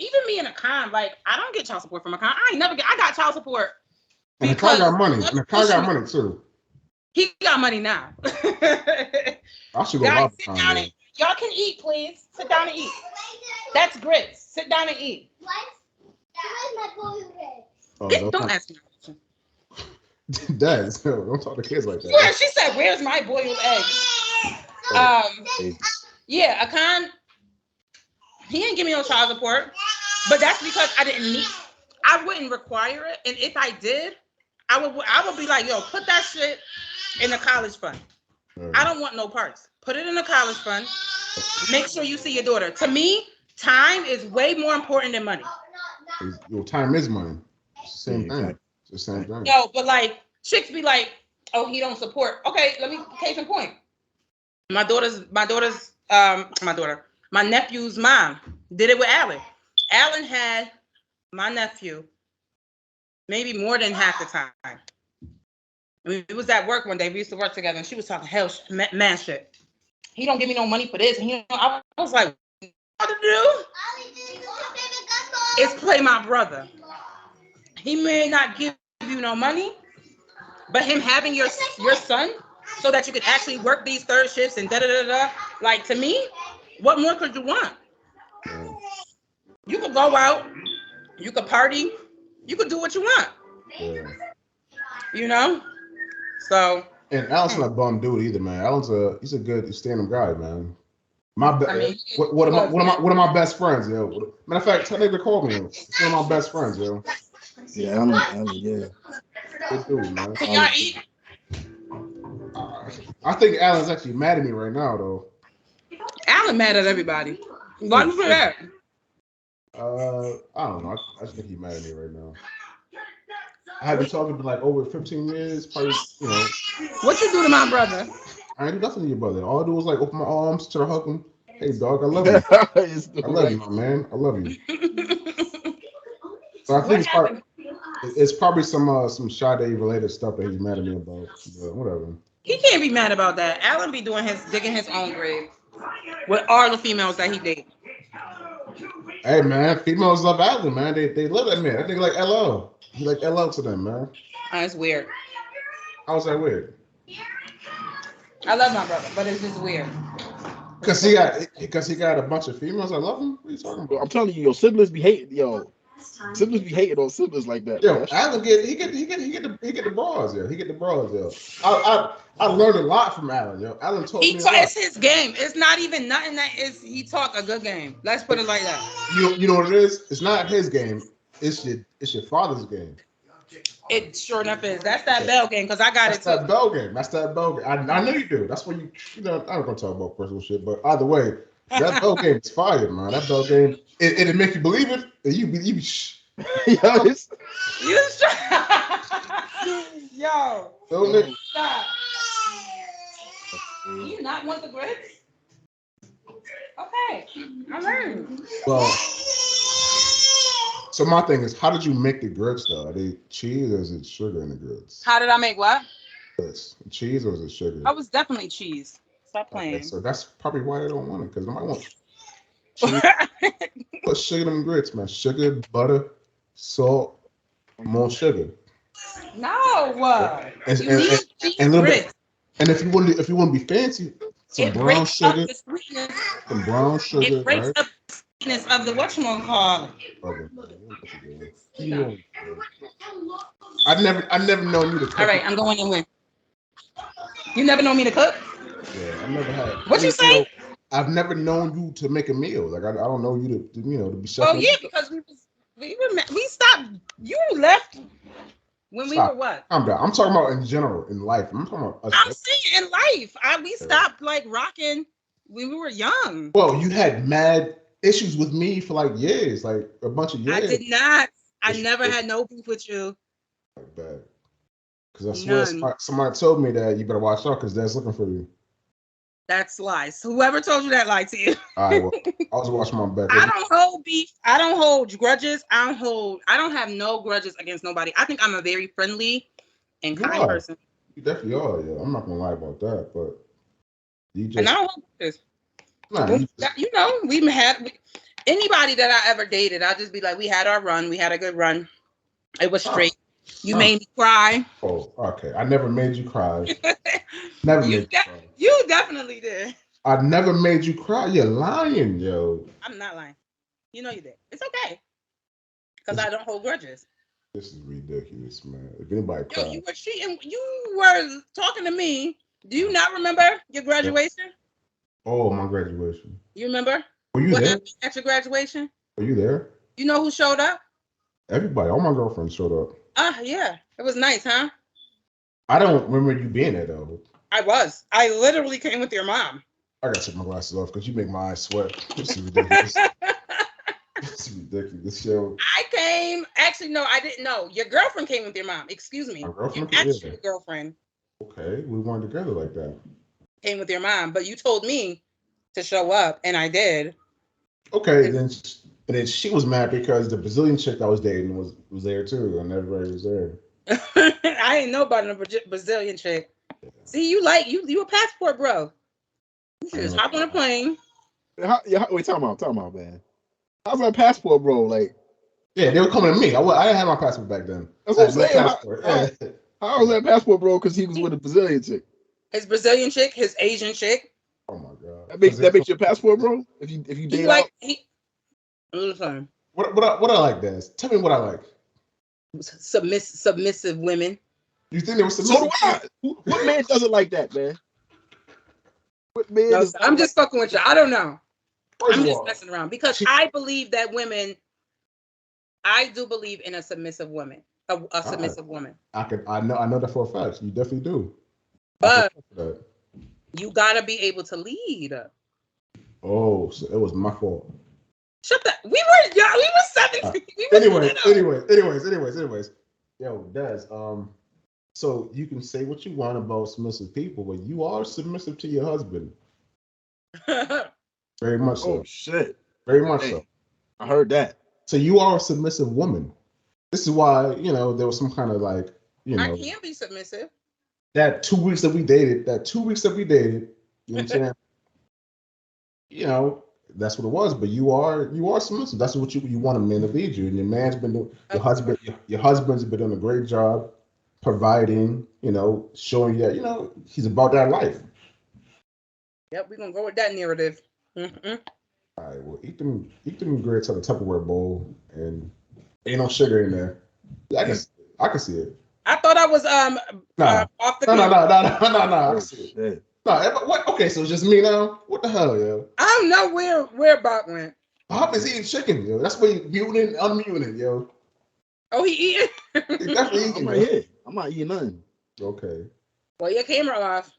Even me and Akan, like, I don't get child support from Akan. I got child support. And Akan got money. And Akan got money too. He got money now. I should go Guys, sit down and y'all can eat, please. Sit down and eat. That's grits. Sit down and eat. Don't ask me a question. Dad, don't talk to kids like that. Yeah, she said, "Where's my boiled eggs?" Yeah, Akan. He didn't give me no child support, but that's because I wouldn't require it. And if I did, I would be like, yo, put that shit in the college fund. I don't want no parts. Put it in the college fund. Make sure you see your daughter. To me, time is way more important than money. Your time is money. It's the same thing. It's the same thing. Yo, but like, chicks be like, oh, he don't support. Okay, let me case in point. My nephew's mom did it with Alan. Alan had my nephew maybe more than half the time. I mean, it was at work one day. We used to work together, and she was talking man shit. He don't give me no money for this. And I was like, what to do? It's play my brother. He may not give you no money, but him having your son so that you could actually work these third shifts and da-da-da-da. Like, to me, what more could you want? You could go out, you could party, you could do what you want. Yeah. So. And Alan's not a bum dude either, man. He's a good stand-up guy, man. One of my best friends, yo. Matter of fact, tell nigga to call me. It's one of my best friends, yo. Yeah, Alan, yeah. Good dude, man. Can y'all eat? I think Alan's actually mad at me right now, though. Alan mad at everybody. Why you for that? I don't know. I just think he's mad at me right now. I haven't talked to him in like over 15 years. Probably, What you do to my brother? I ain't do nothing to your brother. All I do is like open my arms, try to hug him. Hey, dog, I love you. I love you, my man. I love you. So I think it's probably some Sade related stuff that he's mad at me about. But whatever. He can't be mad about that. Alan be digging his own grave with all the females that he dated. Hey man, females love Alan, man. They love that man. I think like LL. He like LL to them, man. That's weird. How's that weird? I love my brother, but it's just weird. Because he got a bunch of females that love him. What are you talking about? I'm telling you, your siblings be hating, Siblings be hating on siblings like that. Yo, Alan get the bras, yo. He get the bras, yo. I learned a lot from Alan, yo. Alan told me a lot. It's his game. It's not even nothing that is. He talk a good game. Let's put it like that. You know what it is? It's not his game. It's your father's game. It sure enough is. That's that Bell game because I got That's that Bell game. That's that Bell game. I know you do. That's what I'm not gonna talk about personal shit, but either way, that Bell game is fire, man. That Bell game, it'll make you believe it. And you Yo, it's, You Yo, Don't it? stop. You not want the grits? Okay, I learned. Well, so my thing is, how did you make the grits though? Are they cheese or is it sugar in the grits? How did I make what? Grits. Cheese or is it sugar? I was definitely cheese. Stop Okay, playing. so that's probably why they don't want it because nobody wants cheese. Put sugar in them grits, man. Sugar, butter, salt, more sugar. No. And, You and, need and, cheese and a little bit. grits. And if you want to be fancy, some It brown breaks up sugar, the sweetness. some brown sugar, It breaks right? up the sweetness of the whatchamacallit. Okay. You know, I never known you to cook. All right, I'm going in with. You never know me to cook? Yeah, I never had. What you say? I've never known you to make a meal. Like I don't know you to to be chef. Oh yeah, because we stopped. You left when we Stop. were what? I'm down. I'm talking about in general in life. I'm talking about us. I'm saying in life. We stopped like rocking when we were young. Well, you had mad issues with me for like years, like a bunch of years. I did not. I never had no beef with you. Like that. Because I swear somebody told me that you better watch out because Dad's looking for you. That's lies. Whoever told you that lied to you. All right, well, I was watching my back. I don't hold beef. I don't hold grudges. I don't have no grudges against nobody. I think I'm a very friendly and kind person. You definitely are, yeah. I'm not gonna lie about that, but you just. And I don't hold grudges. Nah, we've had anybody that I ever dated. I'll just be like, we had our run. We had a good run. It was straight. You made me cry. Oh, okay. I never made you cry. Never made you cry. You definitely did. I never made you cry. You're lying, yo. I'm not lying. You know you did. It's okay. Because I don't hold grudges. This is ridiculous, man. If anybody cried. Yo, you were cheating. You were talking to me. Do you not remember your graduation? Oh, my graduation. You remember? Were you there? At your graduation? Were you there? You know who showed up? Everybody. All my girlfriends showed up. Yeah. It was nice, huh? I don't remember you being there, though. I was. I literally came with your mom. I gotta take my glasses off because you make my eyes sweat. This is ridiculous. This is ridiculous, yo. I came. Actually, no, I didn't know. Your girlfriend came with your mom. Excuse me. My girlfriend? Your actual girlfriend. Okay, we weren't together like that. Came with your mom, but you told me to show up, and I did. Okay, then she was mad because the Brazilian chick I was dating was there too, and everybody was there. I didn't know about a Brazilian chick. See, you a passport bro. You should just hop on a plane. Wait, talk about, man. How's that passport, bro? Like, yeah, they were coming to me. I didn't have my passport back then. That's what I'm saying. How was that passport, bro? Because he was with a Brazilian chick. His Brazilian chick, his Asian chick. Oh my god. That makes your passport, bro. If you date out. Listen. What I like, Dennis? Tell me what I like. Submissive women. You think they were submissive? So do I. What man doesn't like that, man? What man? No, I'm just fucking with you. I don't know. I'm just all, messing around because I believe that women. I do believe in a submissive woman. A submissive woman. I know that for a fact. You definitely do. But you gotta be able to lead. Oh, so it was my fault. Shut that. We were 17. Anyways. Yo, Des, so you can say what you want about submissive people, but you are submissive to your husband. Very much so. Oh shit. Very much so. I heard that. So you are a submissive woman. This is why, there was some kind of like, I can be submissive. That 2 weeks that we dated, you know what I'm saying? That's what it was. But you are submissive. That's what you want a man to lead you. And your man's been doing, your husband's been doing a great job providing, showing you that, he's about that life. Yep, we're gonna go with that narrative. Mm-hmm. All right, well, eat them grits out of the Tupperware bowl, and ain't no sugar in there. I can see it. I thought I was off the. No. I can see it. No, what? Okay, so it's just me now. What the hell, yo? I don't know where Bob went. Bob is eating chicken, yo. That's where you muting, unmuting, yo. Oh, he eating? He's definitely eating. I'm right here. I'm not eating nothing. Okay. Well, your camera off.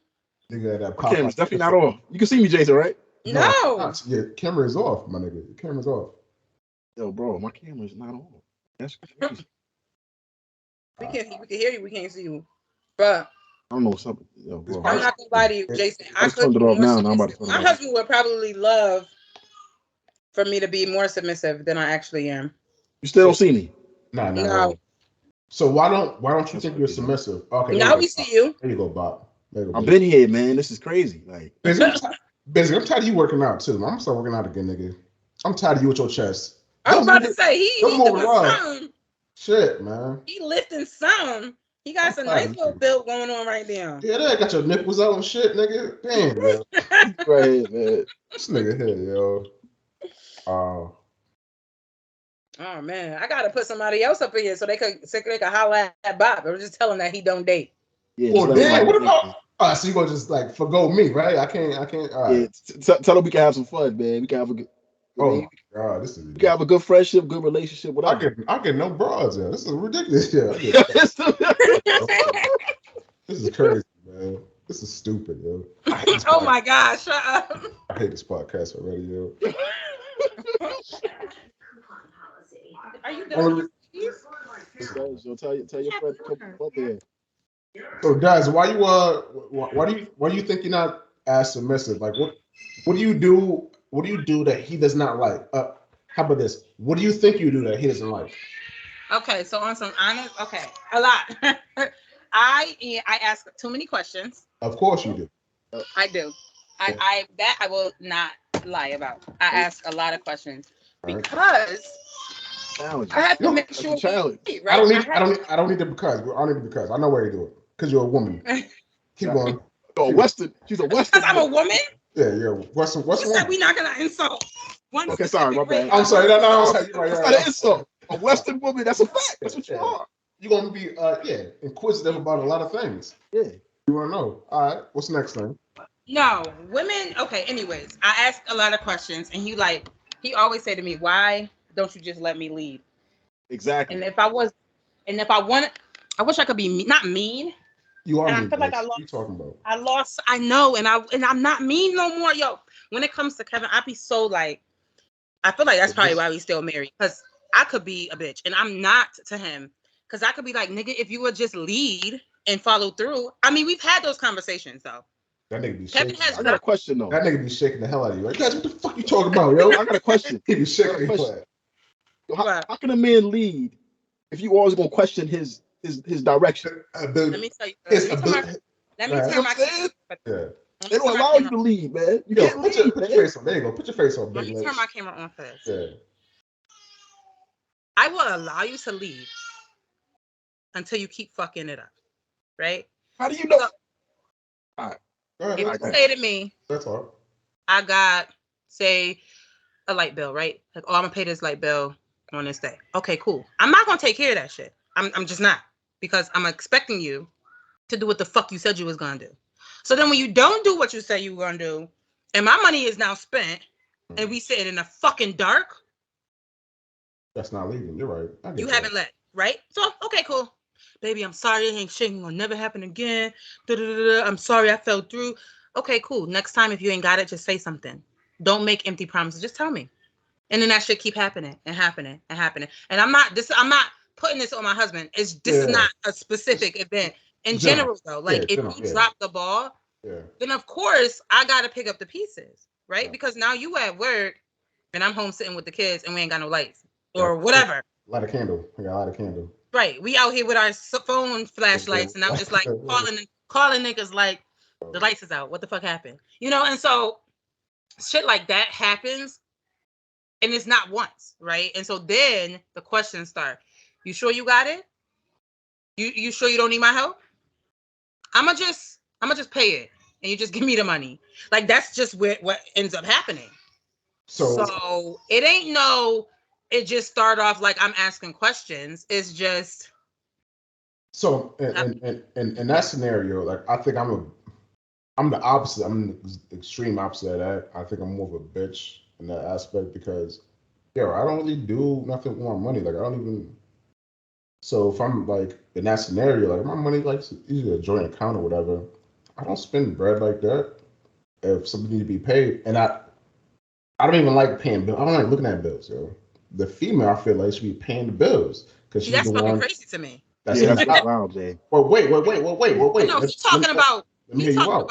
Nigga, that camera's definitely not off. You can see me, Jason, right? No. Your camera is off, my nigga. Your camera's off. Yo, bro, my camera's not on. That's crazy. We can hear you. We can't see you. But I don't know something. It's I'm not gonna lie to you, Jason. I I just could turned be it off more now, and I'm about to submissive. turn My it off. husband would probably love for me to be more submissive than I actually am. You still don't see me. Nah. No. So why don't you That's think you're crazy. submissive? Okay, there Now you we go, see Bob. you. There you go, Bob. There you go, I've Busy. been here, man. This is crazy. Like, Busy, I'm tired of you working out too. Man. I'm gonna start working out again, nigga. I'm tired of you with your chest. I was about to say Don't he move doing around. something. Shit, man. He lifting some. He got I'm some tired nice of little you. build going on right now. Yeah, they got your nipples out and shit, nigga. Damn, yo. right here, man. This nigga here, yo. Oh man, I gotta put somebody else up in here so they could holler at Bob. I was just telling that he don't date. Yeah, Well, just let damn, him what know. about? So you gonna just like forgo me, right? I can't. All right. Yeah, tell him we can have some fun, man. We can have a good. Oh Man, my god, this is. we can have a good friendship, good relationship, whatever. I get no bros. Yeah, this is ridiculous. Yeah, this is crazy, man. This is stupid, yo. I hate this Oh my gosh, shut up. I hate this podcast already, yo. Are you done? So tell your friend to come up here. So, Daz, why do you think you're not as submissive? Like, what do you do? What do you do that he does not like? How about this? What do you think you do that he doesn't like? Okay, so on some honest, a lot. I ask too many questions. Of course you do. I do. I will not lie about. I ask a lot of questions because Challenge. I have to make That's sure. a challenge. Right? I don't need the because. I don't need the because. I know why you do it. Because you're a woman. Keep going. Oh, Western. She's a Western. Because I'm a woman. Yeah. What's You said we're not gonna insult one. Okay, sorry, my bad. I'm sorry. No. I'm sorry. You're right. That's not an insult. A Western woman. That's a fact. That's what you are. You're gonna be inquisitive about a lot of things. Yeah. You wanna know. All right. What's next thing? No, women. Okay. Anyways, I ask a lot of questions, and he always say to me, "Why don't you just let me lead?" Exactly. And if I wanted, I wish I could be not mean. You are and mean. I feel like I What lost. you talking about? I lost. I know, and I'm not mean no more, yo. When it comes to Kevin, I be so like. I feel like that's probably why we still married, because I could be a bitch, and I'm not to him, because I could be like, nigga, if you would just lead and follow through. I mean, we've had those conversations though. That nigga be Kevin shaking. has I got a question though. That nigga be shaking the hell out of you. Like, guys, what the fuck you talking about, yo? I got a question. He be shaking his head. How can a man lead if you always gonna question his direction? Let me tell you. Let me turn my Yeah. They don't allow you to lead, man. You can't put lead, your face on. There you go. Put your face on, Let big me turn legs. my camera on for this. Yeah. I will allow you to lead until you keep fucking it up, right? How do you know? So, All right. if you say to me, that's all. I got, say, a light bill, right? Like, oh, I'm gonna pay this light bill on this day. Okay, cool. I'm not gonna take care of that shit. I'm just not, because I'm expecting you to do what the fuck you said you was gonna do. So then when you don't do what you say you were gonna do, and my money is now spent, and we sitting in the fucking dark. That's not leaving. You're right. You haven't let, right? So, okay, cool. Baby, I'm sorry. It ain't shit gonna never happen again. I'm sorry I fell through. Okay, cool. Next time, if you ain't got it, just say something. Don't make empty promises. Just tell me. And then that shit keep happening and happening and happening. And I'm not putting this on my husband. This is not a specific event. In general, though, like if you drop the ball, then of course I gotta pick up the pieces, right? Yeah. Because now you at work and I'm home sitting with the kids and we ain't got no lights or whatever. Light a candle. I got a light a candle. Right. We out here with our phone flashlights and I'm just like calling niggas like the lights is out. What the fuck happened? You know, and so shit like that happens. And it's not once, right? And so then the questions start. You sure you got it? You sure you don't need my help? I'ma just pay it, and you just give me the money. Like that's just what ends up happening. So it ain't it just start off like I'm asking questions. It's just. So in that scenario, like I think I'm the opposite. I'm the extreme opposite of that. I think I'm more of a bitch in that aspect because, I don't really do nothing with my money. Like I don't even. So if I'm like in that scenario, like my money like usually a joint account or whatever, I don't spend bread like that. If something needs to be paid, and I don't even like paying bills. I don't like looking at bills, yo. the female, I feel like should be paying the bills because See, she's that's the fucking one crazy to me. that's Yeah, in that's the house. wild, Jay. Well, wait. No, Let he's talking about me hear you out.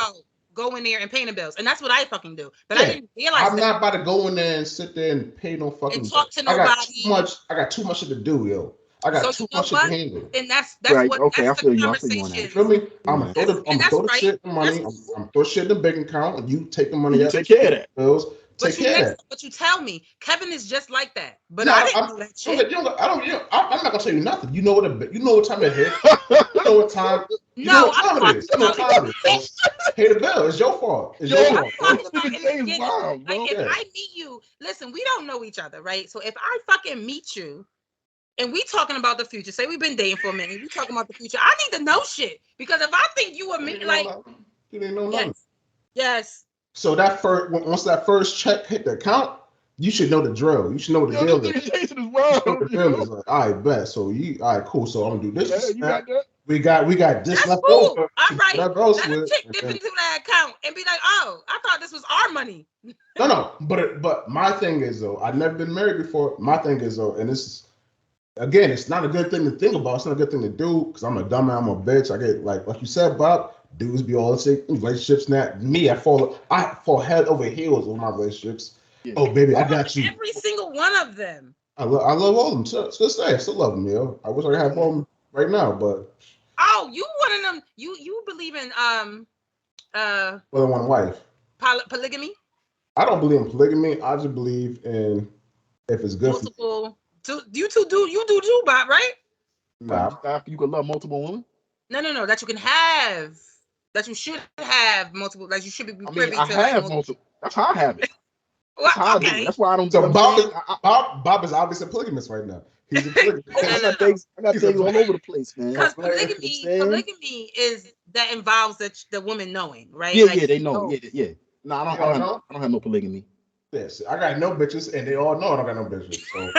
going there and paying the bills, and that's what I fucking do. But I Yeah, didn't realize I'm that not about to go in there and sit there and pay no fucking. and talk to I got too nobody. much. I got too much shit to do, yo. I got So too you know much shit to what? handle. And that's Right. what Okay, that's I the feel you. I feel you on You conversation. that. feel me? I'm Yeah. gonna That's throw the right. shit in money. That's cool. I'm throw shit in the bank account, and you take the money You out. take care of that. Bills. But Take care of that. but you tell me, Kevin is just like that. But No, I didn't know that so shit. you don't, I don't. You know, I'm not gonna tell you nothing. You know what time it hit. You know what time. You know No, what I'm time it is. You know what talking time it is. So, pay the bill. It's your fault. It's your Yo, fault. talking this about nigga in the Jay is beginning. wild, bro. Like if Yeah. I meet you, listen, we don't know each other, right? So if I fucking meet you and we talking about the future, say we've been dating for a minute, we talking about the future, I need to know shit. Because if I think you or me, like, You didn't know nothing. yes. So that once that first check hit the account, you should know the drill. You should know what the Yo, deal this is. nigga Jason is You should know what wild. the deal is. Like, all right, bet. So all right, cool. So I'm gonna do this. Yeah, you got that? We got this That's left cool. over. All right. Whatever else Let a with. chick dip into that account and be like, oh, I thought this was our money. No. But my thing is though, I've never been married before. My thing is though, and this is again, it's not a good thing to think about. It's not a good thing to do because I'm a dumb, I'm a bitch. I get like you said, Bob. Dudes be all sick relationships. Not me. I fall head over heels with my relationships. Yeah. Oh baby, I got you. Every single one of them. I love all of them. So I still love them, yo. I wish I could have all of them right now, but Oh, you one of them. You believe in more than one wife. polygamy? I don't believe in polygamy. I just believe in if it's good. Multiple. You two do, Bob, right? Nah, After you could love multiple women? No. That you can have. That you should have multiple. Like you should be I privy mean, I to. have Like, multiple. That's how I have it. well, That's how I do it. okay. That's why I don't. so You know what I'm saying? Bob is obviously a polygamist right now. He's a polygamist. I got things. I got He's a things all over the place, man. Because You know what I'm saying? polygamy is that involves the woman knowing, right? Yeah, Like, yeah, they know. Yeah. No, I don't have no polygamy. Yes, I got no bitches, and they all know I don't got no bitches. So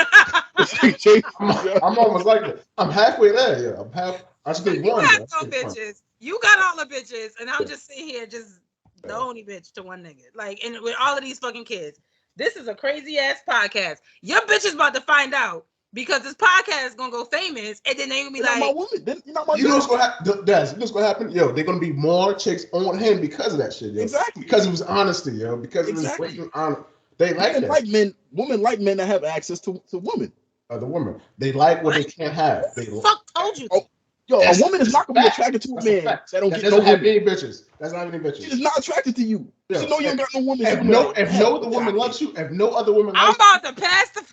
Yeah. I'm almost like that. I'm halfway there. Yeah, I'm half. I just need you one. have Yeah, no bitches. You got all the bitches, and I'm just sitting here just the only bitch to one nigga. Like, and with all of these fucking kids. This is a crazy ass podcast. Your bitch is about to find out because this podcast is gonna go famous, and then they gonna be You're like, not my woman. You're not my You know what's gonna happen? Des, you know what's gonna happen? Yo, they're gonna be more chicks on him because of that shit, yo. Exactly. Because it was honesty, yo. Because it was blatant honest. They like women that. like men. Women like men that have access to women. The woman. They like what they can't have. They fuck told you. Oh, yo, a woman is not gonna be attracted to a man that don't get no have women. any bitches. That's not any bitches. She is not attracted to you. Yo, She know you ain't got no woman. If no other woman loves you, if no other woman I'm loves about to pass the.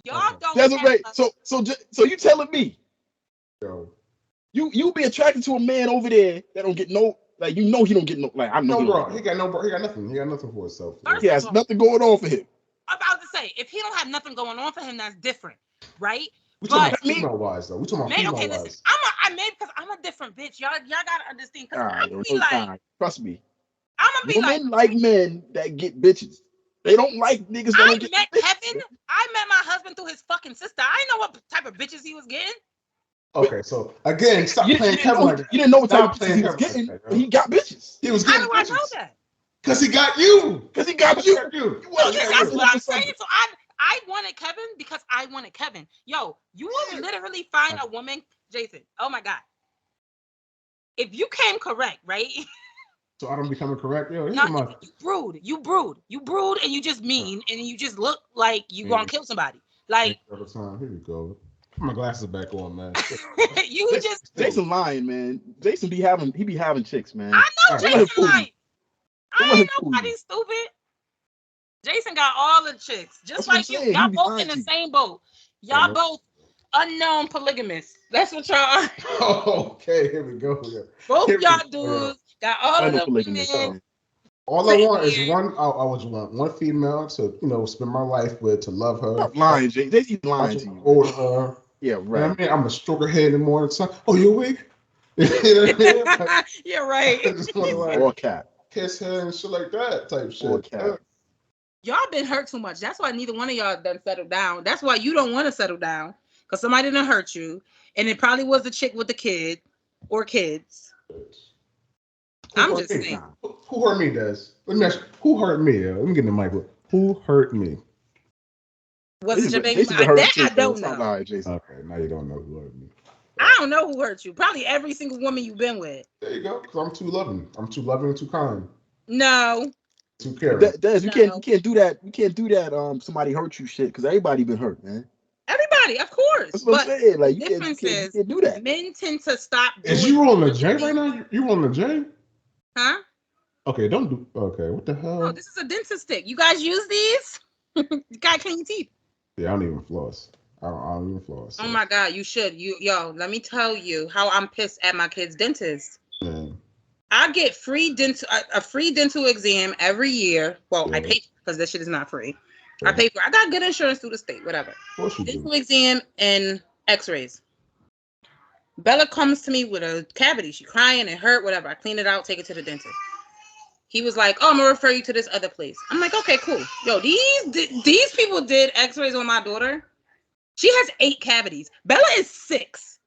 Y'all don't. Desiree, so you telling me you, you be attracted to a man over there that don't get no, like, you know he don't get no, like, I know no bro. He got nothing. He got nothing for himself. He has nothing going on for him. I'm about to say, if he don't have nothing going on for him, that's different, right? We talking about female wise though. We talking about female listen, wise. I made because I'm a different bitch. Y'all gotta understand. Cause I'm All be like, right, trust me. I'm gonna be Women like men that get bitches. They don't like niggas that don't get bitches. Kevin. I met my husband through his fucking sister. I know what type of bitches he was getting. Okay, so again, stop playing Kevin like that. You didn't know what type of bitches he was getting, but he got bitches. He was getting How do I know that? Because he got you. Because he got you. That's what I'm saying. So I wanted Kevin because I wanted Kevin. Yo, you will literally find a woman, Jason. Oh my God. If you came correct, right? So I don't become correct, yo. No, you brood, and you just mean, and you just look like you gonna kill somebody. Like, here we go. Put my glasses back on, man. you just Jason lying, man. Jason be having chicks, man. I know Jason lying. I ain't nobody stupid. Jason got all the chicks, just like you. Y'all both in the same boat. Y'all both unknown polygamists. That's what y'all are. Okay, here we go. Both y'all dudes got all of the women. All I want is one. I always want one female to spend my life with, to love her. Stop lying, Jay. Jason's lying to you. Hold her. Yeah, right. You know what I mean? I'm gonna stroke her head in the morning time. Oh, you awake? You know what I mean? Like, you're right. I just want to or cat. Kiss her and shit like that type shit. Or cat. Y'all been hurt too much. That's why neither one of y'all done settled down. That's why you don't want to settle down, because somebody done hurt you, and it probably was the chick with the kid or kids. I'm just saying. Who hurt me, Des? Let me ask you, who hurt me? Let me get in the mic. Who hurt me? Was it your baby? Jason been hurt That too, I man. don't It's all know. right, Jason. Okay, now you don't know who hurt me. I don't know who hurt you. Probably every single woman you've been with. There you go. Because I'm too loving. I'm too loving and too kind. No. Too caring. Des, No. we can't do that. We can't do that. Somebody hurt you, shit. Because everybody been hurt, man. Everybody, of course. That's what I'm saying. Like the you difference can't is do that. men tend to stop doing. Is you rolling a J right now? You rolling a J? Huh? Okay, don't do. Okay, what the hell? Oh, this is a dentist stick. You guys use these? You gotta clean your teeth. Yeah, I don't even floss. I don't even floss. So. Oh my God, you should. Let me tell you how I'm pissed at my kid's dentist. Man. I get a free dental exam every year. Well, Yeah. I pay because this shit is not free. Yeah. I pay for. I got good insurance through the state, whatever. Of course you Dental do. exam and X-rays. Bella comes to me with a cavity. She crying, it hurt, whatever. I clean it out, take it to the dentist. He was like, "Oh, I'm gonna refer you to this other place." I'm like, "Okay, cool." Yo, these people did X-rays on my daughter. She has 8 cavities. Bella is 6.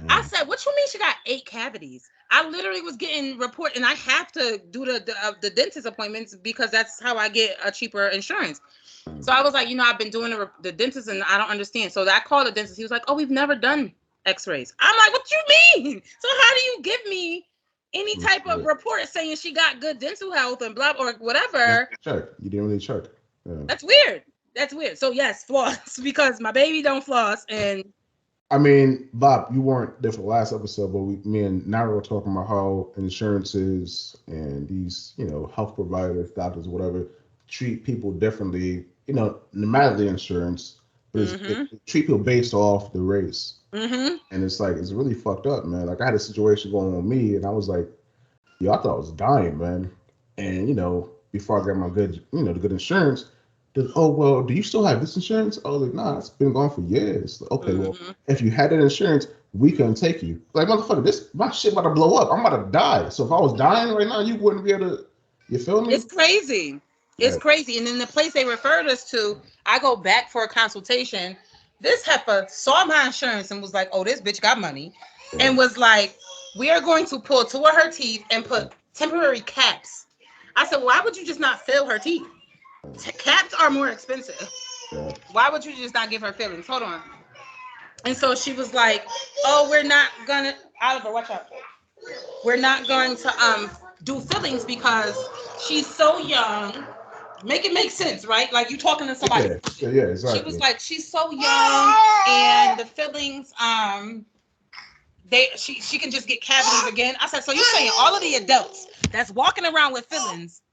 I said, "What you mean she got 8 cavities?" I literally was getting report, and I have to do the dentist appointments because that's how I get a cheaper insurance. So I was like, I've been doing the dentist, and I don't understand. So I called the dentist. He was like, "Oh, we've never done X-rays." I'm like, "What you mean? So how do you give me any type of report saying she got good dental health and blah or whatever?" Check. You didn't really check. Yeah. That's weird. So yes, floss because my baby don't floss. And I mean, Bob, you weren't there for the last episode, but me and Nara were talking about how insurances and these, health providers, doctors, whatever, treat people differently. No matter the insurance, but they treat people based off the race. Mm-hmm. And it's like, it's really fucked up, man. Like I had a situation going on with me, and I was like, yo, I thought I was dying, man. And before I got my good, the good insurance, oh well, do you still have this insurance? I was like, nah, it's been gone for years. Like, okay, well, if you had that insurance, we couldn't take you. Like, motherfucker, my shit about to blow up. I'm about to die. So if I was dying right now, you wouldn't be able to. You feel me? It's crazy. It's crazy. And in the place they referred us to, I go back for a consultation. This heifer saw my insurance and was like, "Oh, this bitch got money," and was like, "We are going to pull 2 of her teeth and put temporary caps." I said, "Why would you just not fill her teeth? Caps are more expensive. Why would you just not give her fillings?" Hold on. And so she was like, "Oh, we're not gonna, Oliver, watch out. We're not going to do fillings because she's so young." Make it make sense, right? Like you talking to somebody. Yeah, exactly. She was like, "She's so young, and the fillings, she can just get cavities again." I said, "So you're saying all of the adults that's walking around with fillings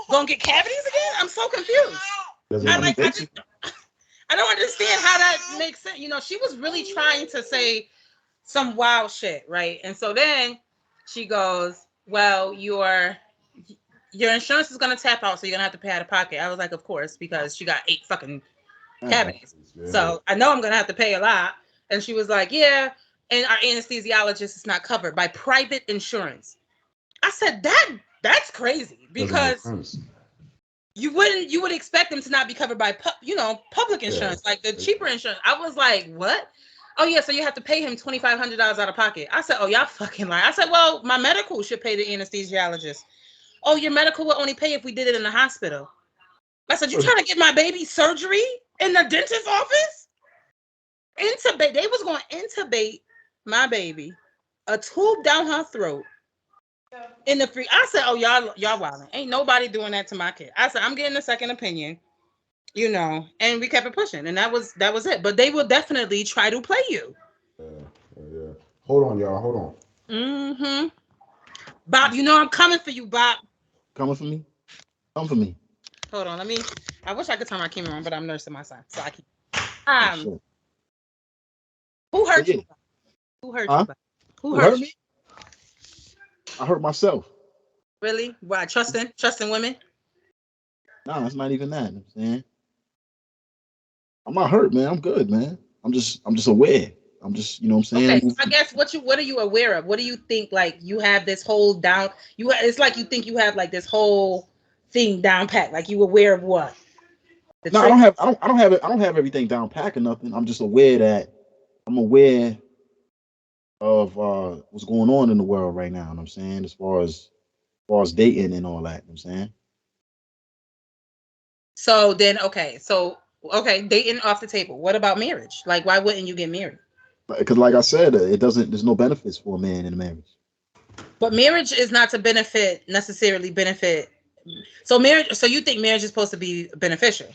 gonna get cavities again?" I'm so confused. I don't understand how that makes sense. She was really trying to say some wild shit, right? And so then she goes, "Well, your insurance is gonna tap out, so you're gonna have to pay out of pocket." I was like, "Of course," because she got 8 fucking cavities. Yeah. So I know I'm gonna have to pay a lot. And she was like, "Yeah, and our anesthesiologist is not covered by private insurance." I said, that's crazy because you would expect them to not be covered by public insurance, like the cheaper insurance. I was like, "What?" "Oh yeah, so you have to pay him $2,500 out of pocket." I said, "Oh, y'all fucking lie." I said, "Well, my medical should pay the anesthesiologist." "Oh, your medical will only pay if we did it in the hospital." I said, "You trying to get my baby surgery in the dentist's office?" Intubate. They was going to intubate my baby, a tube down her throat in the free. I said, "Oh, y'all wilding. Ain't nobody doing that to my kid." I said, "I'm getting a second opinion, and we kept it pushing. And that was it. But they will definitely try to play you. Yeah. Hold on, y'all. Hold on. Mm-hmm. Bob, I'm coming for you, Bob. Coming for me? Come for me. Hold on, I wish I could turn my camera on, but I'm nursing my son, so I keep. Sure. Who hurt you? Who hurt you? Who hurt me? I hurt myself. Really? Why? Trusting women? Nah, it's not even that. I'm saying I'm not hurt, man. I'm good, man. I'm just aware. I'm just, what I'm saying. Okay, so I guess what are you aware of? What do you think? Like you have this whole down. It's like you think you have like this whole thing down pat. Like you aware of what? No, I don't have. I don't have it. I don't have everything down pat or nothing. I'm just aware that I'm aware of what's going on in the world right now. You know what I'm saying, as far as dating and all that. You know what I'm saying. So then, okay, dating off the table. What about marriage? Like, why wouldn't you get married? Because, like I said, it doesn't. There's no benefits for a man in a marriage. But marriage is not to necessarily benefit. So marriage. So you think marriage is supposed to be beneficial?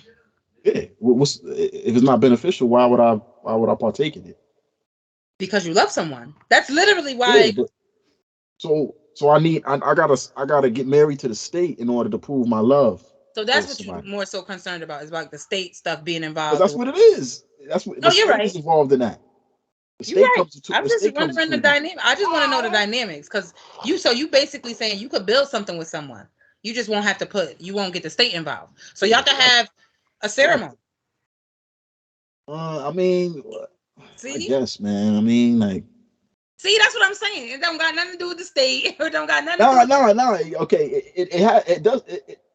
Yeah. What's if it's not beneficial? Why would I? Why would I partake in it? Because you love someone. That's literally Yeah. why. But so I gotta get married to the state in order to prove my love So for that's what you're somebody. more so concerned about is about the state stuff being Because involved. that's what it is. That's what No, the you're state right. is involved in that. The You're state right. comes to I'm the just state comes wondering the to me. dynamic. I just want to know the dynamics because you basically saying you could build something with someone. You just won't have to you won't get the state involved. So y'all can have a ceremony. I mean, I See? guess, man. I mean, like, See, that's what I'm saying. It don't got nothing to do with the state. It don't got nothing no, to do with no. Okay, it does.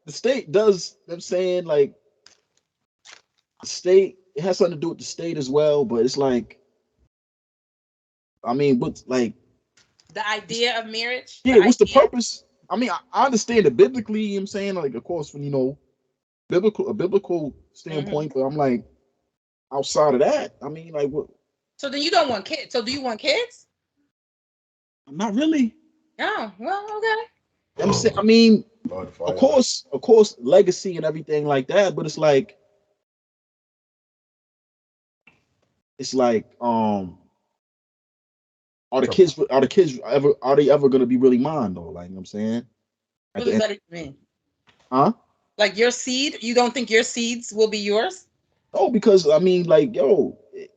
The state does. I'm saying, like, the state. It has something to do with the state as well. But it's like, I mean, but like, the idea of marriage. yeah, what's the purpose? I mean, I understand it biblically. You know what I'm saying, like, of course, from biblical standpoint. But I'm like, outside of that, I mean, like, what? So then you don't want kids. So do you want kids? Not really. Oh, well, okay. I'm saying, I mean, of course, legacy and everything like that. But it's like, are they ever gonna be really mine though? Like, you know what I'm saying? What does that even mean? Huh? Like your seed? You don't think your seeds will be yours? Oh, because I mean, like, yo, you know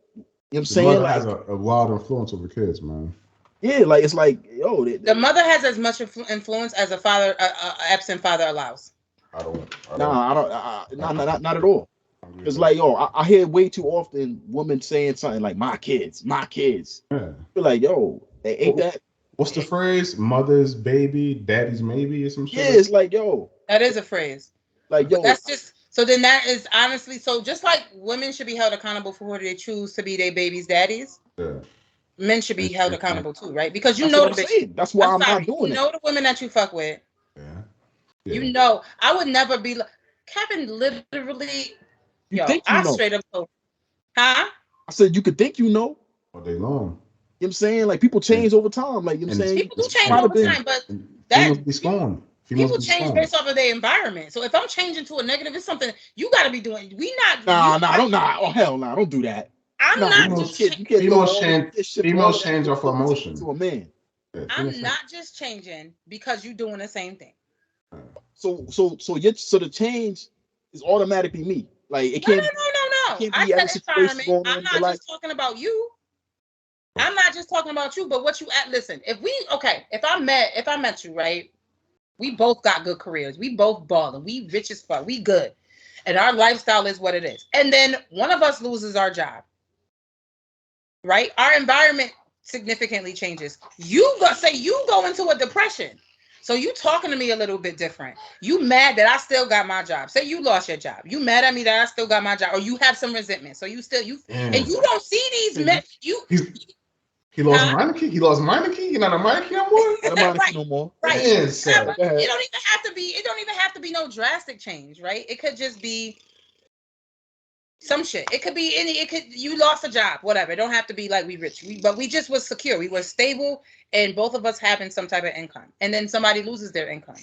what I'm The saying? mother Like, has a wild influence over kids, man. yeah, like it's like, yo, the mother has as much influence as a father, absent father allows. I don't. Not at all. It's like, yo, I hear way too often women saying something like my kids. Yeah. Feel like, yo, ain't that? What's the phrase? Mother's baby, daddy's maybe, or some shit. Yeah, it's like, yo, that is a phrase. Like, yo, that's just so. Then that is honestly so. Just like women should be held accountable for who they choose to be their baby's daddies. Yeah. Men should be held accountable too, right? Because that's what I'm saying. That's why I'm not doing it. You know the women that you fuck with. Yeah. You know, I would never be like Kevin. Literally, I straight up told, huh? I said you could think you know. All day long. You know what I'm saying? Like, people change over time. Like, you know what I'm saying? People do change over time, but that people change based off of their environment. So if I'm changing to a negative, it's something you got to be doing. Oh hell no, don't do that. I'm not just females change off emotion to a man. I'm not just changing because you're doing the same thing. So the change is automatically me. Like, it can't. No. It can't I be every said situation environment. going on I'm not just talking about you. I'm not just talking about you, but what you at. Listen, if I met you, right? We both got good careers. We both balling. We rich as fuck. We good. And our lifestyle is what it is. And then one of us loses our job. Right? Our environment significantly changes. You go into a depression. So you talking to me a little bit different. You mad that I still got my job. Say you lost your job. You mad at me that I still got my job, or you have some resentment. So and you don't see these men. He lost Meineke. He lost Meineke. You're not a Meineke no more. No more. Right. Man, it don't even have to be. It don't even have to be no drastic change, right? It could just be some shit. It could be any. It could you lost a job, whatever. It don't have to be like we rich. But we just was secure. We were stable, and both of us having some type of income. And then somebody loses their income.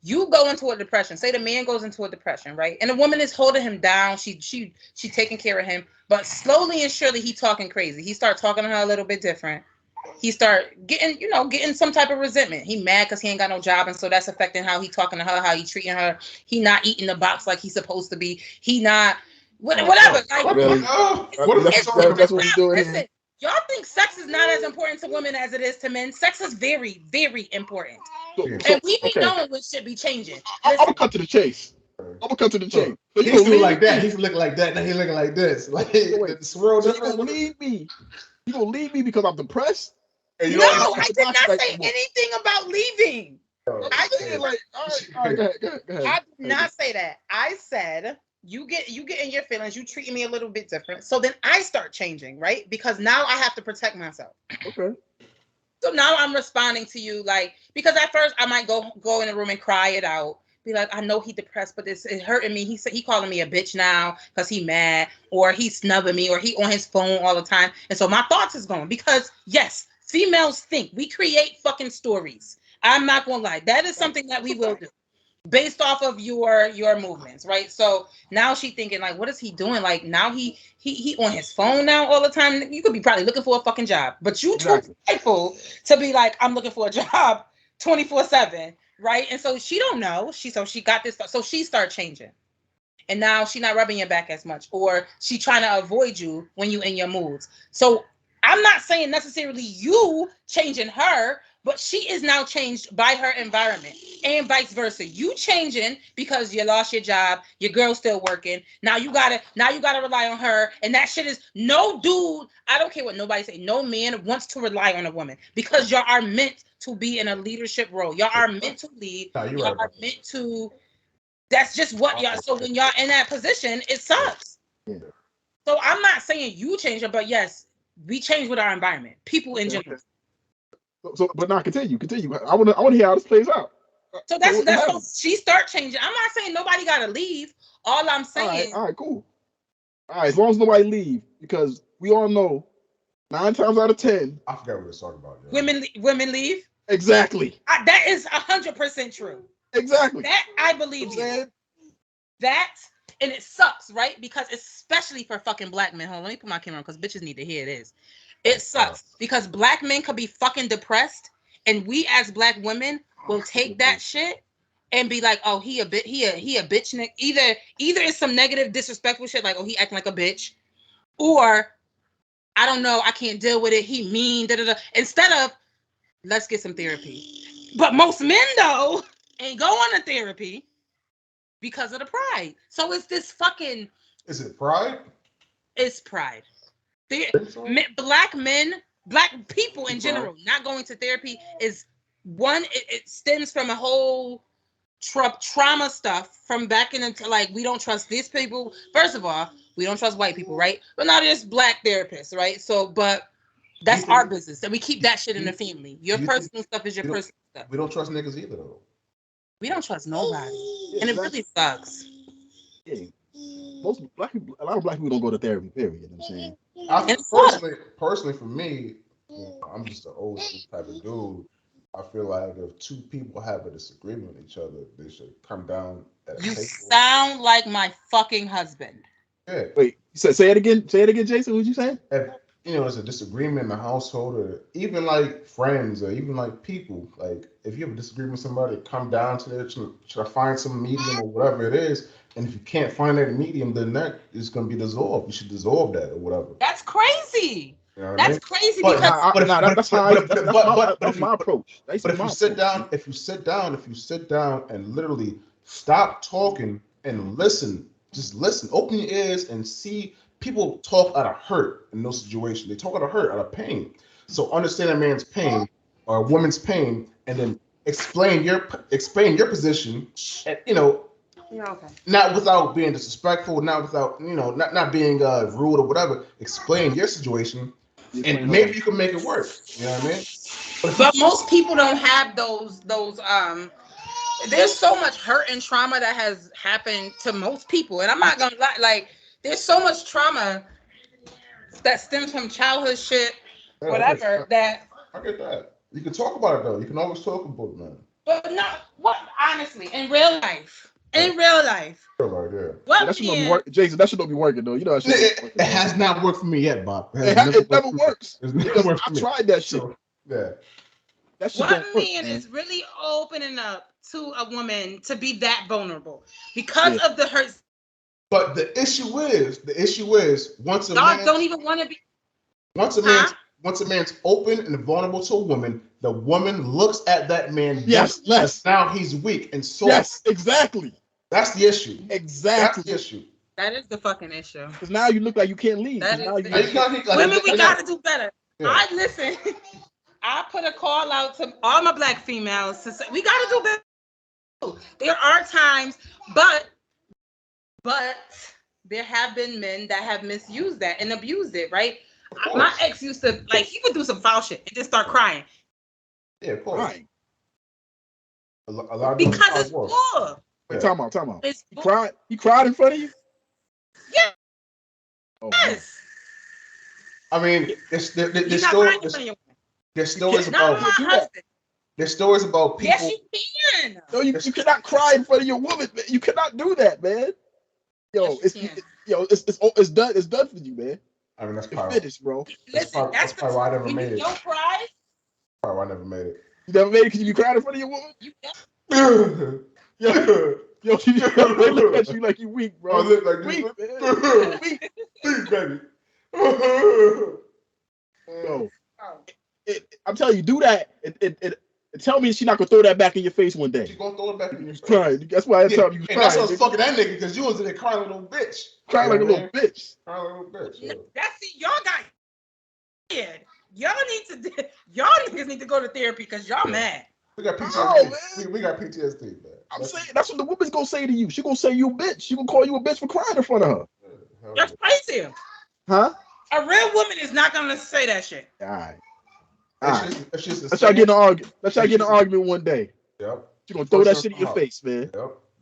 You go into a depression. Say the man goes into a depression, right? And the woman is holding him down. She taking care of him, but slowly and surely he talking crazy. He start talking to her a little bit different. He start getting some type of resentment. He mad because he ain't got no job, and so that's affecting how he talking to her, how he treating her. He not eating the box like he's supposed to be. He not whatever. Like really? That's what he's doing. Listen, y'all think sex is not as important to women as it is to men. Sex is very, very important. And we be knowing what should be changing. I'm gonna cut to the chase. So he's doing like that. He's looking like that. Now he's looking like this. Like the swirl. So you gonna leave me? You gonna leave me because I'm depressed? No, I did not say anything about leaving. I did not say that. I said you get in your feelings. You treating me a little bit different. So then I start changing, right? Because now I have to protect myself. Okay. So now I'm responding to you like because at first I might go in the room and cry it out be like, I know he depressed, but it's hurting me. He calling me a bitch now because he mad, or he snubbing me, or he on his phone all the time. And so my thoughts is going, because yes, females think. We create fucking stories. I'm not gonna lie. That is something that we will do based off of your movements, right? So now she thinking like, what is he doing? Like now he on his phone now all the time. You could be probably looking for a fucking job, but you too prideful to be like, I'm looking for a job 24/7, right? And so she don't know. She got this, so she start changing, and now she not rubbing your back as much, or she trying to avoid you when you in your moods. So I'm not saying necessarily you changing her, but she is now changed by her environment, and vice versa. You changing because you lost your job, your girl's still working. Now you gotta rely on her, and that shit is no dude. I don't care what nobody say. No man wants to rely on a woman, because y'all are meant to be in a leadership role. Y'all are meant to lead. Y'all are meant to. That's just what y'all. So when y'all in that position, it sucks. Yeah. So I'm not saying you change it, but yes, we change with our environment, people in general. So, but now continue. I want to hear how this plays out. So that's so she start changing. I'm not saying nobody got to leave. All I'm saying. All right, cool. All right, as long as nobody leave, because we all know 9 times out of 10. I forgot what we're talking about. Yeah. Women leave. Exactly. That is 100% true. Exactly. That I believe you. That, and it sucks, right? Because especially for fucking black men. Hold on, let me put my camera on because bitches need to hear this. It sucks because black men could be fucking depressed, and we as black women will take that shit and be like, oh, he a bitch. Either it's some negative, disrespectful shit like, oh, he acting like a bitch, or I don't know, I can't deal with it. He mean, da da da. Instead of let's get some therapy. But most men though ain't go on to therapy because of the pride. So it's this fucking. Is it pride? It's pride. Black men, black people in general, not going to therapy is one. It stems from a whole trauma stuff from back into like, we don't trust these people. First of all, we don't trust white people, right? But not just black therapists, right? So, but that's our business, and we keep that shit in the family. Your personal stuff is your personal stuff. We don't trust niggas either, though. We don't trust nobody, and it really sucks. Yeah. Most black people, a lot of black people don't go to therapy. Period. You know what I'm saying? Personally, for me, I'm just an old school type of dude. I feel like if two people have a disagreement with each other, they should come down at a table. Sound like my fucking husband. Yeah. Wait. Say it again. Say it again, Jason. What you saying? If there's a disagreement in the household, or even like friends, or even like people, like if you have a disagreement with somebody, come down to there, try to find some medium or whatever it is. And if you can't find that medium, then that is going to be dissolved. You should dissolve that or whatever. That's crazy. You know that's crazy because that's my approach. But if you sit down and literally stop talking and listen, just listen, open your ears and see. People talk out of hurt in those situations. They talk out of hurt, out of pain. So understand a man's pain or a woman's pain, and then explain your position. And, not without being disrespectful, not without not being rude or whatever. Explain your situation, and maybe you can make it work. You know what I mean? But most people don't have those. There's so much hurt and trauma that has happened to most people, and I'm not gonna lie, like. There's so much trauma that stems from childhood shit, whatever. I get that. You can talk about it though. You can always talk about it, man. But not what honestly in real life. In real life. What that should not be working, Jason. That should not be working though. You know, it has not worked for me yet, Bob. It never works. I tried that shit. So, yeah. That shit what man is really opening up to a woman to be that vulnerable because of the hurt. But the issue is once a man don't even want to be. Once a man's open and vulnerable to a woman, the woman looks at that man. Yes. Now he's weak and so. Yes, exactly. That's the issue. Exactly. That's the issue. That is the fucking issue. Because now you look like you can't leave. That is women, we gotta do better. Yeah. I put a call out to all my black females to say we gotta do better. There are times, but there have been men that have misused that and abused it, right? My ex used to, like, he would do some foul shit and just start crying. Yeah, of course. Right. A lot of because it's war. Wait, time out. It's He cried in front of you? Yes. Oh, man. I mean, there's You're not crying in front of your there's stories not about my husband. there's stories about people. Yes, you can. No, you cannot cry in front of your woman, man. You cannot do that, man. Yo, Yes, you can. it's done. It's done for you, man. I mean, that's You're probably finished, bro. Listen, that's probably why I never when made you it. don't cry, Probably why I never made it. You never made it because you cried in front of your woman? you don't. Yo, they look at you like you weak, bro. I look like weak, this. man. Weak. Please, baby. Yo, I'm telling you, do that. Tell me she's not gonna throw that back in your face one day. She's gonna throw it back in your face. Crying. That's why I tell you. And that's what's fucking that nigga, because you was in there crying like a little bitch. Crying like a little bitch. Crying like a little bitch. Yeah. That's it. Y'all got scared. Y'all niggas need to go to therapy because y'all mad. We got PTSD. Oh, we got PTSD, man. I'm saying that's what the woman's gonna say to you. She gonna say you a bitch. She gonna call you a bitch for crying in front of her. That's crazy. Huh? A real woman is not gonna say that shit. All right. Let's try to get in an argument. Let's try to get in an argument one day. Yep. She gonna throw that shit in your face, man.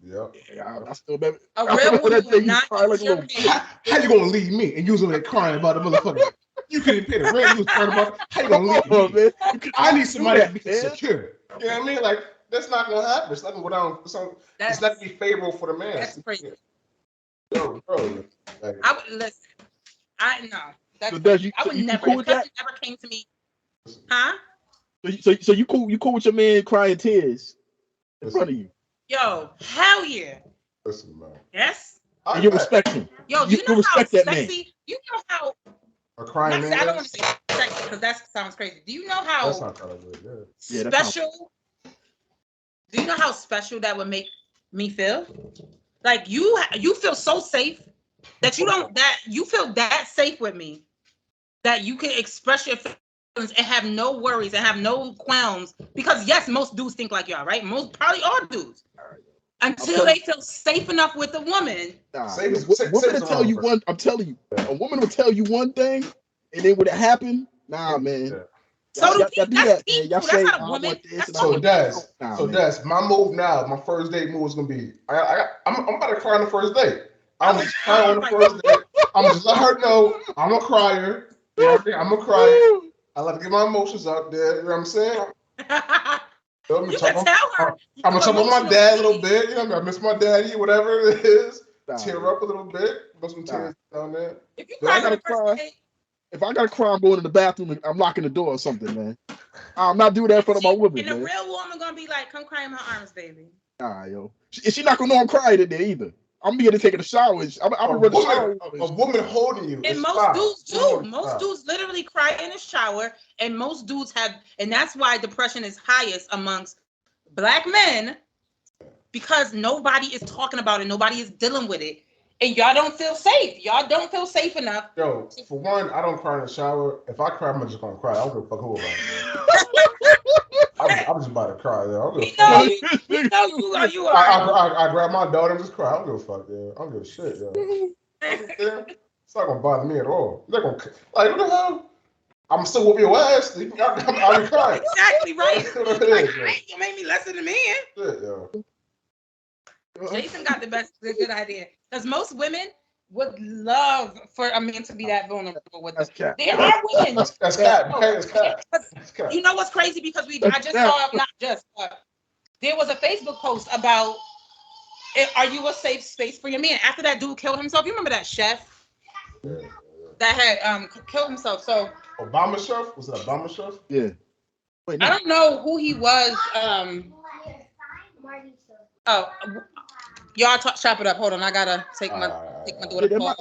Yep. Yeah, I still remember. A real woman will not cry like a little bitch. How you gonna leave me and you was over there crying about the motherfucker? You couldn't pay the rent. You was crying about it. How you gonna leave me? Man. I need somebody that be man. secure. You know what I mean? Like, that's not gonna happen. It's not gonna go down. It's not gonna be favorable for the man. That's crazy. Yo, bro. Like, I would listen. No. That's So crazy. I so would you never. cool If with that? something ever came to me, huh? So you cool with your man crying tears in front of you? Yo, hell yeah. listen, man. Yes. And you respect him. Yo, you know how respect that man. sexy? You know how? A crying man. I don't want to say sexy because that sounds crazy. Do you know how That's not kind of good. Yeah. special? Do you know how special that would make me feel? Like you feel so safe that you feel that safe with me that you can express your feelings and have no worries and have no qualms. Because yes, most dudes think like y'all, right? Probably all dudes. Until they feel safe enough with a woman. Women will tell you one. I'm telling you, a woman will tell you one thing, and then when it happen, nah, man. Yeah. So y'all do that, man. Y'all say, not a woman. So Des, my move now, my first date move is gonna be, I'm about to cry on the first date. I'm just crying on the first date. I'm just let her know I'm a crier. I'm a crier. I like to get my emotions out there. You know what I'm saying? You can tell her. I'm gonna talk about my dad a little bit. You know, I miss my daddy, whatever it is. Tear up a little bit. Put some tears down there. If you cry on the first date, if I gotta cry, I'm going to the bathroom and I'm locking the door or something, man. I'm not doing that in front of my woman, and man. a real woman gonna be like, "Come cry in my arms, baby." Nah, yo. She not gonna know I'm crying in there either. I'm gonna be taking a shower. I'm gonna run the shower. A woman holding you. And most dudes do. Most dudes literally cry in the shower, and most dudes and that's why depression is highest amongst Black men, because nobody is talking about it, nobody is dealing with it, and y'all don't feel safe. Y'all don't feel safe enough. Yo, for one, I don't cry in the shower. If I cry, I'm just gonna cry. I don't give a fuck who about it. I'm just about to cry. Yo. We know you are. I grab my daughter and just cry. I don't give a fuck. Yo. I don't give a shit. Yo. It's not gonna bother me at all. They're gonna like, what the hell? I'm still whooping your ass. I'll be crying. Exactly right. You made me less than a man. Shit, yo. Jason got the good idea, because most women would love for a man to be that vulnerable with them. There are women. That's cat. You know what's crazy? Because I just saw, there was a Facebook post about, are you a safe space for your man? After that dude killed himself, you remember that chef that had killed himself? So Obama chef? Was it Obama chef? Yeah. Wait, no. I don't know who he was. Y'all chop it up. Hold on, I gotta take my daughter.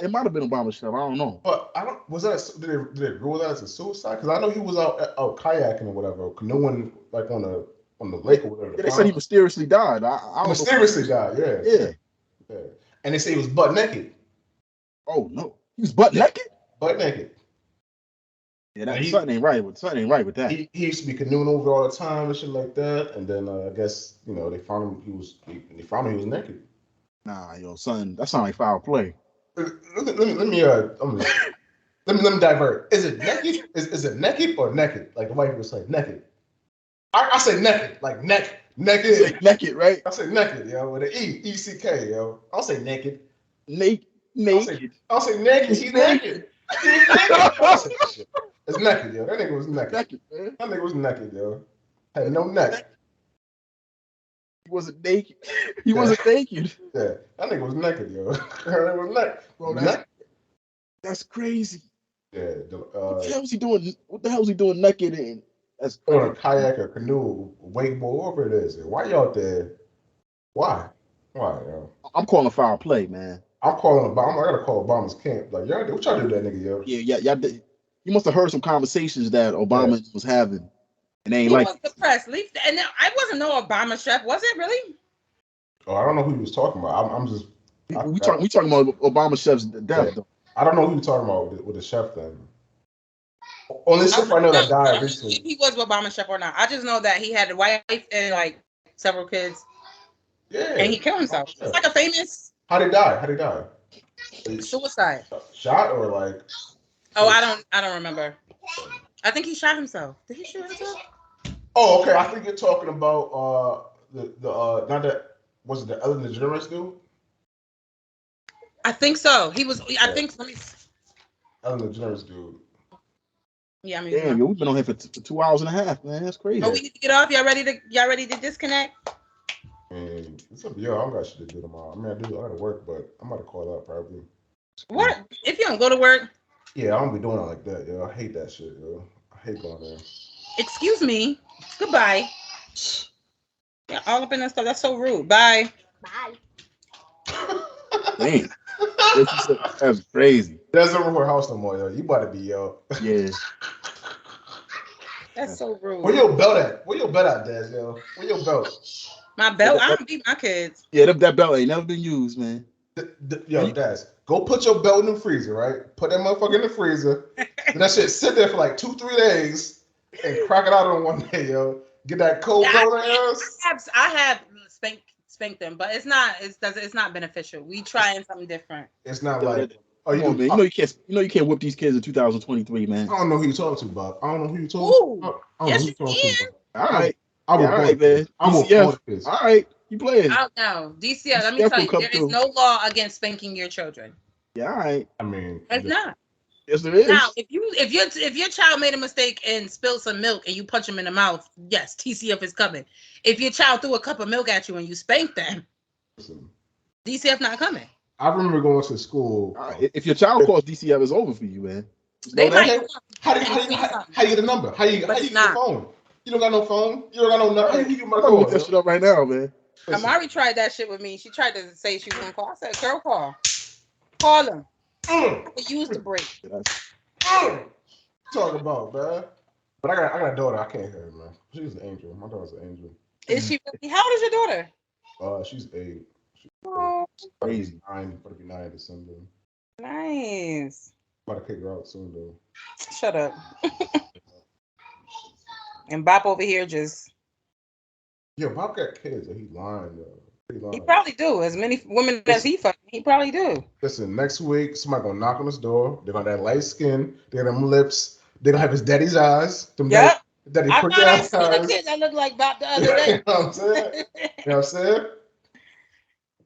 It might have been Obama chef. I don't know. But I don't. Was that? Did they rule that as a suicide? Because I know he was out kayaking or whatever, canoeing like on the lake or whatever. Yeah, they said he mysteriously died. I mysteriously died. Yeah. And they say he was butt naked. Oh no, he was butt naked. Butt naked. Yeah, something ain't right with that. He used to be canoeing over all the time and shit like that, and then I guess they found him. He was naked. Nah, yo, son, that sounds like foul play. Let me divert. Is it naked? Is it naked or naked? Like the white people say, naked. I say naked, like neck Naked. Naked, right? I say naked, yo. With an E-C-K, yo. I'll say naked. Naked. I'll say naked. He's naked. He was naked. I'll say that shit. It's naked, yo. That nigga was naked. Naked, man. That nigga was naked, yo. Had no neck. He wasn't naked. He wasn't naked. Yeah, that nigga was naked, yo. That nigga was naked. Bro, that's crazy. Yeah. What the hell is he doing? What the hell is he doing naked in? That's On crazy. a kayak or canoe, wakeboard, whatever it is. Why y'all there? Why? Why, yo? I'm calling foul play, man. I'm calling Obama. I gotta call Obama's camp. Like, y'all, what y'all do to that nigga, yo? Yeah. You must have heard some conversations that Obama was having, and they ain't He like. was depressed. And I wasn't no Obama chef, was it really? Oh, I don't know who he was talking about. I'm just. We talking about Obama chef's death, though. I don't know who you're talking about with the chef thing. Only chef I know that died recently. If he was Obama chef or not. I just know that he had a wife and like several kids. Yeah. And he killed himself. It's like a famous. How'd he die? Suicide. Shot or like? Oh, I don't remember. I think he shot himself. Did he shoot himself? Oh, okay. I think you're talking about the not that was it the Ellen DeGeneres dude? I think so. He was. I think. Let me. Ellen DeGeneres dude. Yeah, I mean. Damn, yo, we've been on here for 2 hours and a half, man. That's crazy. Oh, we need to get off. Y'all ready to disconnect? And it's up to y'all. I don't got shit to do tomorrow. I mean, I gotta work, but I'm about to call out probably. What? If you don't go to work? Yeah, I don't be doing it like that, yo. I hate that shit, yo. I hate going there. Excuse me. Goodbye. Yeah, all up in that stuff. That's so rude. Bye. Damn. That's crazy. That's over her house no more, yo. You about to be, yo. Yeah. That's so rude. Where your belt at? Where your belt at, Des, yo? Where your belt? My belt? I don't beat my kids. Yeah, that belt ain't never been used, man. Yo, Des, go put your belt in the freezer, right? Put that motherfucker in the freezer. And that shit sit there for like 2-3 days and crack it out on one day, yo. Get that cold belt in your ass. I have spanked them, but it's not beneficial. We trying something different. It's not like man. You know you can't whip these kids in 2023, man. I don't know who you talking to, Bob. I don't know who you talking to. Yes, you can. All right. I will right, man. DCF. All right. You playing. I don't know. DCF, let me tell you, there is no law against spanking your children. Yeah, all right. I mean, it's not. Yes, there is. Now, if your child made a mistake and spilled some milk and you punch him in the mouth, yes, TCF is coming. If your child threw a cup of milk at you and you spanked them, DCF not coming. I remember going to school. Right. If your child calls DCF, it's over for you, man. How do you get a number? How you get the phone? You don't got no phone. You don't got no number. How you get my call? Look that shit up right now, man. Amari tried that shit with me. She tried to say she was gonna call. I said, "Girl, call him. Use the break." Talk about, man. But I got a daughter. I can't hear her, man. She's an angel. My daughter's an angel. Is she really? How old is your daughter? She's 8. Oh, crazy. 9. About to be 9 in December. Nice. About to kick her out soon, though. Shut up. And Bop over here just. Yeah, Bob got kids, and he lying, though. He probably do. As many women as he fucking, he probably do. Listen, next week, somebody gonna knock on his door. They're gonna have that light skin. They're gonna have them lips. They're gonna have his daddy's eyes. Yep. Daddy I pretty thought eyes. I seen a kid that looked like Bop the other day. You know what I'm saying? You know what I'm saying?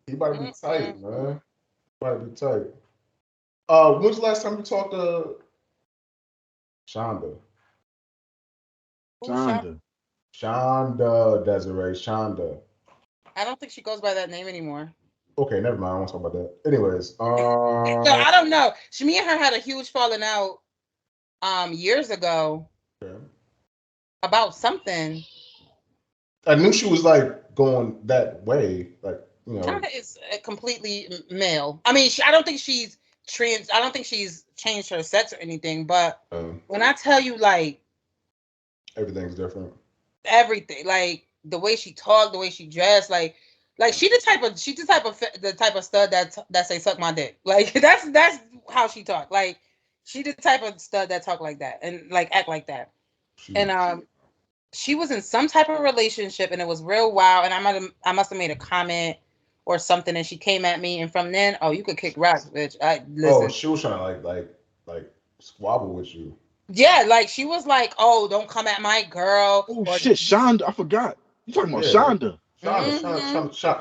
He about to be tight, man. About to be tight. When's the last time you talked to Shonda? Shonda, Desiree, Shonda. I don't think she goes by that name anymore. Okay, never mind. I won't talk about that. Anyways, no, I don't know. Me and her had a huge falling out years ago about something. I knew she was like going that way, like, you know. Shonda is completely male. I mean, I don't think she's trans. I don't think she's changed her sex or anything. But when I tell you, like, everything's different. Everything, like the way she talked, the way she dressed, like she's the type of stud that say suck my dick. Like that's how she talk. Like she the type of stud that talk like that and like act like that. She was in some type of relationship and it was real wild. And I must have made a comment or something and she came at me and from then, you could kick rocks, bitch. Listen. Oh, she was trying to like squabble with you. Yeah, like she was like, "Oh, don't come at my girl." Oh shit, Shonda, I forgot. You talking about Yeah. Shonda?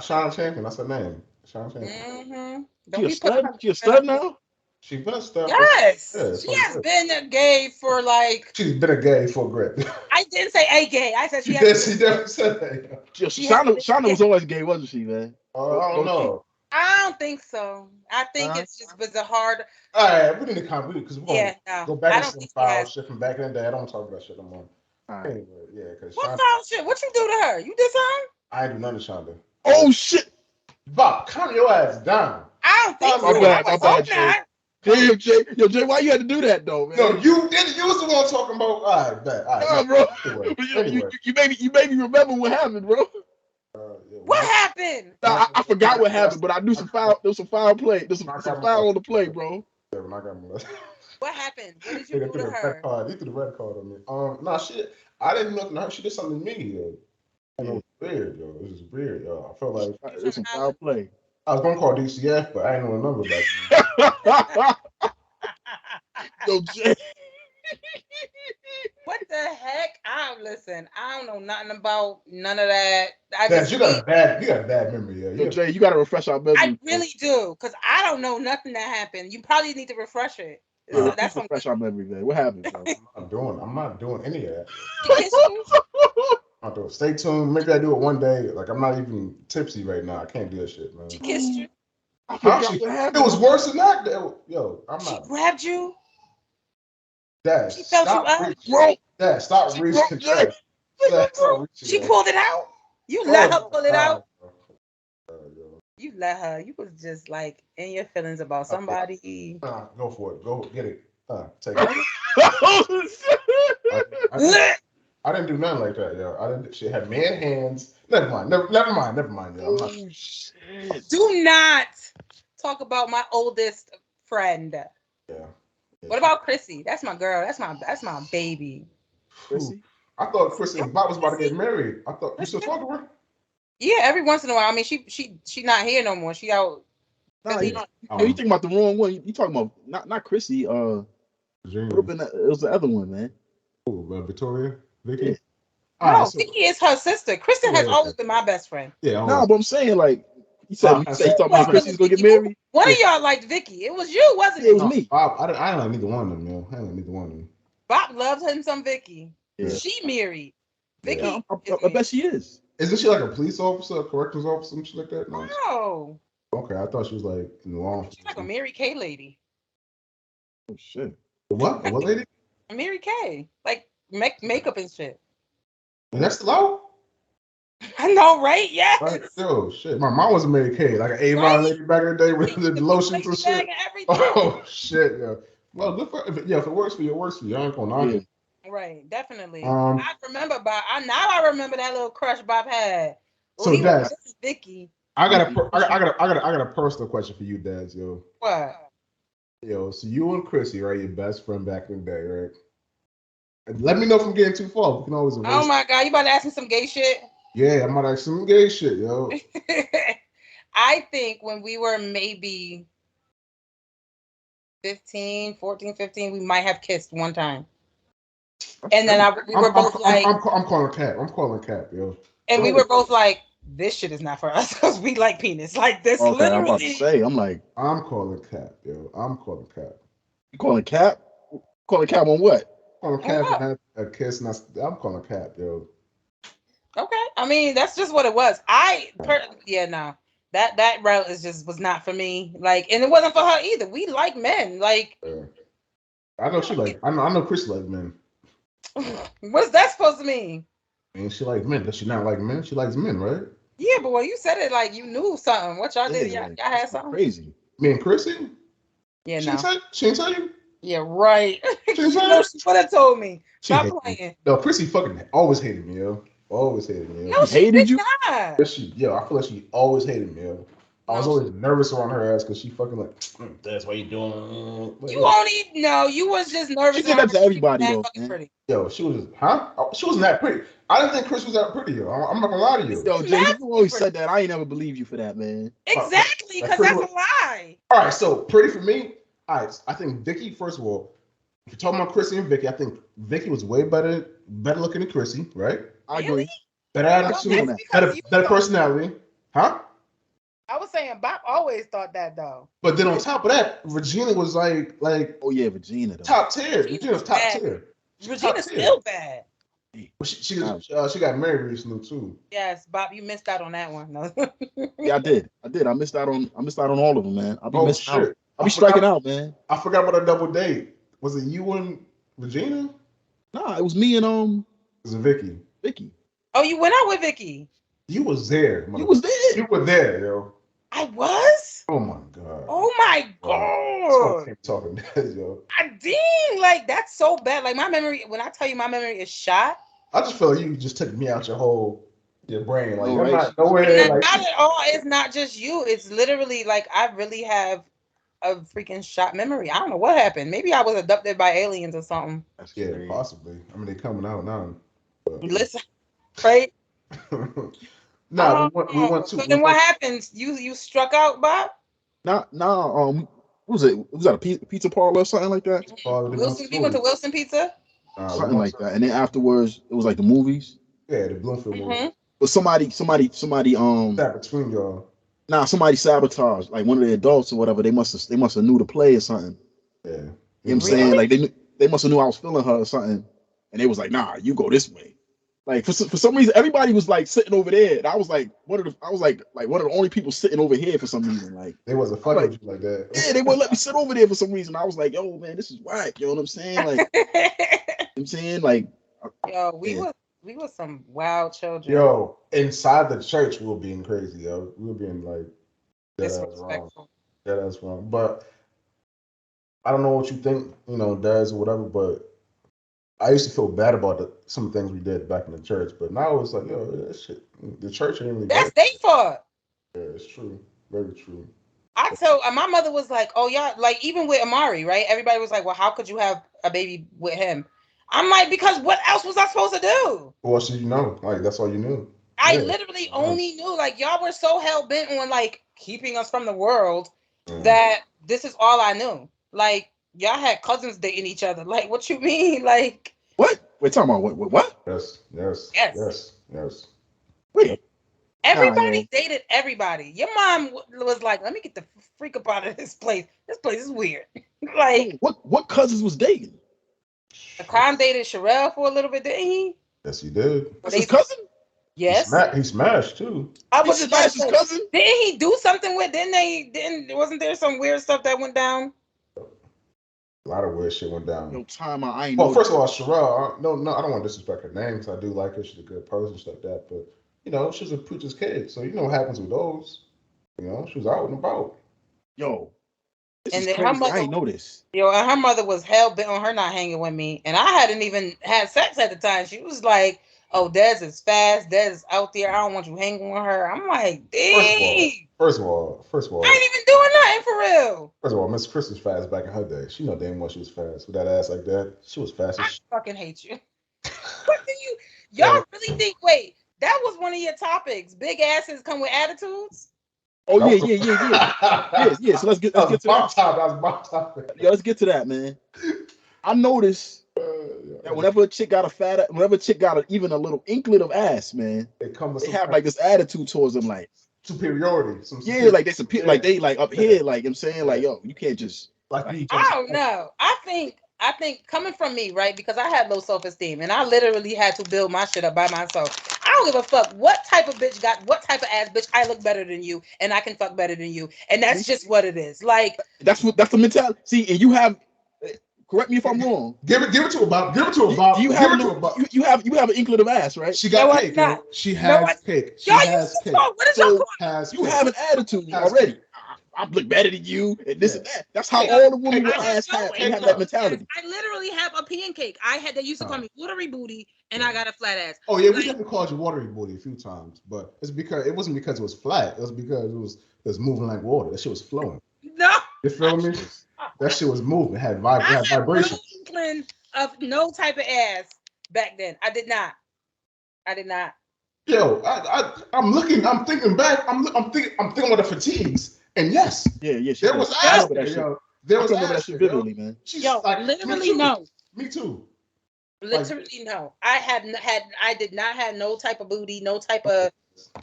Shonda Champion. That's her name. Shonda Champion. Mm-hmm. She Don't a be putting stud? her She a stud now? She been stuff. Yeah, Yes, she so has good. been a gay for like. She's been a gay for grip. I didn't say a gay. I said She she has. did. She definitely said that. She has been Shonda was gay. always gay, wasn't she, man? I don't know. I don't think so. I think it's just was a hard. All right, we need to comment because we're gonna Yeah, no, go back I and don't some think she foul has. shit from back in the day. I don't want to talk about shit no more. All right. Anyway, yeah, because What Shonda, foul shit? What you do to her? You did something? I ain't do nothing to Shonda. Oh shit! Bob, calm your ass down. I don't think My so. bad, I my would bad, hope Jay. not. Jay, why you had to do that though, man? No, you did. You was the one talking about. All right, bet. All right, bro. Anyway. You made me remember what happened, bro. Yeah, What happened? Nah, I forgot what happened, but I knew some foul. There was some foul play. There's some foul on the play, bro. Yeah, when I got molested. What happened? What did They you do threw to the red her? card. He threw the red card on me. Nah, shit. I didn't do nothing to her. She did something to me, yo. And it was weird, yo. It was just weird, yo. I felt like There's some foul play. I was gonna call DCF, but I ain't know the number back then. Yo, Jay. What the heck? I don't listen. I don't know nothing about none of that. Dad, you got a bad memory, yo. Yo, Jay, you gotta refresh our memory. I really do, because I don't know nothing that happened. You probably need to refresh it. So that's some refresh our memory, man. What happened, bro? I'm not doing any of that. She kissed you? I'm not doing. Stay tuned. Maybe I do it one day. Like I'm not even tipsy right now. I can't do that shit, man. She kissed you? I forgot what It happened. was worse than that. Yo, I'm She not. grabbed you? Dad, She felt you up? Bro, Dad, stop reaching. Dad, stop reaching. She pulled it out? You let her pull it out? Yo. You let her. You was just like in your feelings about somebody. Go for it. Go get it. Take it. I didn't do nothing like that, yo. I didn't. She had man hands. Never mind. Never mind, yo. I'm not. Oh, shit. Do not talk about my oldest friend. Yeah. What about Chrissy? That's my girl. That's my baby. Chrissy? I thought Chrissy and Bob was about to get married. I thought you still talking to her? Yeah, every once in a while. I mean, she not here no more. She out. Nah, you thinking about the wrong one. You talking about not Chrissy. It was the other one, man. Victoria, Vicky. Yeah. No, Vicky is her sister. Kristen has always been my best friend. Yeah. No, but I'm saying like you said talking about Chrissy's gonna get married. One of y'all liked Vicky. It was you, wasn't it? It was me. I didn't like neither one of them, yo. I didn't like neither one of them. Bob loved him some Vicky. Yeah. She married. Vicky. Yeah, I bet she is. Isn't she like a police officer, a corrections officer, some shit like that? No. Okay, I thought she was like in the law. She's like a Mary Kay lady. Oh shit. What? A what lady? A Mary Kay. Like makeup and shit. And that's low? I know, right? Yes. Right? Yo, shit. My mom was a Mary Kay, like an Avon lady back in the day with the lotions and shit. Oh shit, yeah. Well, good for if it works for you, it works for you. I ain't gonna knock it. Right, definitely. I remember I remember that little crush Bob had. So Daz, this is Vicky. I got a personal question for you, Daz, yo. What? Yo, so you and Chrissy, right? Your best friend back in the day, right? And let me know if I'm getting too far. We can always Oh my god, you about to ask me some gay shit? Yeah, I'm about to ask some gay shit, yo. I think when we were maybe 15, we might have kissed one time. And then we were both like, I'm calling cap. I'm calling cap, yo. And we were both like, this shit is not for us because we like penis. Like this, okay, literally. I'm about to say, I'm calling cap, yo. I'm calling cap. You calling cap? Calling cap on what? Calling cap and have a kiss, and I'm calling cap, yo. Okay, I mean that's just what it was. That route was not for me. Like, and it wasn't for her either. We like men. Like, I know she like. I know Chris like men. What's that supposed to mean? I mean, she likes men. Does she not like men? She likes men, right? Yeah, but when you said it like you knew something. What y'all did? Y'all had something crazy. Me and Chrissy? Yeah, she didn't tell you? Yeah, right. She would have told me. Stop playing. No, Chrissy fucking always hated me, yo. Always hated me. Yo. No, she hated you. Not. I feel like she always hated me, yo. I was always nervous around her ass because she fucking like, that's what you doing. You only you was just nervous. She did that to everybody though. Yo, she was she wasn't that pretty. I didn't think Chris was that pretty, yo. I'm not gonna lie to you. Yo, Jay, you always said that. I ain't never believed you for that, man. Exactly, because that's a lie. All right, so pretty for me. All right, I think Vicky. First of all, if you're talking about Chrissy and Vicky, I think Vicky was way better looking than Chrissy, right? I agree. Better I attitude, feel that. better personality, huh? I was saying Bob always thought that though. But then on top of that, Regina was like Oh yeah, Regina though. top tier. Regina Regina's was top bad. tier. She's Regina's top tier. still bad. But she got married recently too. Yes, Bob, you missed out on that one. No. Yeah, I did. I missed out on all of them, man. I'll be Oh missing out. shit! I'll be striking out, man. I forgot about a double date. Was it you and Regina? Nah, it was me and Was it Vicky? Vicky. Oh, you went out with Vicky. You was there. You was there. You were there, yo. I was. Oh my god. Oh my god. Keep talking that, yo. I dang, like that's so bad. Like my memory, when I tell you my memory is shot. I just feel like you just took me out your brain. Like No, I'm right? not nowhere. And Like, not at all. It's not just you. It's literally like I really have a freaking shot memory. I don't know what happened. Maybe I was abducted by aliens or something. That's yeah, crazy. possibly. I mean, they coming out now. But... Listen, right? No, we went to. So then what happens? You struck out, Bob? Nah. What was it? Was that a pizza parlor or something like that? Wilson, we went to Wilson Pizza. Something like that. And then afterwards, it was like the movies. Yeah, the Bloomfield movie. But somebody that between y'all. Nah, somebody sabotaged, like one of the adults or whatever. They must have knew to play or something. Yeah. You know what I'm saying? Like they must have knew I was feeling her or something. And they was like, nah, you go this way. Like for some reason, everybody was like sitting over there. And I was like one of the only people sitting over here for some reason. Like they wasn't fucking you like that. Yeah, they wouldn't let me sit over there for some reason. I was like, yo, man, this is whack. You know what I'm saying? Like you know what I'm saying? Like yo, we were some wild children. Yo, inside the church we were being crazy, yo. We were being like disrespectful. That's wrong. But I don't know what you think, Des or whatever, but I used to feel bad about some things we did back in the church, but now it's like, yo, that shit, the church ain't really. That's their fault. Yeah, it's true. Very true. My mother was like, oh, yeah, like even with Amari, right? Everybody was like, well, how could you have a baby with him? I'm like, because what else was I supposed to do? Well, so like that's all you knew. I literally only knew, like, y'all were so hell bent on like keeping us from the world that this is all I knew. Like, y'all had cousins dating each other. Like, what you mean? Like, what? We're talking about what? Yes. Wait. Everybody dated everybody. Your mom was like, let me get the freak up out of this place. This place is weird. Like, what cousins was dating? Akon dated Sherelle for a little bit, didn't he? Yes, he did. That's his cousin? Yes. He smashed too. I was just his cousin? Didn't he do something with? Wasn't there some weird stuff that went down? A lot of weird shit went down. No time. I ain't. Well, first of all, Sherelle. No, I don't want to disrespect her name because I do like her. She's a good person, stuff like that. But she's a preacher's kid, so you know what happens with those. She was out and about. Yo. And then her mother, I ain't know this. And her mother was hell bent on her not hanging with me, and I hadn't even had sex at the time. She was like, "Oh, Des is fast. Des is out there. I don't want you hanging with her." I'm like, "Dang." First of all, I ain't even doing nothing for real. First of all, Miss Chris was fast back in her day. She know damn well she was fast with that ass like that. She was fast. I fucking hate you. What do y'all really think? Wait, that was one of your topics. Big asses come with attitudes. Oh yeah. So let's get to that. That was my topic. Yeah, let's get to that, man. I noticed that whenever a chick got even a little inklet of ass, man, they have like this attitude towards them, like superiority. Like they like up here, like I'm saying, like yo, you can't just like. I don't know. I think coming from me, right? Because I had low self-esteem and I literally had to build my shit up by myself. I don't give a fuck what type of bitch got what type of ass bitch. I look better than you and I can fuck better than you. And that's just what it is. Like that's the mentality. See, and you have correct me if I'm wrong. Give it to her, Bob. Give it to her, Bob. You have an inklet of ass, right? She got cake. She has cake. She has cake. What is y'all you have an attitude already. I look better than you, and this and that. That's how all the women with ass have. They have that mentality. I literally have a pancake. They used to call me watery booty, and I got a flat ass. Oh yeah, we definitely called you watery booty a few times, but it wasn't because it was flat. It was because it was moving like water. That shit was flowing. No, you feel me? That shit was moving. It had vibration. No of no type of ass back then. I did not. Yo, I'm looking. I'm thinking back. I'm thinking about the fatigues. And yes, there was ass there, yo. There was that shit vividly, man. Yo, literally no. Me too. Literally, no. I did not have no type of booty, no type of.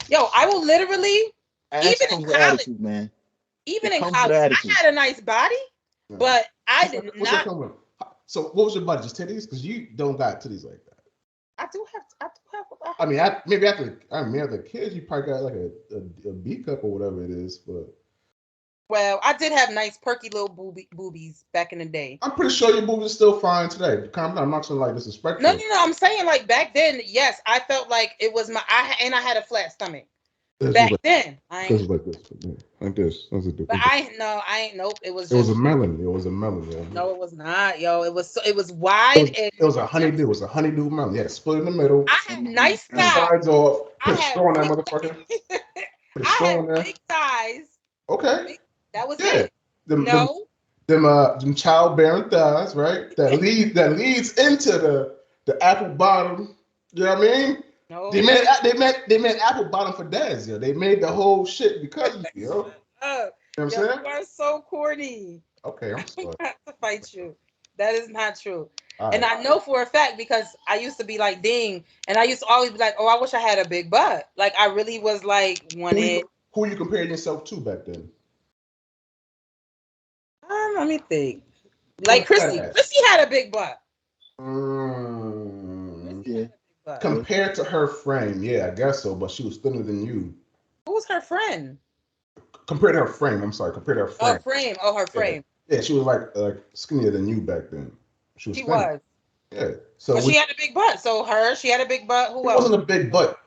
Yo, I will literally, Ass even in comes with college, attitude, man. even It in comes with college, I attitude. had a nice body, Yeah. but I did What's that not. come with? So what was your budget? Just titties? Because you don't got titties like that. I do have. I mean, after kids, you probably got like a B cup or whatever it is. But Well, I did have nice perky little boobies back in the day. I'm pretty sure your boobs are still fine today. Calm down. I'm not trying to like disrespect No, you. no, no. I'm saying like back then, yes, I felt like it was I had a flat stomach This was back like then. I this ain't, was like this, like this. but I no, I ain't. Nope. It was It was a just melon. It was a melon. Yeah. no. It was not, yo. It was It wide was, and it was a honeydew. It was a honeydew melon. Yeah, split in the middle. I had nice The Mm. thighs. sides off. I Put a had straw in that big. motherfucker. Put a I straw had in there. big thighs. Okay. Big, that was Yeah. it. Them them No, them childbearing thighs, right? That leads into the apple bottom. You know what I mean? They no. made they made apple bottom for dads, yo. They made the whole shit because of you, yo. You know what I'm Yo, saying? you are so corny. Okay, I'm I sorry. have to fight you. That is not true. All And right. I know for a fact because I used to be like, ding. And I used to always be like, oh, I wish I had a big butt. Like, I really was like, Who wanted. you who you comparing yourself to back then? Let me think. Who Like, was that Chrissy. at? Chrissy had a big butt. Mm, Chrissy had Yeah, a big butt. yeah. compared to her frame, yeah, I guess so, but she was thinner than you. Who was her friend? Compared to her frame, I'm sorry, compared to her Oh, frame. frame. Oh, her Yeah, frame. yeah, she was like skinnier than you back then. She was She thinner. was. Yeah. So But she had a big butt. So she had a big butt. Who it else? wasn't a big butt.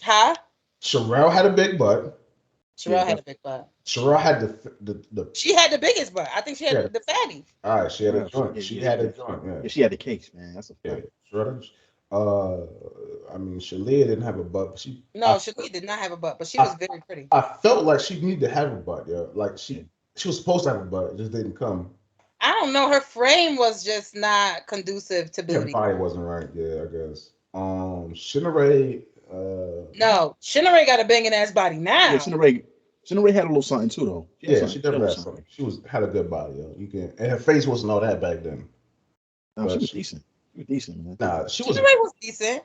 Huh? Sherelle had a big butt. Yeah, Sherelle had a big butt. Sherelle had the She had the biggest butt. I think she yeah. had the fatty. All right, she had a yeah, joint. She had a yeah. joint. Yeah. Yeah, she had the cakes, man. That's a Yeah. fact. Sherelle. Uh, I mean, Shalia didn't have a butt, but No, she did not have a butt, but she I, was very pretty. I felt like she needed to have a butt, yeah. Like Yeah. she was supposed to have a butt, it just didn't come. I don't know. Her frame was just not conducive to Her booty. body wasn't right, yeah, I guess. Shinneray, No, Shinneray got a banging ass body Yeah, now. Cineray had a little something too, though. yeah, she She had a definitely little had something. something. She had a good body, yo. You can, and her face wasn't all that back then. No, she But was decent. She was decent, man. nah, she was. Shinneray was decent.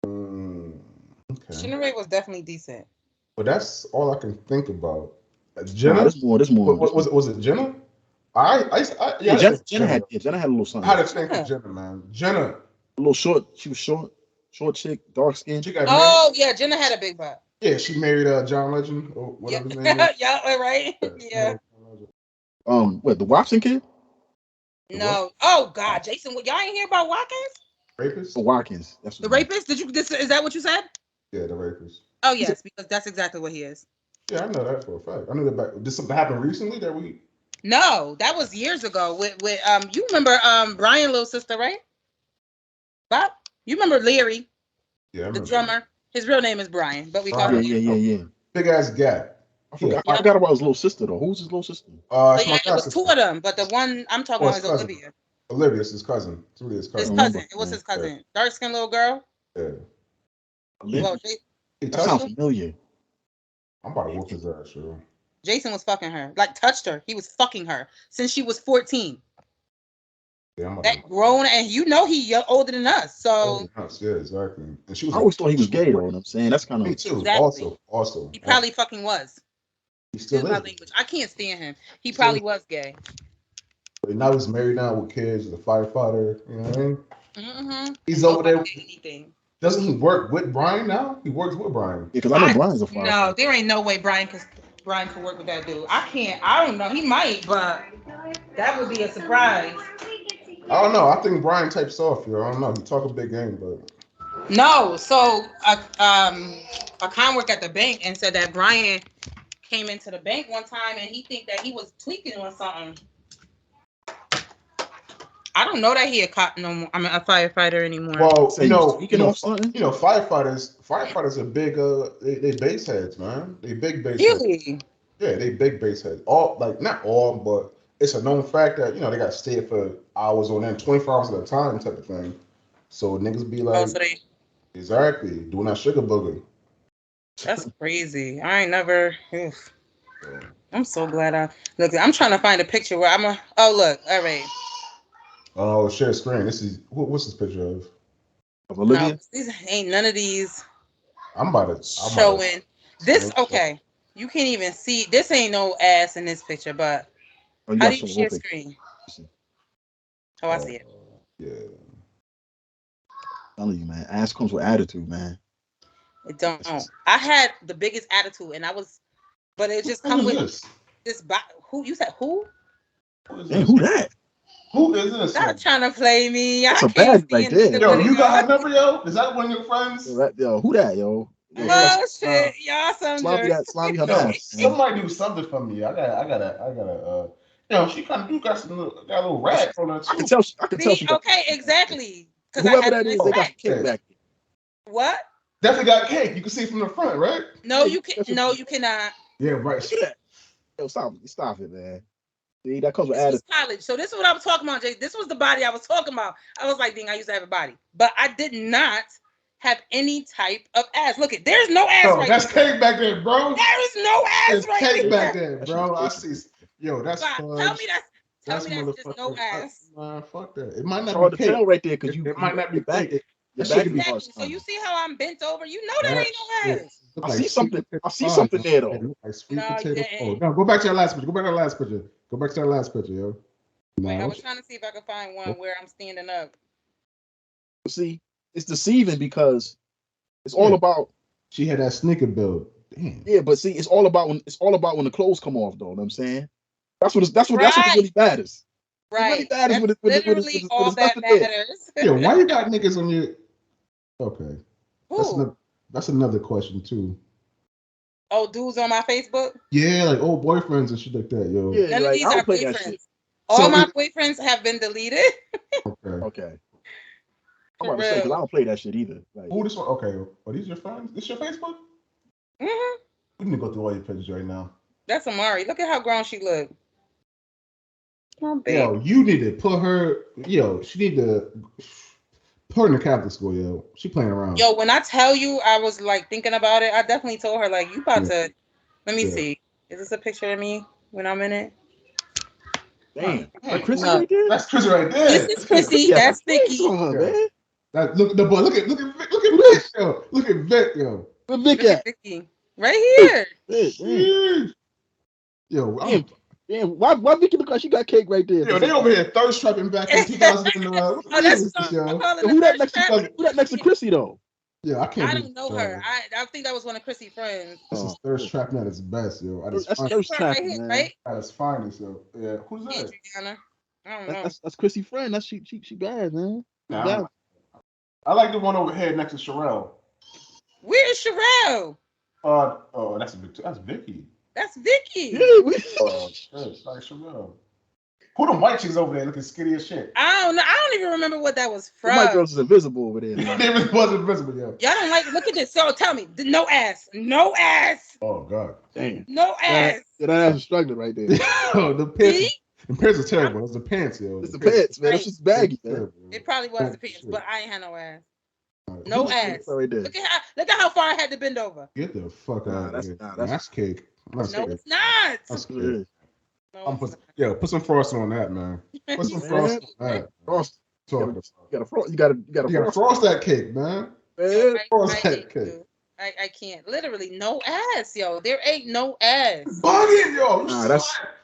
Mm, okay, Shinneray was definitely decent. but that's all I can think about. Nah, Jenna, was it Jenna? Yeah, Yeah, I think Jenna. Jenna had a little I something. had Who's a thing for Jenna? Jenna, man. Jenna, A little short. She was short chick, dark skin. she got married. Oh yeah, Jenna had a big butt. Yeah, she married John Legend or Yeah, whatever his name is. yeah, all right. Yeah, she Yeah. married John Legend. What, the Watson kid? The what? No. Oh God, Jason, what y'all ain't hear about Watkins? The Rapist? Watkins. That's The what name. rapist? Did you? Is that what you said? Yeah, the rapist. Oh He's a, yes, because that's exactly what he is. Yeah, I know that for a fact. I knew that back. Did something happen recently that we? No, that was years ago. With you remember Brian, little sister, right? Bob, you remember Leary, Yeah, I the remember. drummer? His real name is Brian, but we call yeah, him. Brian. yeah, yeah, Oh, yeah. big ass gap. Yeah. I Yeah. forgot about his little sister though. Who's his little sister? It's But yeah, my it god was two sister. of them, but the one I'm talking Oh, about his is cousin. Olivia. Olivia, it's his cousin. It's really his I His don't cousin. cousin. remember, It was man. his cousin. Dark skinned little girl. Yeah. Well, Olivia. He That touched sounds her. familiar. I'm about to whoop his ass, yo. Jason was fucking her, like touched her. He was fucking her since she was 14. Yeah, I'm about to. That grown, and you know older than us, Oh, so nuts. Yeah, exactly. And she was I like, always thought he was gay though. You know what I'm saying? That's kind me of too. exactly. Also, He probably fucking was. he Excuse still my is. language. I can't stand him. He Still is. probably was gay. But now he's married now with kids, he's a firefighter. You know what I mean? Mm-hmm. He's And over nobody there. did anything. Doesn't he work with Brian now? He works with Brian. because I know Brian's a No, firefighter. there ain't no way Brian could work with that dude. I can't. I don't know. He might, but that would be a surprise. I don't know. I think Brian types off, yo. I don't know. He talk a big game, but No, so a con worked at the bank and said that Brian came into the bank one time and he think that he was tweaking or something. I don't know that he a cop no more. I'm a firefighter anymore. well, Say he was tweaking off something. firefighters are big. They base heads, man. They big base heads. Really? Yeah, they big base heads. All like not all, but it's a known fact that they got to stay for hours on end, 24 hours at a time, type of thing. So niggas be Oh, like, so they, exactly, doing that sugar booger. that's crazy. I ain't never. Oof. So, I'm so glad I look. I'm trying to find a picture where I'm a. Oh look, all right. Oh, share screen. This is what's this picture of? Olivia. No, these ain't none of these I'm about to showing. This okay. You can't even see. This ain't no ass in this picture. But Oh, you how got do you some share open. screen? Oh, I see it. Yeah. I'm telling you, man. Ass comes with attitude, man. It don't. I had the biggest attitude, and I was, but it just come with this. Who you said? Who? Man, who that? Who is this? Stop trying to play me. That's I a can't bad see right there. Yo, you got her number, yo? Is that one of your friends? Yo, who that, yo? Oh shit, y'all some jerks. Slimy her Yo, back. somebody do something for me. I gotta. Yo, she kind of do got a little rat on her too. I can tell. She got. Okay, exactly. Whoever that is, they got cake back. What? Definitely got cake. You can see from the front, right? No, you can. No, you cannot. Yeah, right. See that? Yo, stop it, man. See, that comes with This was attitude. college, so this is what I was talking about, Jay. This was the body I was talking about. I was like, dang, I used to have a body, but I did not have any type of ass. Look at, there's no ass right that's there. Cake back there, bro. There is no ass There's right cake there. back there, bro. I see. Yo, that's Stop. fudge. Tell me that's just no ass. Man, fuck that. It might not Hard be to cake. tell right there because It might not be back. cake. Your That back should be Exactly. So you see how I'm bent over? You know that ain't no ass. I see something. I see something there though. Like sweet No, potato. you Oh, didn't. no, go back to that last picture. Go back to that last picture. Go back to that last picture, yo. Wait, I was trying to see if I could find one where I'm standing up. See, it's deceiving because it's all about. She had that sneaker build. Damn. Yeah, but see, it's all about when the clothes come off, though. You know what I'm saying? That's what really matters. Right. It really matters That's when literally all that matters. Yeah, why you got niggas on your? Okay. Who? That's another question too. Oh, dudes on my Facebook? Yeah, like old boyfriends and shit like that, yo. Yeah, none of these are boyfriends. All my boyfriends have been deleted. Okay. I'm about to say because I don't play that shit either. Like, oh, this one. Okay. Are these your friends? This your Facebook? Mm-hmm. We need to go through all your pictures right now. That's Amari. Look at how grown she look. Oh, yo, you need to put her. Yo, she need to put her in the Catholic school. Yo, she playing around. Yo, when I tell you, I was like thinking about it. I definitely told her like, you about to. Let me see. Is this a picture of me when I'm in it? Damn, that's Chrissy right there. That's Chrissy right there. This is Chrissy. That's Vicky. Man. Look, the boy. Look at Vic, yo. Look at Vic, yo. Where Vic at? Vicky. Right here. Yo, damn. Why Vicky look like she got cake right there? Yo, they over here thirst trapping back in 2000. Oh, that's yo. Who that next to Chrissy though? Yeah, I can't. I don't know her. I think that was one of Chrissy's friends. This is thirst trapping at its best, yo. That's thirst trapping, man. Right? At its finest, yo. Yeah, who's that? Adriana. I don't know. That's Chrissy's friend. That's she bad, man. Nah, I like the one over here next to Sherelle. Where's Sherelle? Oh, that's Vicky. That's Vicky. Oh, shit, sorry, Sherelle. Who the white chicks over there looking skinny as shit? I don't know. I don't even remember what that was from. The white girls is invisible over there. They was invisible, yo. Y'all don't like. Look at this. So tell me, no ass, no ass. Oh God, damn, no ass. That ass is struggling right there. Yo, the pants. The pants are terrible. It's the pants, yo. It's the pants, man. It's just baggy, man. It probably was the pants, but I ain't had no ass. No ass. Right there. Look at how far I had to bend over. Get the fuck out of here. That's cake. No, it's not. That's cake. Put some frosting on that, man. Put some frosting on that. Frost. You gotta frost that cake, man. Frost that cake. I can't. Literally, no ass, yo. There ain't no ass. Bugging, yo.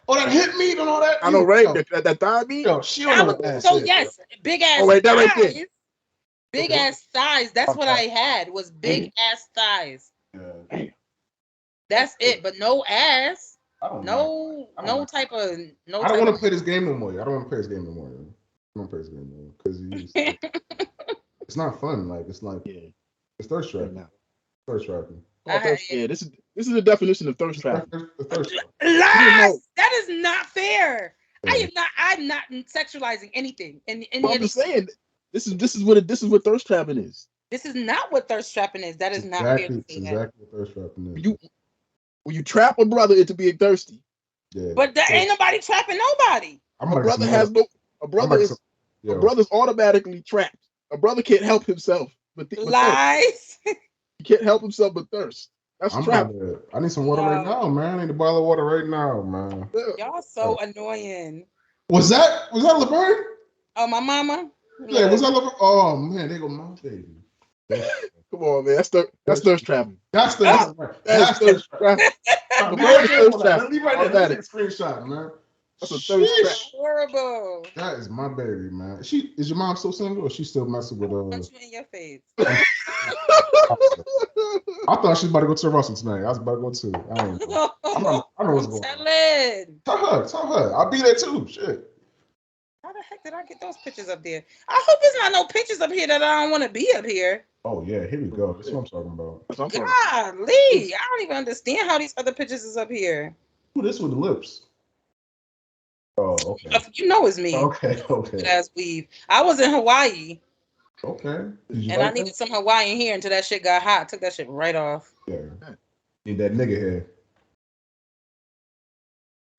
All that hip meat and all that. I know, right? That thigh meat. Yo, she don't know ass. So yes, big ass. Oh, wait, that right there. Big ass thighs. That's what I had. Was big ass thighs. Yeah. That's it. But no ass. I don't know. No type of. No. I don't want to play this game no more. I don't want to play this game no more. I don't play this game no more because it's not fun. Like it's like it's thirst trapping. Thirst trapping. Yeah, this is the definition of thirst trapping. Lies. That is not fair. Yeah. I'm not sexualizing anything. And I'm just saying, this is what thirst trapping is. This is not what thirst trapping is. That is not fair. Exactly what thirst trapping is. When you trap a brother into being thirsty. Yeah. But there ain't nobody trapping nobody. A brother's automatically trapped. A brother can't help himself. But lies. He can't help himself but thirst. That's trap. I need some water right now, man. I need a bottle of water right now, man. Y'all so annoying. Was that Laverne? Oh, my mama. Yeah, Look. what's that looking? Oh man, they go my baby. Come on, man. That's thirst trapping. That's the Oh. That's thirst trapping. Nah, The leave word right is there, thirst hold on. trap. Leave right there. Let me take a screenshot, man. That's a thirst trap. Sheesh. Horrible. That is my baby, man. Is your mom still single, or she still messing with Punch you in your face. I thought she was about to go to Russell tonight. I was about to go too. I ain't know. I know what's going on. Tell her. I'll be there too. Shit. How the heck did I get those pictures up there? I hope it's not no pictures up here that I don't want to be up here. Oh yeah, here we go. That's what I'm talking about. Golly, I don't even understand how these other pictures is up here. Ooh, this with the lips. Oh, okay. You know it's me. Okay. As weave. I was in Hawaii. Okay. And I needed some Hawaiian hair until that shit got hot. Took that shit right off. Yeah. Need that nigga hair.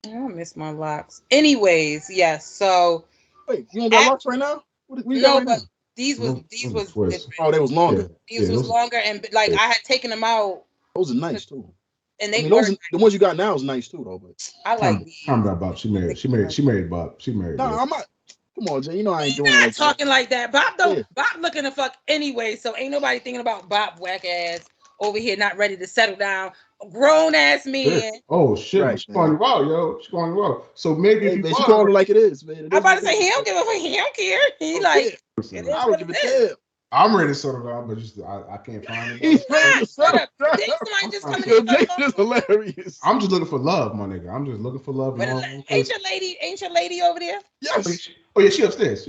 I miss my locks. Anyways, yes. So wait, you don't got locks right now? What you no, got right but now? these was different. Oh, they was longer. These was longer, and like I had taken them out. Those are nice too. And they those the ones you got now is nice too though. But I like these. Talking about Bob. She married Bob. She married. No, I'm not. Come on, Jay. You know I ain't doing not like talking that. like that. Bob don't. Yeah. Bob looking to fuck anyway, so ain't nobody thinking about Bob whack ass over here not ready to settle down. Grown ass man. Oh shit! Right, she's going wild, yo. She's going wild. So maybe if you she called it like it is, man. I'm about to say he don't give a fuck. He don't care. He like. I don't give a damn. I'm ready to settle down, but just I can't find it. He's ready to settle down. Just coming in. This is hilarious. I'm just looking for love, my nigga. I'm just looking for love. Ain't your lady over there? Yes. Oh yeah, she upstairs.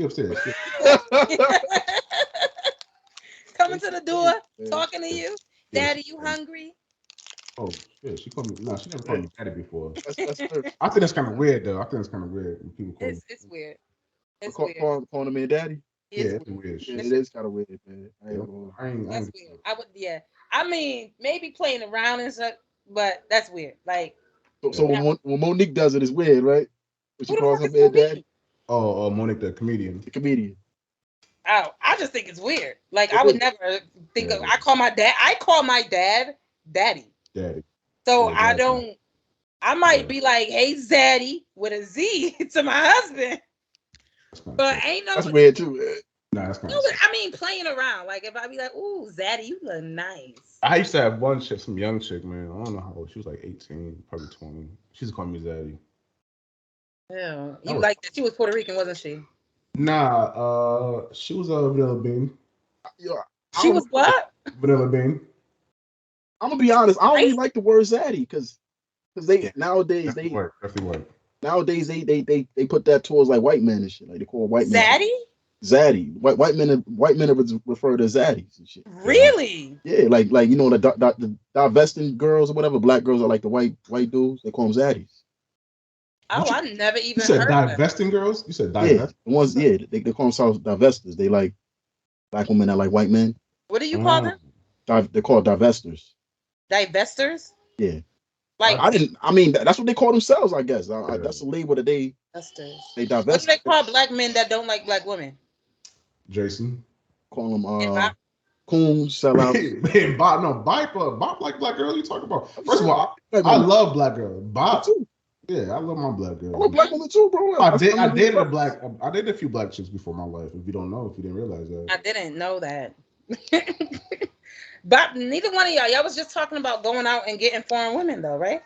Coming to the door, talking to you. Daddy, you hungry? Oh shit, she called me. No, she never called me daddy before. I think that's kind of weird though. I think it's kind of weird when people call it's weird. It's weird. Calling a man daddy. Yeah, it's weird. Yeah, it is kind of weird, man. That's weird. I would, yeah. I mean, maybe playing around and stuff, but that's weird. Like, so when Monique does it, it's weird, right? When she calls him man daddy. Oh, Monique, the comedian. The comedian. Oh, I just think it's weird. Like, I would never think of. I call my dad daddy. Daddy. So I don't. I might be like, "Hey, Zaddy," with a Z to my husband. But ain't no. That's weird too. Nah, that's kind of. I mean, playing around. Like if I be like, "Ooh, Zaddy, you look nice." I used to have one chick, some young chick, man. I don't know how old she was, like 18, probably 20. She used to call me Zaddy. Yeah, you like that? She was Puerto Rican, wasn't she? Nah, she was a vanilla bean. She was what? Vanilla bean. I'm gonna be honest. I don't really like the word Zaddy because nowadays they put that towards like white men and shit. Like they call white men Zaddy. White men refer to zaddies and shit. Really? Yeah, like you know the divesting girls or whatever. Black girls are like the white dudes. They call them zaddies. Oh, I never even you said heard divesting girls? You said divesting? Yeah, the ones, they call themselves divestors. They like black women that like white men. What do you call them? They're called divestors. Divestors? Yeah. Like that's what they call themselves, I guess. That's a label that they divest. What do they call black men that don't like black women? Jason. Call them coons, sellouts. Bob like black girls. You talking about? First of all, I love black girls. Bob too. Yeah, I love my black girl. I love black women too, bro. I dated a few black chicks before my life. If you didn't realize that. I didn't know that. But neither one of y'all was just talking about going out and getting foreign women, though, right?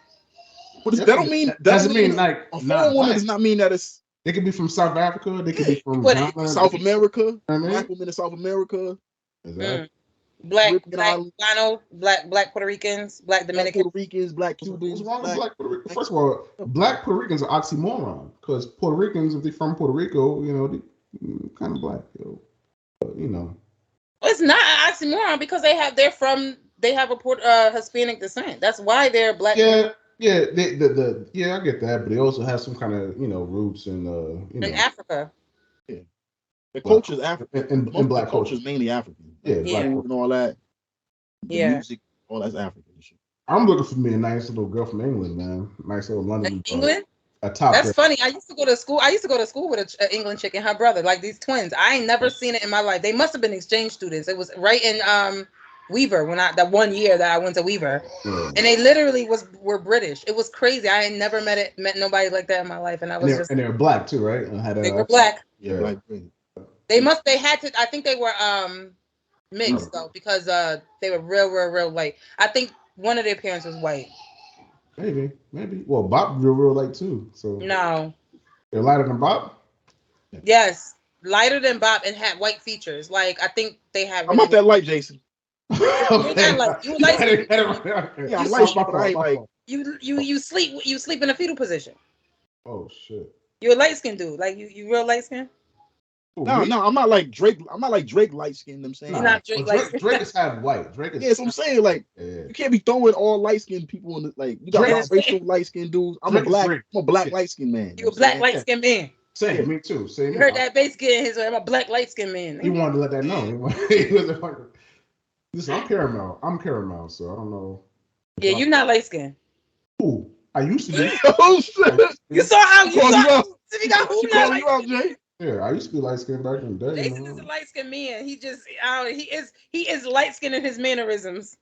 But that don't mean like a foreign woman does not mean that it's. They could be from South Africa. They could be from South America. Black women in South America. Exactly. Black Puerto Ricans, black Dominicans, Puerto Ricans, black Cubans. What's wrong with black Puerto Ricans? First of all, black Puerto Ricans are oxymoron because Puerto Ricans, if they're from Puerto Rico, they kind of black, It's not an oxymoron because they have a Hispanic descent. That's why they're black. Yeah, I get that, but they also have some kind of roots in in Africa. Yeah, the culture is African, and black culture is mainly African. Yeah, black and all that. Yeah, music, all that's African. I'm looking for me a nice little girl from England, man. Nice little London. England. That's funny. I used to go to school with an England chick and her brother, like these twins. I ain't never seen it in my life. They must have been exchange students. It was right in Weaver that 1 year that I went to Weaver, Yeah. and they literally were British. It was crazy. I ain't never met nobody like that in my life, and I was just. And they're black too, right? And had They were black. Yeah, black British. They had to. I think they were mixed though, because they were real light. I think one of their parents was white. Maybe. Well, Bob real light too. So No. They're lighter than Bob. Yes, lighter than Bob and had white features. Like I think they had. I'm not that light, Jason. Okay. You light. Yeah, I'm light, but I ain't like. You sleep in a fetal position. Oh shit. You're a light skinned dude. Like you real light skinned. No, I'm not like Drake. I'm not like Drake light skinned. I'm saying You're not Drake light skinned. Drake is half white. Drake is. Yes, I'm saying like you can't be throwing all light skinned people in the like. You got racial light skinned dudes. I'm a black light skinned man. You a black light skinned man. Same, me too. Same. You heard that bass get in his way. I'm a black light skinned man. He wanted to let that know. He wasn't like, listen, I'm caramel, so I don't know. Yeah, you're not light skinned. Ooh, I used to be. Oh shit! You saw how you saw. You got you out, Jay. Yeah, I used to be light skinned back in the day. Jason is a light skinned man. He is light skinned in his mannerisms.